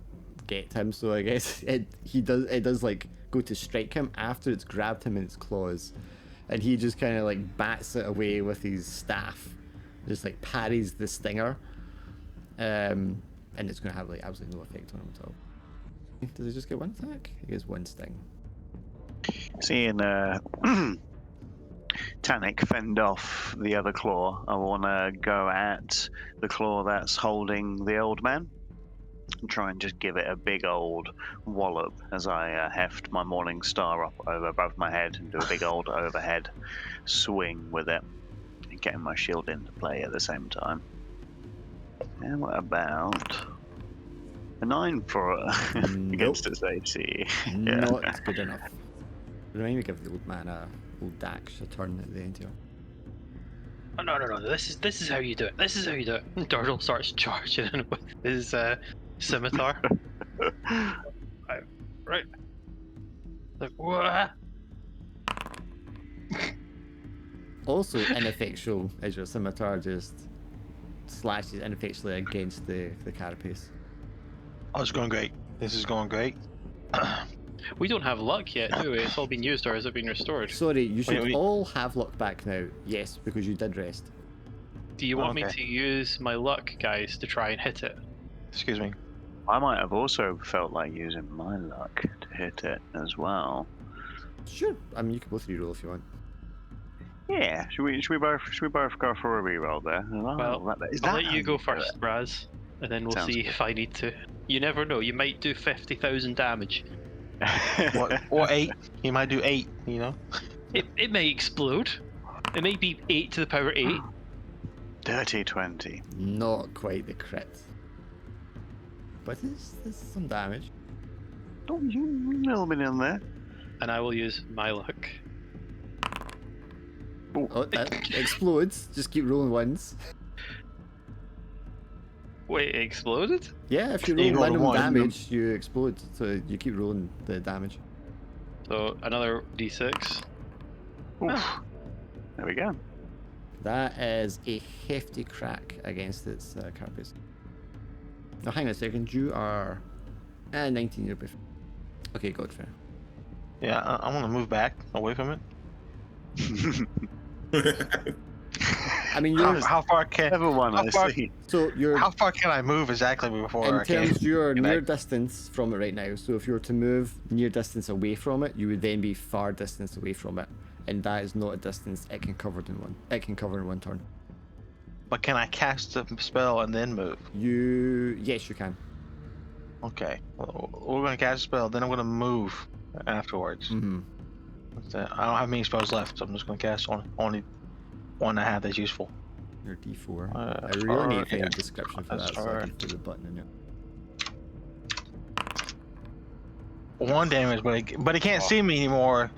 get him. So I guess it does like go to strike him after it's grabbed him in its claws, and he just kind of like bats it away with his staff, just like parries the stinger, and it's going to have like absolutely no effect on him at all. Does he just get one attack? He gets one sting. Seeing Tannic fend off the other claw, I want to go at the claw that's holding the old man and try and just give it a big old wallop as I heft my morning star up over above my head and do a big old overhead swing with it, and getting my shield into play at the same time. And what about a 9 for against its AC? Not good enough. Remind me to give the old man a old dash a turn at the end here. Oh, no. This is how you do it. This is how you do it. Durdle starts charging in with his scimitar. Right. Like, what? Also ineffectual as your scimitar just slashes ineffectually against the carapace. Oh, it's going great. This is going great. We don't have luck yet, do we? It's all been used, or has it been restored? Sorry, you should Wait. all have luck back now. Yes, because you did rest. Do you want me Okay. to use my luck, guys, to try and hit it? Excuse me. I might have also felt like using my luck to hit it as well. Sure. I mean, you can both reroll if you want. Yeah, should we both go for a reroll there? Well, I'll let you go first, Raz, and then we'll Sounds see good. if I need to. You never know. You might do 50,000 damage. What? Or 8. He might do 8. You know. It may explode. It may be 8 to the power 8. Dirty 20. Not quite the crit. But there's some damage. Oh, you a little bit in there. And I will use my luck. Oh, that explodes. Just keep rolling ones. Wait, it exploded? Yeah, if you You roll roll a minimum one. damage, you explode. So you keep rolling the damage. So another d6. Oof. There we go. That is a hefty crack against its carapace. Now hang on a second, you are 19 years before. Okay, Godfrey. Yeah, I want to move back away from it. I mean, you're How far can? Everyone I How far- see. so you're How far can I move exactly before in I can? terms you're can I- near distance from it right now. So if you were to move near distance away from it, you would then be far distance away from it, and that is not a distance it can cover in one. It can cover in one turn. But can I cast the spell and then move? Yes, you can. Okay. Well, we're gonna cast a spell, then I'm gonna move afterwards. Mm-hmm. I don't have many spells left, so I'm just gonna cast only one I have that's useful. Your D4. Uh, I really need to find yeah. a description for that, so I can put the button in it. 1 damage, but it can't see me anymore.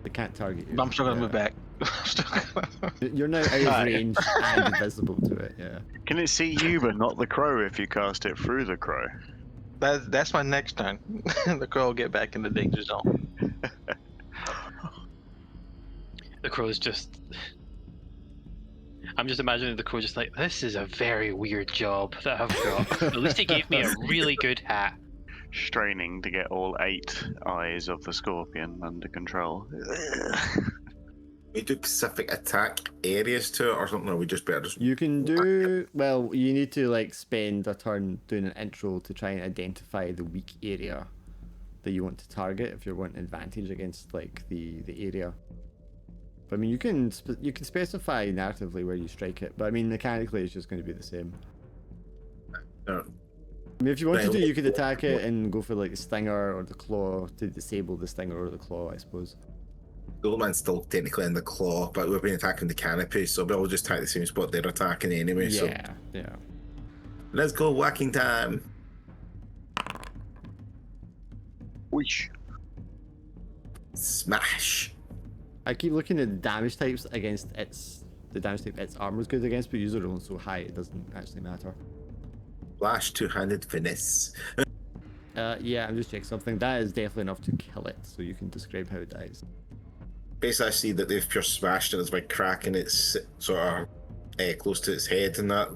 They can't target you. But I'm still gonna Yeah. move back. I'm still gonna- You're now out of Right. range and visible to it. Yeah. Can it see you but not the crow if you cast it through the crow? That's my next turn. The crow will get back in the danger zone. The crow's just. I'm just imagining the crow just like, this is a very weird job that I've got. At least he gave me a really good hat. Straining to get all 8 eyes of the scorpion under control. We do specific attack areas to it or something, or we just better just. You can do well. You need to like spend a turn doing an intro to try and identify the weak area that you want to target if you want advantage against like the area. But I mean, you can specify narratively where you strike it. But I mean, mechanically, it's just going to be the same. No. I mean, if you wanted to, you could attack it and go for like the stinger or the claw to disable the stinger or the claw, I suppose. The old man's still technically in the claw, but we've been attacking the canopy, so we'll just attack the same spot they're attacking anyway. So Yeah. let's go whacking time. Whoosh. Smash. I keep looking at the damage types against the damage type its armor's good against, but usually rolling so high it doesn't actually matter. Flash two-handed finesse. Yeah, I'm just checking something. That is definitely enough to kill it, so you can describe how it dies. Basically, I see that they've pure smashed it. It's by cracking its sort of close to its head and that,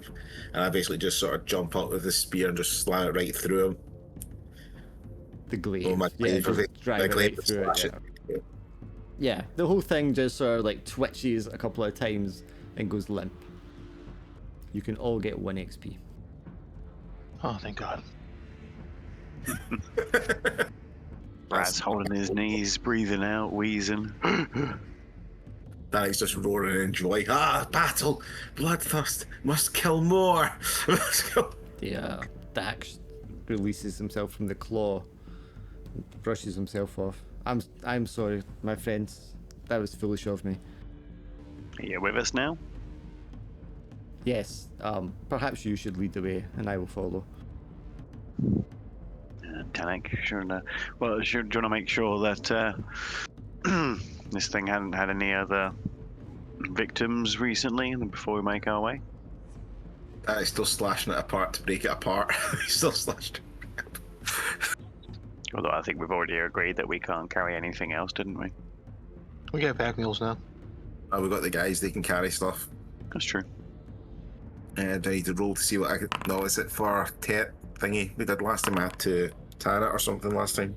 and I basically just sort of jump up with the spear and just slam it right through him. The glaive. Oh, my yeah, glaive, just drive it glaive right through it. slash Yeah. Yeah, the whole thing just sort of like twitches a couple of times and goes limp. You can all get 1 XP. Oh, thank God. Brad's holding his knees, breathing out, wheezing. Danny's just roaring in joy. Battle! Bloodthirst! Must kill more! The Dax releases himself from the claw, brushes himself off. I'm sorry, my friends. That was foolish of me. Are you with us now? Yes, perhaps you should lead the way, and I will follow. Tanek, sure. Well, do you want to make sure that this thing hadn't had any other victims recently before we make our way? He's still slashing it apart to break it apart. He's still slashed. Although I think we've already agreed that we can't carry anything else, didn't we? We got pack mules now. Oh, we got the guys, they can carry stuff. That's true. Do I need to roll to see what I could... No, is it for Tet thingy we did last time? I had to tan it or something last time.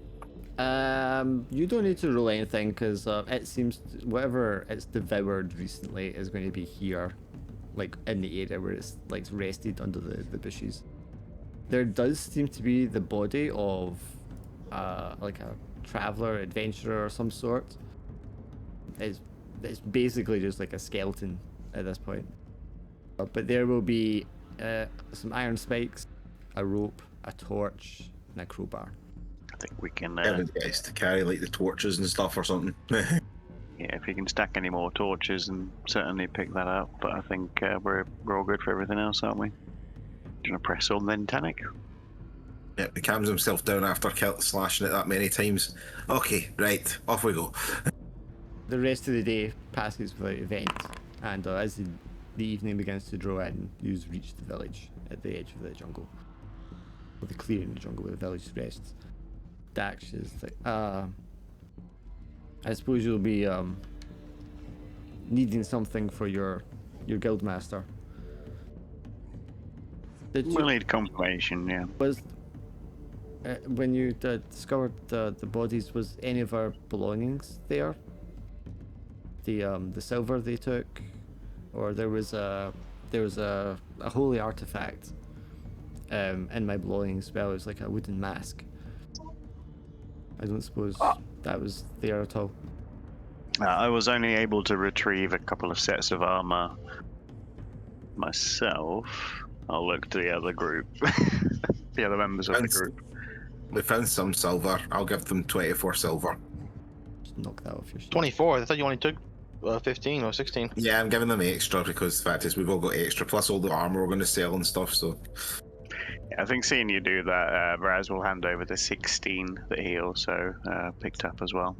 You don't need to roll anything because it seems whatever it's devoured recently is going to be here, like in the area where it's like rested under the bushes. There does seem to be the body of like a traveler, adventurer, or some sort. It's basically just like a skeleton at this point. But there will be some iron spikes, a rope, a torch, and a crowbar. I think we can. Guys to carry like the torches and stuff or something. Yeah, if you can stack any more torches, and certainly pick that up. But I think we're all good for everything else, aren't we? Do you want to press on then, Tanek? Yep, he calms himself down after slashing it that many times. Okay, right, off we go. The rest of the day passes without event, and as the evening begins to draw in, you reach the village at the edge of the jungle. Or the clearing in the jungle where the village rests. Dax is like, I suppose you'll be needing something for your guild master. We'll need confirmation, yeah. Was when you discovered the bodies, was any of our belongings there? The silver they took, or there was a holy artifact in my belongings as well. It was like a wooden mask. I don't suppose that was there at all. I was only able to retrieve a couple of sets of armor myself. I'll look to the other group, the other members of the group. We found some silver. I'll give them 24 silver. Just knock that off your sheet. 24. I thought you only took 15 or 16. Yeah, I'm giving them extra because the fact is we've all got extra, plus all the armor we're going to sell and stuff, so... Yeah, I think seeing you do that, Raz will hand over the 16 that he also picked up as well.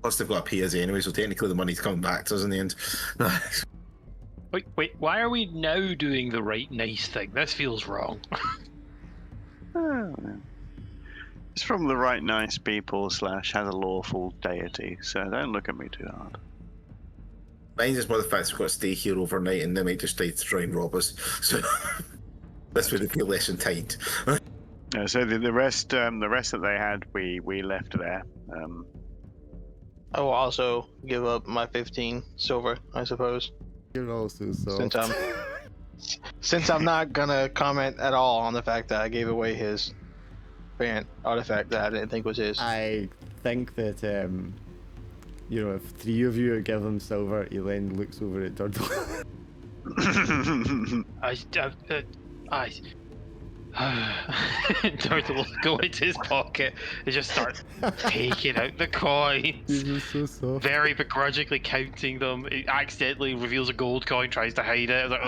Plus they've got a PSA anyway, so technically the money's coming back to us in the end. Wait, why are we now doing the right nice thing? This feels wrong. It's from the right nice people / has a lawful deity, so don't look at me too hard. Mine's just more the fact we've got to stay here overnight and they might just try to try and rob us. So this would feel less entitled. So the rest that they had, we left there. I will also give up my 15 silver, I suppose. You're also soft. Since I'm not gonna comment at all on the fact that I gave away his artifact that I didn't think was his. I think that if 3 of you give him silver, he then looks over at Durdle. Durdle will go into his pocket and just start taking out the coins. He's so soft. Very begrudgingly counting them. He accidentally reveals a gold coin, tries to hide it. Like,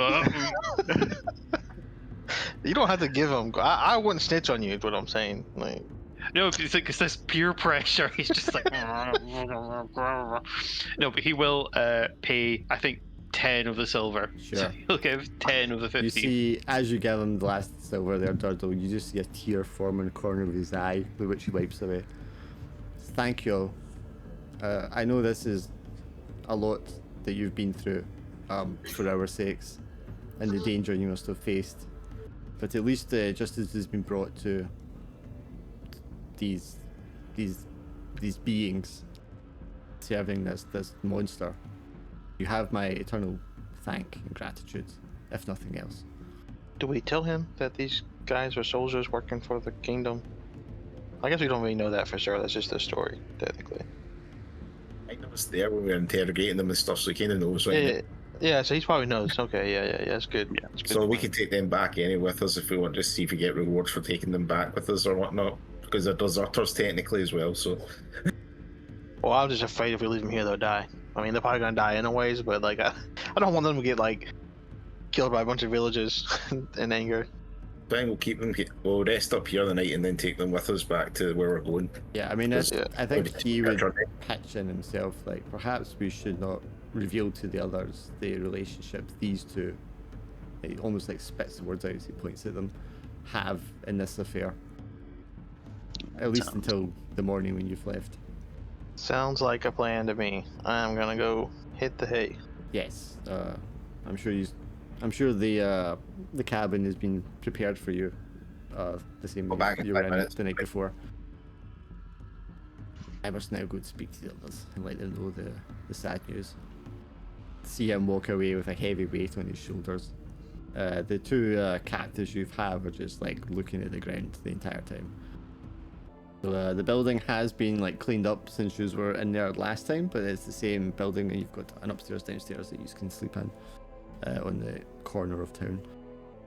You don't have to give him. I wouldn't snitch on you. Is what I'm saying. Like, no, it's like it's this peer pressure. He's just like, no, but he will pay. I think 10 of the silver. Sure. So he'll give 10 of the 15. You see, as you give him the last silver there, Durdle, you just see a tear form in the corner of his eye, with which he wipes away. Thank you. I know this is a lot that you've been through, for our sakes, and the danger you must have faced. But at least justice has been brought to these beings serving this monster. You have my eternal thank and gratitude, if nothing else. Do we tell him that these guys are soldiers working for the kingdom? I guess we don't really know that for sure. That's just the story, technically. I know it's there when we were interrogating them and stuff, so he kind of knows, right? Yeah, so he probably knows. Okay, yeah, that's good. Yeah. That's good So we point. can take them back anyway with us if we want to see if we get rewards for taking them back with us or whatnot. Because they're deserters technically as well, so. Well, I'm just afraid if we leave them here, they'll die. I mean, they're probably gonna die anyways, but like, I don't want them to get like killed by a bunch of villagers in anger. Fine, we'll keep them. We'll rest up here the night and then take them with us back to where we're going. Yeah, I mean, Yeah. I think he would pitch in himself, like, perhaps we should not reveal to the others the relationship these two, he almost like spits the words out as he points at them, have in this affair. At least until the morning when you've left. Sounds like a plan to me. I'm gonna go hit the hay. Yes, I'm sure the cabin has been prepared for you. The same Go back in you were 5 in minutes. the night before. I must now go to speak to the others and let them know the sad news. See him walk away with a heavy weight on his shoulders. The two captives you have are just like looking at the ground the entire time. So the building has been like cleaned up since you were in there last time, but it's the same building, and you've got an upstairs, downstairs that you can sleep in on the corner of town.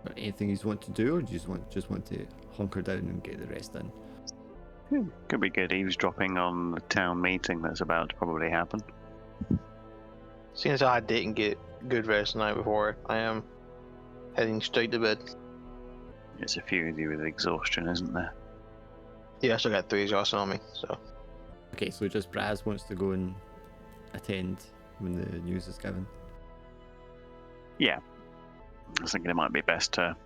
Or anything you want to do, or do you just want to hunker down and get the rest in? Could be good eavesdropping on the town meeting that's about to probably happen. Seeing as I didn't get good rest the night before, I am heading straight to bed. It's a few of you with exhaustion, isn't there? Yeah, I still got 3 exhausted on me, so. Okay, so just Braz wants to go and attend when the news is given. Yeah. I was thinking it might be best to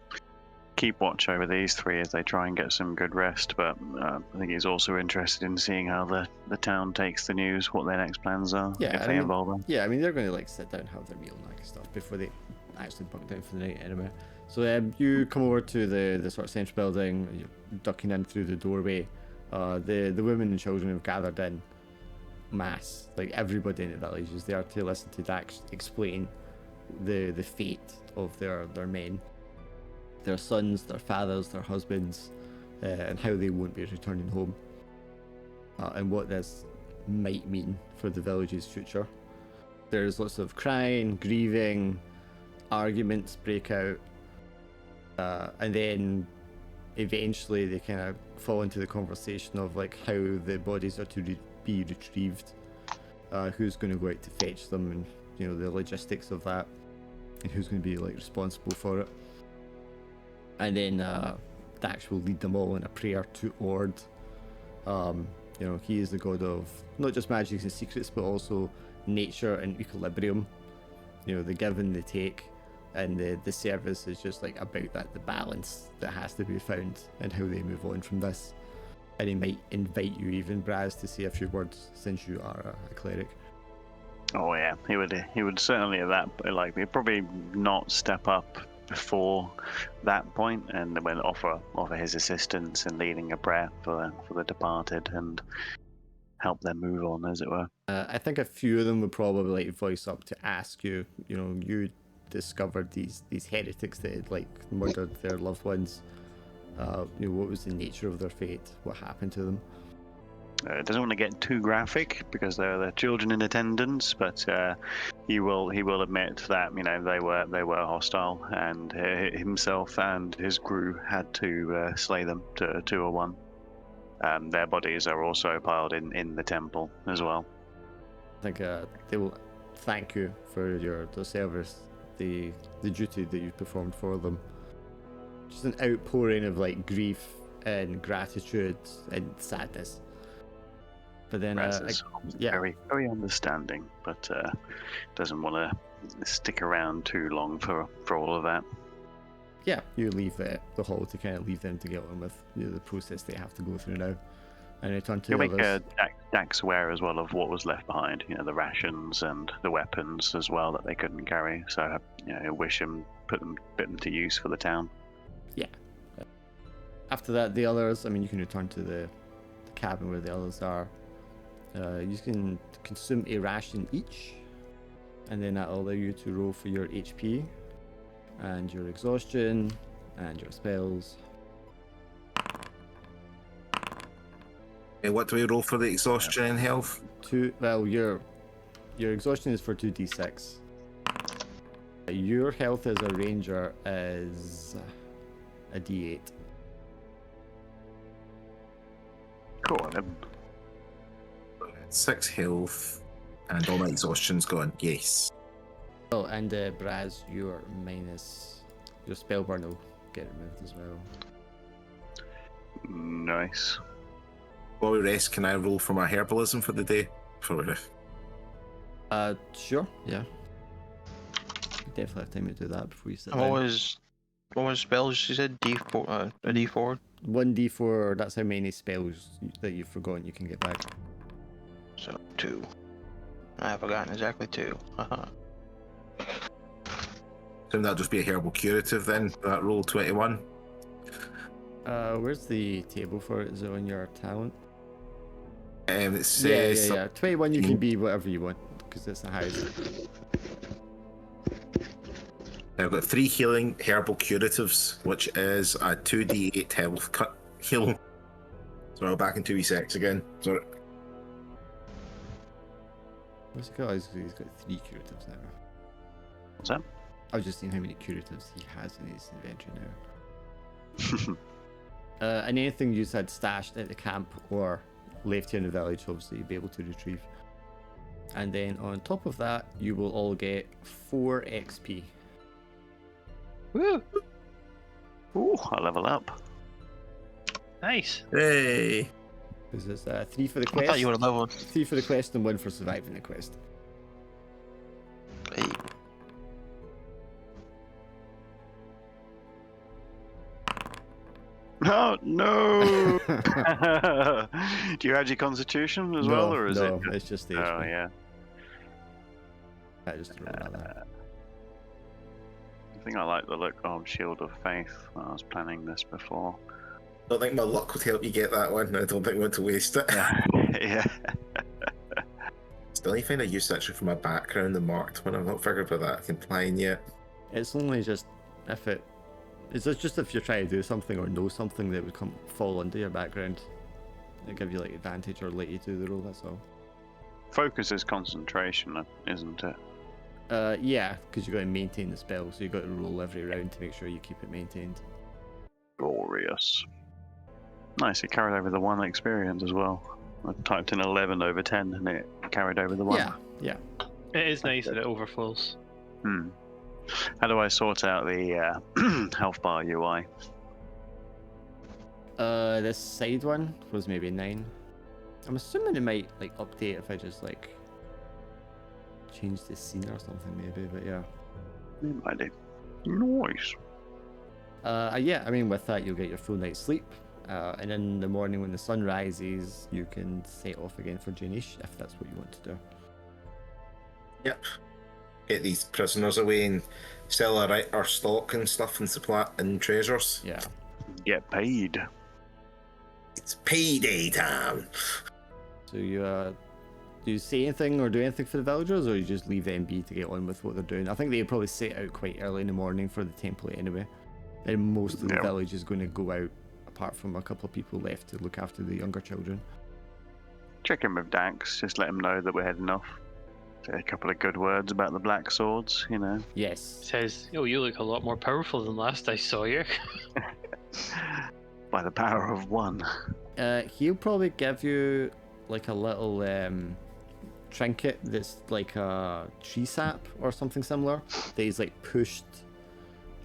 keep watch over these 3 as they try and get some good rest, but I think he's also interested in seeing how the town takes the news, what their next plans are, if they involve them. Yeah, I mean, they're going to like sit down, have their meal and that kind of stuff before they actually bunk down for the night anyway. So you come over to the sort of central building, you're ducking in through the doorway. The women and children have gathered in mass. Like everybody in the village is there to listen to Dax explain the fate of their men, their sons, their fathers, their husbands, and how they won't be returning home, and what this might mean for the village's future. There's lots of crying, grieving, arguments break out, and then eventually they kind of fall into the conversation of like how the bodies are to be retrieved, who's going to go out to fetch them, and the logistics of that, and who's going to be like responsible for it. And then Dax will lead them all in a prayer to Ord. He is the god of not just magic and secrets, but also nature and equilibrium. The give and the take, and the service is just like about that, the balance that has to be found and how they move on from this. And he might invite you even, Braz, to say a few words since you are a cleric. Oh yeah, he would certainly at that, like, he'd probably not step up before that point, and then offer his assistance in leading a prayer for the departed and help them move on, as it were. I think a few of them would probably like voice up to ask you. You discovered these heretics that had like murdered their loved ones. What was the nature of their fate? What happened to them? Doesn't want to get too graphic because there are the children in attendance, but he will admit that they were hostile, and himself and his crew had to slay them to 2 or 1. Their bodies are also piled in the temple as well. I think they will thank you for the service, the duty that you performed for them. Just an outpouring of like grief and gratitude and sadness. But then, very, very understanding, but doesn't want to stick around too long for all of that. Yeah, you leave the hall to kind of leave them to get on with the process they have to go through now, and return to You'll the make others. Dax aware as well of what was left behind, you know, the rations and the weapons as well that they couldn't carry. So, you know, he'll wish him, put them to use for the town. Yeah. After that, the others, I mean, you can return to the cabin where the others are. You can consume a ration each, and then that'll allow you to roll for your HP and your exhaustion and your spells. And what do we roll for the exhaustion and health? Well, your exhaustion is for 2d6. Your health as a ranger is a d8. Cool. Then. 6 health, and all my exhaustion's gone. Yes. Oh, and Braz, your spell burn will get removed as well. Nice. While we rest, can I roll for my herbalism for the day? Sure, yeah. You definitely have time to do that before you sit What down. was spells you said? D4, a D4? 1d4, that's how many spells that you've forgotten you can get back. So 2. I have forgotten exactly 2. Assume that'll just be a herbal curative then, that roll 21. Where's the table for it? Is it on your talent? It says... Yeah. 21 you can be whatever you want, because it's the highest. I've got 3 healing herbal curatives, which is a 2d8 health cut heal. So I'm back in 2d6 again. Sorry. What's he got? He's got 3 curatives now. What's that? I was just seeing how many curatives he has in his inventory now. And anything you had stashed at the camp or left here in the village, obviously you'll be able to retrieve. And then on top of that, you will all get 4 XP. Woo! Ooh, I'll level up. Nice. Hey! Because it's 3 for the I quest. thought you would have leveled. 3 for the quest and 1 for surviving the quest. Hey. Oh, no! Do you add your constitution as well, or is it? No, it's just the Oh, HP. yeah. I just rolled that. I think I like the look of Shield of Faith. I was planning this before. I don't think my luck would help you get that one. I don't think I want to waste it. Yeah. Still, I find I use actually for my background, the marked one. I'm not figured out that complying yet. It's only just if if you're trying to do something or know something that would fall under your background. It'll give you like advantage or let you do the roll, that's all. Focus is concentration, isn't it? Yeah, because you've got to maintain the spell, so you've got to roll every round to make sure you keep it maintained. Glorious. Nice, it carried over the 1 experience as well. I typed in 11 over 10 and it carried over the 1. Yeah. It is nice that it overflows. How do I sort out the health bar UI? This side one was maybe 9. I'm assuming it might like update if I just like change the scene or something maybe, but yeah. It might do. Nice. Yeah, I mean with that you'll get your full night's sleep. And in the morning when the sun rises, you can set off again for Janish if that's what you want to do. Yep. Get these prisoners away and sell our stock and stuff and supply and treasures. Yeah. Get paid. It's payday time. So you do you say anything or do anything for the villagers, or you just leave them be to get on with what they're doing? I think they probably set out quite early in the morning for the template anyway. Then most of the village is going to go out, apart from a couple of people left to look after the younger children. Check in with Dax, just let him know that we're heading off. Say a couple of good words about the black swords, you know. Yes. Says, "Oh, you look a lot more powerful than last I saw you." By the power of 1. He'll probably give you like a little trinket that's like a tree sap or something similar that he's like pushed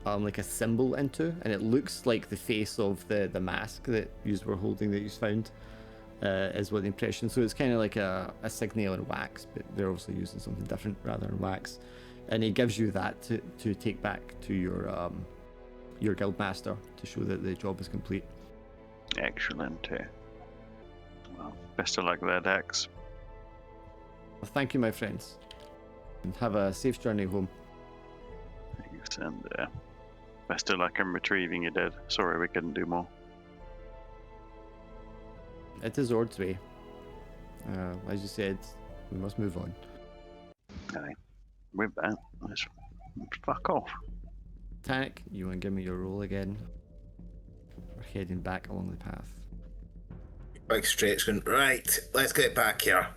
like a symbol into, and it looks like the face of the mask that you were holding that you found. Is what the impression. So it's kind of like a signal in wax, but they're obviously using something different rather than wax. And he gives you that to take back to your guild master to show that the job is complete. Excellent. Well, best of luck there, Dex. Well, thank you, my friends. And have a safe journey home. Thanks, and best of luck in retrieving your dead. Sorry we couldn't do more. It is Ord's way. As you said, we must move on. Aye. With that, let's fuck off. Tannic, you want to give me your roll again? We're heading back along the path. Big stretch going, right, let's get back here.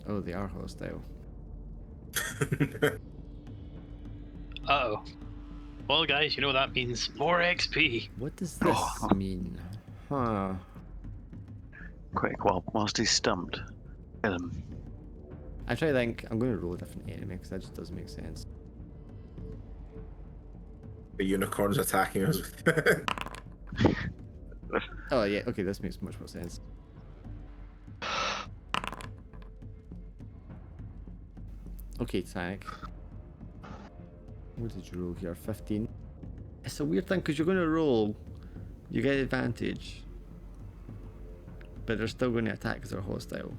Oh, they are hostile. Uh-oh. Well, guys, you know that means more XP. What does this mean? Huh. Quick, whilst he's stumped, kill him. I try to think, I'm going to roll a different enemy because that just doesn't make sense. The unicorn's attacking us. Oh yeah, okay, this makes much more sense. Okay, Tannic. What did you roll here? 15? It's a weird thing because you're going to roll, you get advantage, but they're still going to attack because they're hostile.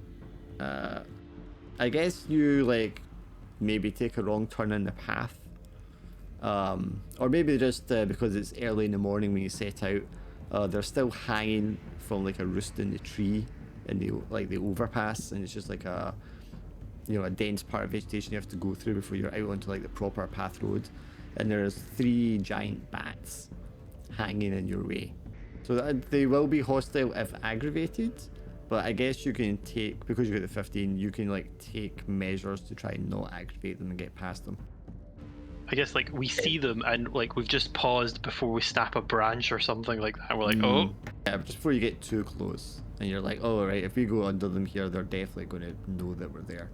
I guess you like maybe take a wrong turn in the path, or maybe just because it's early in the morning when you set out, they're still hanging from like a roost in the tree in the overpass, and it's just like a dense part of vegetation you have to go through before you're out onto like the proper path road, and there's 3 giant bats hanging in your way. So they will be hostile if aggravated, but I guess you can take, because you got the 15, you can like take measures to try and not aggravate them and get past them. I guess like we see them and like we've just paused before we snap a branch or something like that. We're like, oh. Yeah, just before you get too close, and you're like, oh right, if we go under them here, they're definitely going to know that we're there.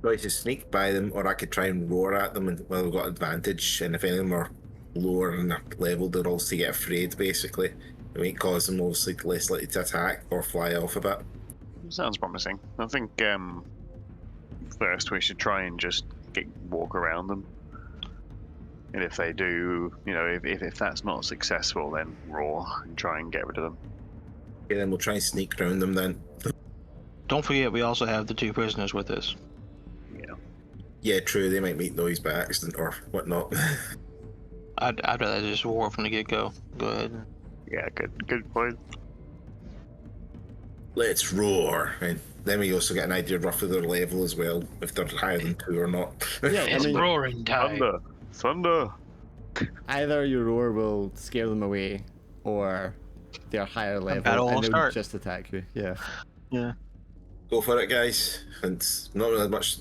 I to sneak by them, or I could try and roar at them, and well, we've got advantage, and if any of them are lower in their level, they'll also get afraid, basically. It might cause them obviously less likely to attack or fly off a bit. Sounds promising. I think first we should try and just walk around them. And if they do, if that's not successful, then roar and try and get rid of them. Yeah, then we'll try and sneak around them then. Don't forget, we also have the 2 prisoners with us. Yeah, true, they might meet noise by accident or whatnot. I'd rather just war from the get-go. Go ahead. Yeah, good point. Let's roar. And then we also get an idea of roughly their level as well, if they're higher than 2 or not. Yeah, It's roaring time. Thunder. Either your roar will scare them away, or they're higher level and they'll just attack you. Yeah. Yeah. Go for it, guys. And not really much.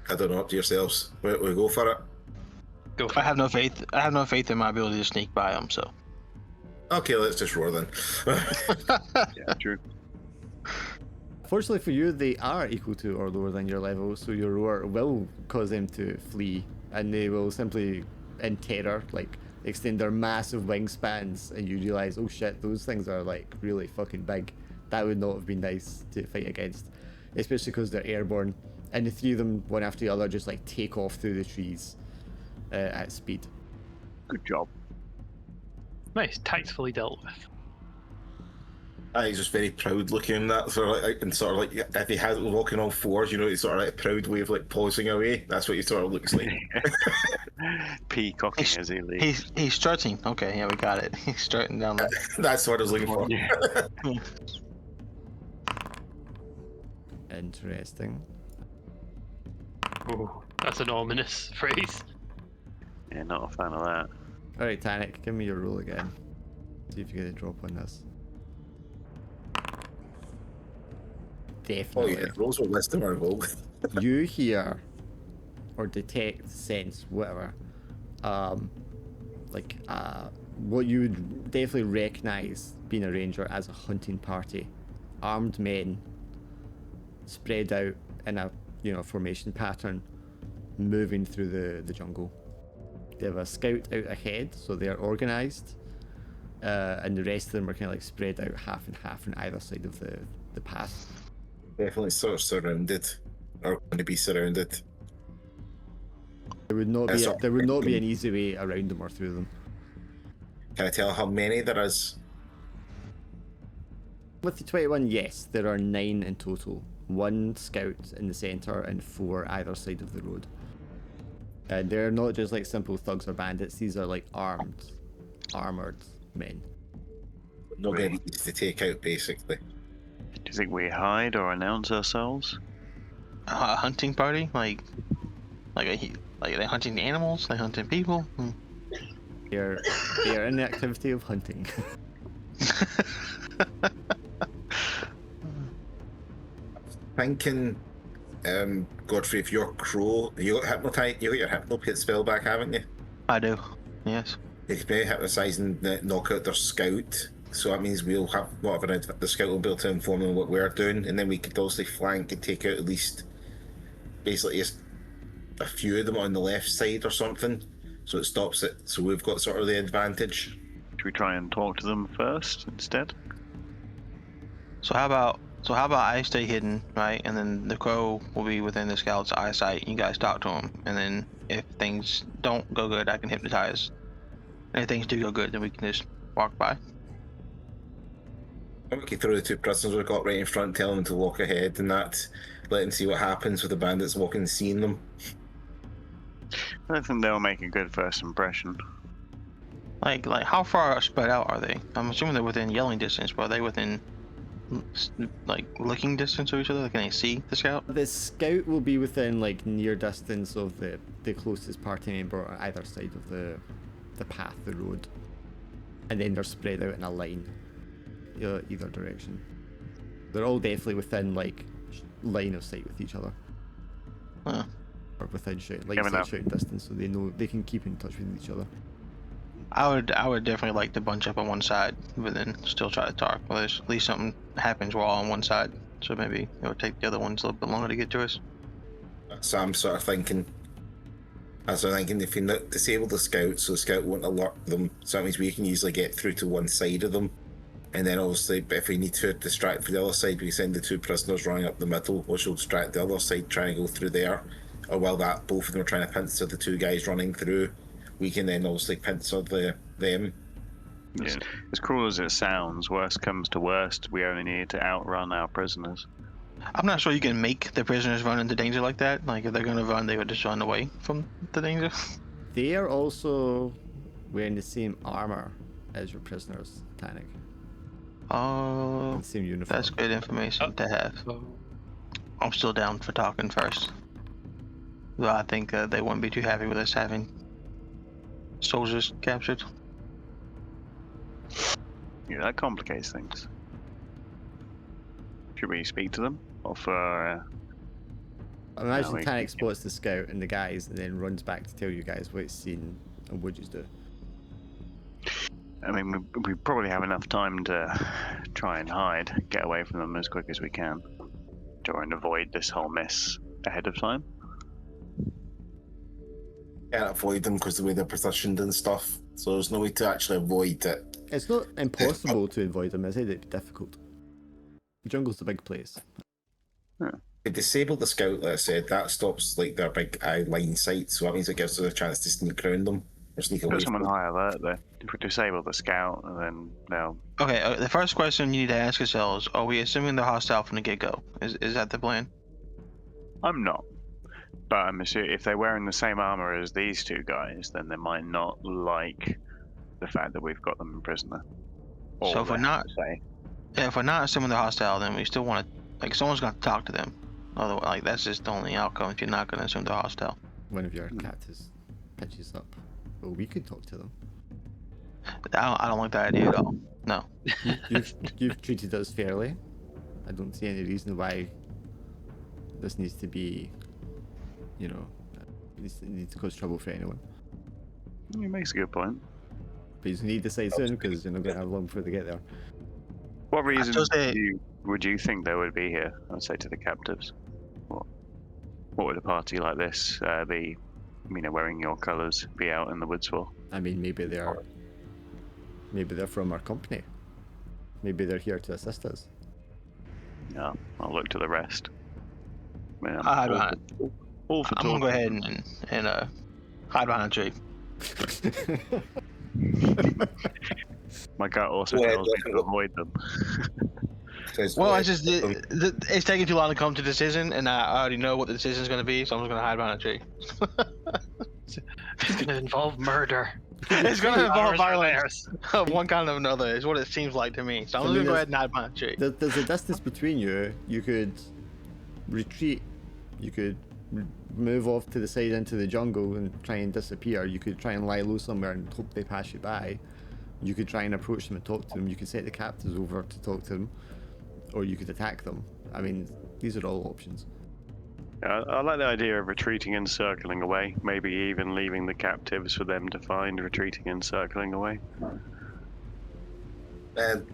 I don't know, up to yourselves. We go for it. Go for I have no faith in my ability to sneak by them, so. Okay, let's just roar then. Yeah, true. Fortunately for you, they are equal to or lower than your level, so your roar will cause them to flee, and they will simply, in terror, like extend their massive wingspans, and you realize, oh shit, those things are like really fucking big. That would not have been nice to fight against, especially because they're airborne, and the 3 of them, one after the other, just like take off through the trees at speed. Good job. Nice, tactfully dealt with. He's just very proud looking that sort of like, and sort of like if he had walking on 4s, he's sort of like a proud way of like pausing away. That's what he sort of looks like. Peacocking as he leaves. He's strutting. Okay, yeah, we got it. He's strutting down there. That's what I was looking for. Interesting. Oh, that's an ominous phrase. Yeah, not a fan of that. Alright, Tannic, give me your roll again. See if you get a drop on this. Definitely. Oh yeah, rolls will list them our roll. You hear or detect, sense, whatever, what you would definitely recognize being a ranger as a hunting party. Armed men spread out in a formation pattern, moving through the jungle. They have a scout out ahead, so they are organized, and the rest of them are kind of like spread out half and half on either side of the path. Definitely sort of surrounded, or going to be surrounded. There would not be So there would not be an easy way around them or through them. Can I tell how many there is? With the 21, yes, there are 9 in total. 1 scout in the centre and 4 either side of the road. They're not just like simple thugs or bandits, these are like armoured men. Not going to be easy to take out, basically. Do you think we hide or announce ourselves? A hunting party? Like are they hunting animals? They hunting people? They are in the activity of hunting. Thinking, Godfrey, if you're crow, you got hypnotite, you got your hypno spell back, haven't you? I do. Yes. You can maybe hypnotise and knock out their scout. So that means we'll have whatever the scout will be able to inform them what we're doing, and then we could also flank and take out at least basically just a few of them on the left side or something. So it stops it. So we've got sort of the advantage. Should we try and talk to them first instead? So how about I stay hidden, right? And then the crow will be within the scout's eyesight. You guys talk to him, and then if things don't go good, I can hypnotize. And if things do go good, then we can just walk by. We could throw the 2 prisoners we've got right in front, tell them to walk ahead, and that, let them see what happens with the bandits walking and seeing them. I don't think they'll make a good first impression. Like how far spread out are they? I'm assuming they're within yelling distance, but are they within like looking distance of each other? Can they see the scout? The scout will be within like near distance of the closest party member on either side of the path, the road, and then they're spread out in a line, either direction. They're all definitely within like line of sight with each other. Huh. Or within shouting distance, so they know they can keep in touch with each other. I would definitely like to bunch up on one side, but then still try to talk. Well, there's at least something happens while on one side, so maybe it would take the other ones a little bit longer to get to us. So I'm sort of thinking, if you disable the scout, so the scout won't alert them, so that means we can usually get through to one side of them. And then obviously, if we need to distract for the other side, we send the 2 prisoners running up the middle, which will distract the other side, trying to go through there. Or while both of them are trying to pincer the 2 guys running through, we can then obviously pincer them. Yeah. As cruel as it sounds, worst comes to worst, we only need to outrun our prisoners. I'm not sure you can make the prisoners run into danger like that. Like if they're gonna run, they would just run away from the danger. They are also wearing the same armor as your prisoners, Tanic. Oh, Same uniform. that's good information to have. I'm still down for talking first. Well, I think they wouldn't be too happy with us having soldiers captured. Yeah, that complicates things. Should we speak to them? Or for... I imagine Tanic spots the scout and the guys and then runs back to tell you guys what it's seen and what you do. I mean, we probably have enough time to try and hide, get away from them as quick as we can. Try and avoid this whole mess ahead of time. Can't avoid them because the way they're positioned and stuff, so there's no way to actually avoid it. It's not impossible to avoid them, I said it'd be difficult. The jungle's a big place. If we disable the scout, like I said, that stops like their big eye line sight, so that means it gives us a chance to sneak around them or sneak away. Put someone high alert there. If we disable the scout, then they'll... Okay, the first question you need to ask yourselves: are we assuming they're hostile from the get-go? Is that the plan? I'm not. But I'm assuming if they're wearing the same armor as these 2 guys, then they might not like the fact that we've got them in prisoner. Or So if we're not, say. yeah, if we're not assuming they're hostile, then we still want to, like, someone's got to talk to them. Otherwise, like, that's just the only outcome if you're not going to assume they're hostile. One of your captives pitches up. Well, we could talk to them. I don't like that idea at all. No. You've treated us fairly. I don't see any reason why this needs to be, it needs to cause trouble for anyone. He makes a good point. But you need to decide soon because you're not going to have long before they get there. What reason would you think they would be here? I'd say to the captives. What would a party like this be, wearing your colours, be out in the woods for? I mean, maybe they're from our company. Maybe they're here to assist us. Yeah, I'll look to the rest. I'm gonna go ahead and Hide behind a tree. My gut also Yeah, tells me to definitely. avoid them. Well, I just it's taking too long to come to a decision, and I already know what the decision is going to be, so I'm just going to hide behind a tree. It's going to involve murder. It's going to involve Ours are violence theirs. of one kind or another. Is what it seems like to me. So I'm I just mean, going to go ahead and hide behind a tree. There's a distance between you. You could retreat. You could move off to the side into the jungle and try and disappear. You could try and lie low somewhere and hope they pass you by. You could try and approach them and talk to them. You could set the captives over to talk to them, or you could attack them. I mean, these are all options. I like the idea of retreating and circling away. Maybe even leaving the captives for them to find, retreating and circling away.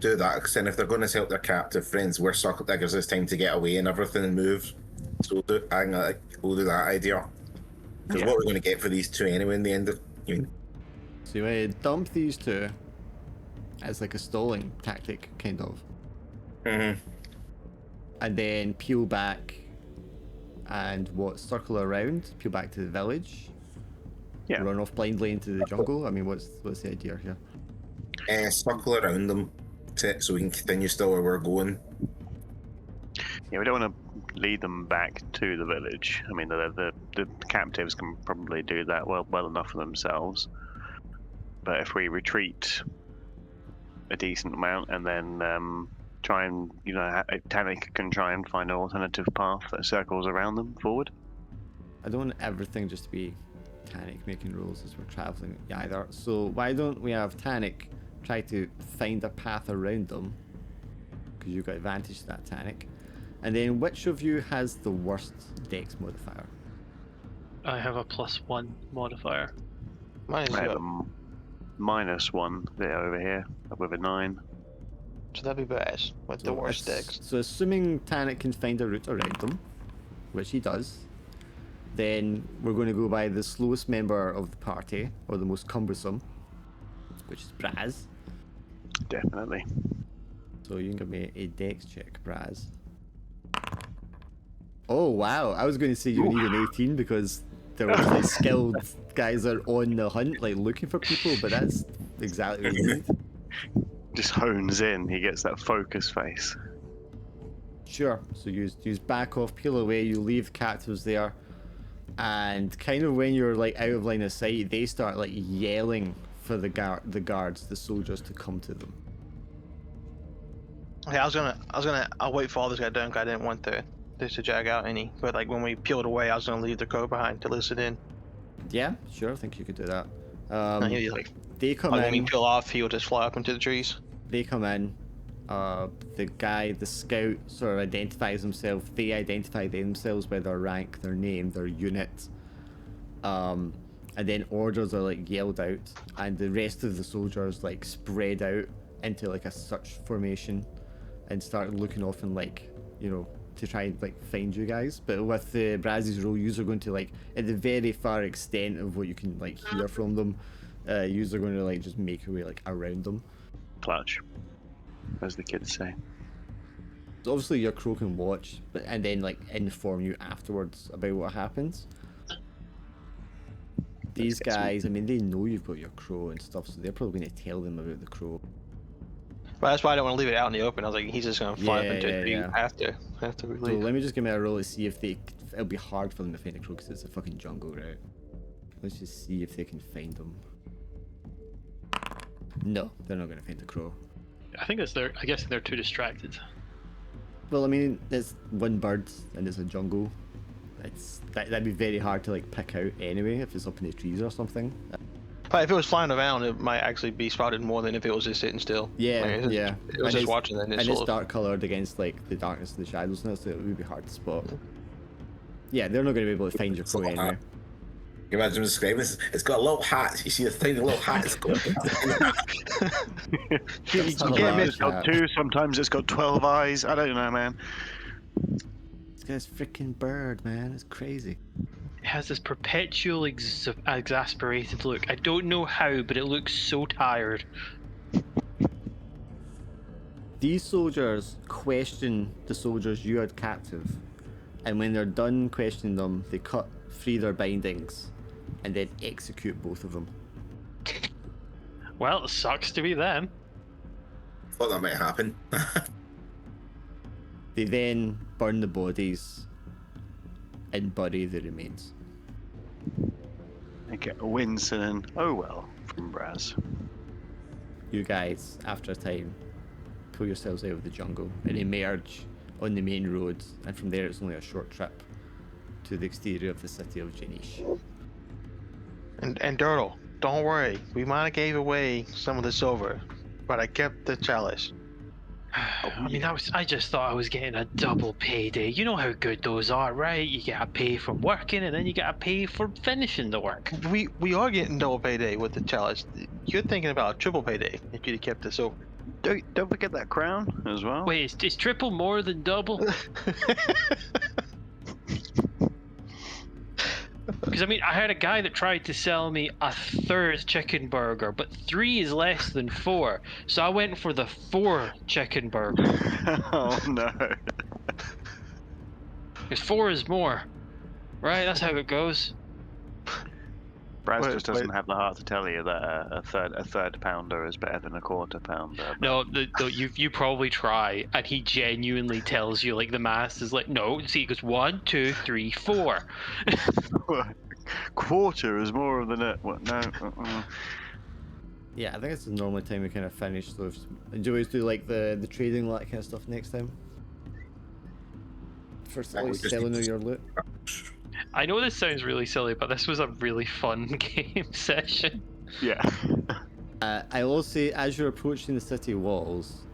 Do that, because then if they're going to help their captive friends, we're circled. That gives us time to get away and everything and move. So we'll do that idea. Because what we're going to get for these two anyway in the end of. So you want to dump these two as like a stalling tactic, kind of. Mm-hmm. And then peel back and circle around, peel back to the village. Yeah. Run off blindly into the jungle. I mean, what's the idea here? Circle around them so we can continue still where we're going. Yeah, we don't want to lead them back to the village. I mean, the captives can probably do that well enough for themselves. But if we retreat a decent amount and then try and, Tannic can try and find an alternative path that circles around them forward. I don't want everything just to be Tannic making rules as we're traveling either. So why don't we have Tannic try to find a path around them? Because you've got advantage to that, Tannic. And then which of you has the worst dex modifier? I have a +1 modifier. Mine is I have zero. a -1 there over here with a 9. So that'd be bad with the worst decks. So assuming Tannic can find a route around them, which he does, then we're going to go by the slowest member of the party, or the most cumbersome, which is Braz. Definitely. So you can give me a dex check, Braz. Oh wow, I was going to say you need an 18 because there was like skilled guys that are on the hunt, like looking for people, but that's exactly what you need. Just hones in, he gets that focus face. Sure, so use back off, peel away, you leave captives there, and kind of when you're like out of line of sight, they start like yelling for the guards, the soldiers to come to them. Okay, I'll wait for all this guy done, 'cause I didn't want to drag out any. But like when we peeled away, I was gonna leave the crow behind to listen in. Yeah, sure, I think you could do that. And he'll like, They come when we in. peel off, he'll just fly up into the trees. They come in. The scout sort of identifies himself. They identify themselves by their rank, their name, their unit. And then orders are like yelled out, and the rest of the soldiers like spread out into like a search formation and start looking off and like, to try and like find you guys. But with the Brazzy's role, you're going to like, at the very far extent of what you can like hear from them, you're going to like just make your way like around them. Clutch, as the kids say. So obviously your crow can watch, and then like inform you afterwards about what happens. These guys, I mean, they know you've got your crow and stuff, so they're probably going to tell them about the crow. But that's why I don't want to leave it out in the open. I was like, he's just gonna fly up into a tree after we So leave. let me just give me a roll to see if it'll be hard for them to find a crow because it's a fucking jungle, right? Let's just see if they can find them. No, they're not going to find the crow. I guess they're too distracted. Well, I mean, it's one bird and it's a jungle. That'd be very hard to like pick out anyway if it's up in the trees or something. But if it was flying around, it might actually be spotted more than if it was just sitting still. Yeah, Like, yeah. It was just watching, and it's dark coloured against like the darkness of the shadows now, so it would be hard to spot. Yeah, they're not going to be able to find your crow anyway. You imagine describing this? It's got a little hat. You see the tiny little hat. It's got. It's got 2. Sometimes it's got 12 eyes. I don't know, man. This guy's freaking bird, man. It's crazy. It has this perpetual exasperated look. I don't know how, but it looks so tired. These soldiers question the soldiers you had captive, and when they're done questioning them, they cut free their bindings, and then execute both of them. Well, it sucks to be them. Thought that might happen. They then burn the bodies and bury the remains. I get a Winston. Oh well, from Braz. You guys, after a time, pull yourselves out of the jungle and emerge on the main road, and from there it's only a short trip to the exterior of the city of Janish. And Dirtle, don't worry. We might have gave away some of the silver, but I kept the chalice. I mean, I just thought I was getting a double payday. You know how good those are, right? You get a pay for working, and then you get a pay for finishing the work. We are getting double payday with the chalice. You're thinking about a triple payday if you'd have kept the silver. Don't forget that crown as well. Wait, is triple more than double? Because I mean, I had a guy that tried to sell me a third chicken burger, but 3 is less than 4, so I went for the 4 chicken burger. Oh no. Because 4 is more, right? That's how it goes. Braz just doesn't have the heart to tell you that a third pounder is better than a quarter pounder. No, you probably try, and he genuinely tells you, like, the math is like, no, see, it goes 1, 2, 3, 4. Quarter is more than it. What? No. Yeah, I think it's the normal time we kind of finish those. And do you always do like the trading, all that kind of stuff next time? First, always selling all your loot. I know this sounds really silly, but this was a really fun game session. Yeah. I will say, as you're approaching the city walls,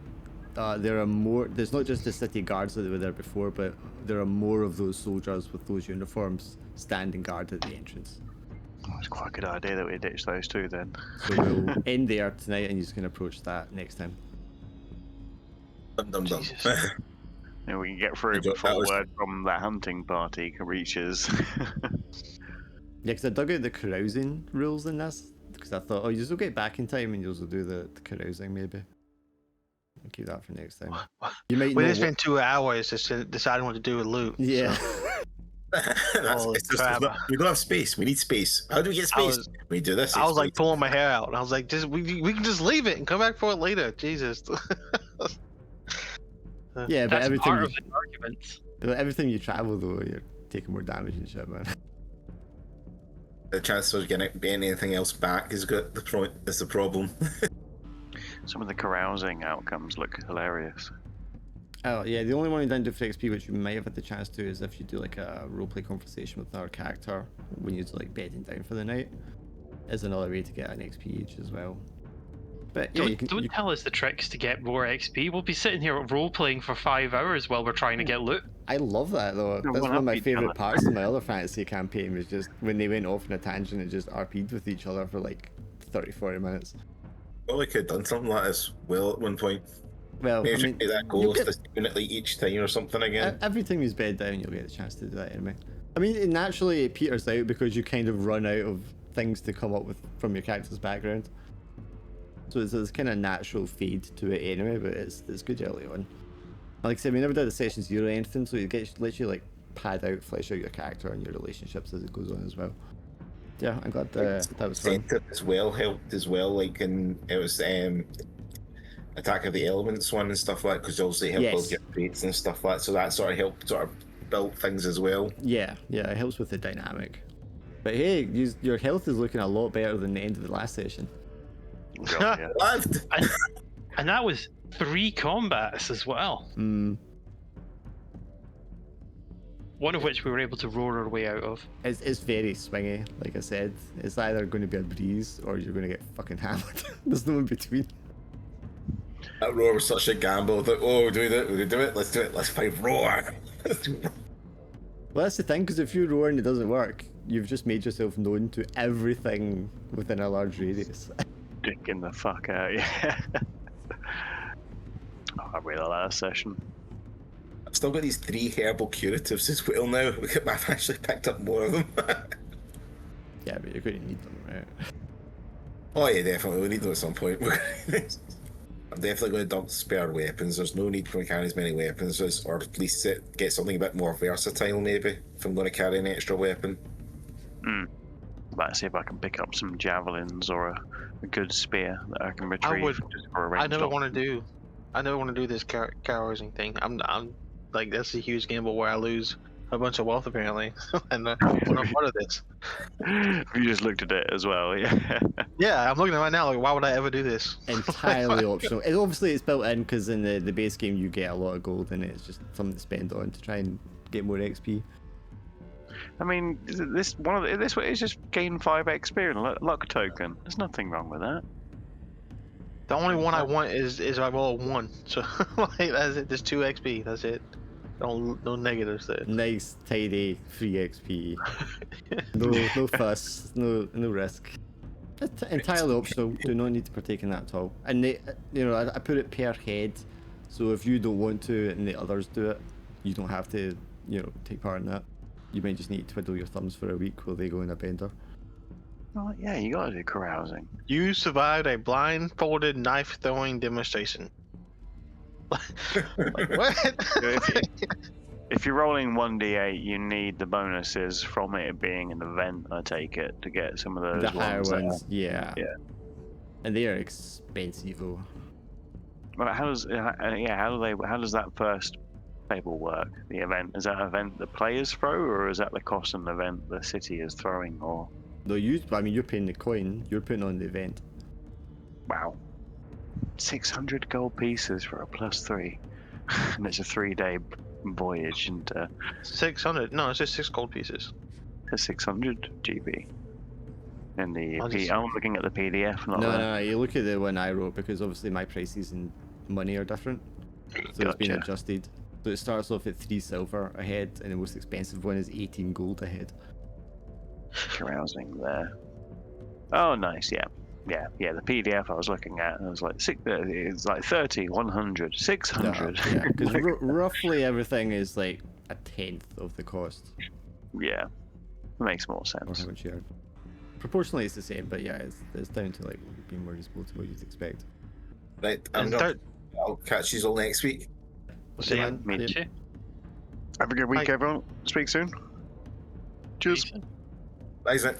there are more. There's not just the city guards that were there before, but there are more of those soldiers with those uniforms standing guard at the entrance. Oh, it's quite a good idea that we ditch those two then. So we'll end there tonight, and you can approach that next time. Dum. And we can get through before word from that hunting party reaches. Yeah, because I dug out the carousing rules in this, because I thought, oh, you'll get back in time and you'll do the carousing maybe. I'll keep that for next time. You might We just spent 2 hours just deciding what to do with loot. Yeah. We don't have space. We need space. How do we get space? We do this. I was like pulling my hair out, and I was like, we can just leave it and come back for it later. Jesus. Yeah, but That's part of the argument. everything you travel though, you're taking more damage and shit, man. The chance of getting anything else back is the problem. Some of the carousing outcomes look hilarious. Oh yeah, the only one you didn't do for XP, which you might have had the chance to, is if you do like a roleplay conversation with another character when you're like bedding down for the night, is another way to get an XP each as well. But yeah, don't tell us the tricks to get more XP. We'll be sitting here role-playing for 5 hours while we're trying to get loot. I love that though. That's one of my favourite parts of my other fantasy campaign, was just when they went off on a tangent and just RP'd with each other for like 30-40 minutes. Well, we could have done something like this well at one point. Well, maybe I mean, that goal is just doing it like each time or something again. Every time you bed down, you'll get a chance to do that anyway. I mean, naturally it peters out because you kind of run out of things to come up with from your character's background. So it's this kind of natural fade to it anyway, but it's good early on. Like I said, we never did a session 0 or anything, so you get literally like pad out, flesh out your character and your relationships as it goes on as well. Yeah, I'm glad that was fun. Incentive as well helped as well, like in it was Attack of the Elements one and stuff like that, because obviously it helped build your traits and stuff like that, so that sort of helped build things as well. Yeah, it helps with the dynamic. But hey, your health is looking a lot better than the end of the last session. God, yeah. And that was 3 combats as well. Mm. One of which we were able to roar our way out of. It's very swingy, like I said. It's either going to be a breeze or you're going to get fucking hammered. There's no in between. That roar was such a gamble that, oh, do it, let's do it, let's fight roar. Well, that's the thing, because if you roar and it doesn't work, you've just made yourself known to everything within a large radius. Dicking the fuck out, yeah. Oh, I really like that session. I've still got these 3 herbal curatives as well now. I've actually picked up more of them. Yeah, but you're going to need them, right? Oh yeah, definitely. We need them at some point. I'm definitely going to dump spare weapons. There's no need for me to carry as many weapons, or at least get something a bit more versatile maybe, if I'm going to carry an extra weapon. Let's see if I can pick up some javelins or a good spear that I can retrieve just for a ranged I never want option. to do this carousing thing. I'm like, that's a huge gamble where I lose a bunch of wealth apparently. And I'm not part of this. You just looked at it as well, yeah. Yeah, I'm looking at it right now. Like, why would I ever do this? Entirely optional. And obviously, it's built in because in the base game you get a lot of gold in it. It's just something to spend on to try and get more XP. I mean, this way is just gain 5 XP and luck token. There's nothing wrong with that. The only one I want is I roll a 1. So like, that's it. There's 2 XP. That's it. No negatives there. Nice, tidy, free XP. No fuss, no risk. It's entirely optional. Do not need to partake in that at all. And they, I put it per head, so if you don't want to and the others do it, you don't have to, take part in that. You might just need to twiddle your thumbs for a week while they go in a bender. Oh yeah, you gotta do carousing. You survived a blindfolded knife throwing demonstration. Like, what? If you're rolling 1d8, you need the bonuses from it being an event, I take it, to get some of those The higher ones. yeah. Yeah. And they are expensive though. But how does that first table work? The event, is that an event the players throw, or is that the cost of an event the city is throwing? Or No, you're paying the coin. You're putting on the event. wow, 600 gold pieces for a +3, and it's a 3-day voyage, and 600. No, it's just 6 gold pieces. it's 600 GB. And I'm looking at the PDF. No, you look at the one I wrote because obviously my prices and money are different, so it's been adjusted. So it starts off at 3 silver a head, and the most expensive one is 18 gold a head. Carousing there. Oh, nice. Yeah. The PDF I was looking at, and it was like it's like 30, 100, 600. Yeah, because roughly everything is like a tenth of the cost. Yeah, it makes more Or sense. how much you earn. Proportionally, it's the same, but yeah, it's down to like being more useful to what you'd expect. Right, I'll catch you all next week. See ya. Meet you. Have a good week, everyone. Speak soon. Cheers. Decent. Bye, Zach.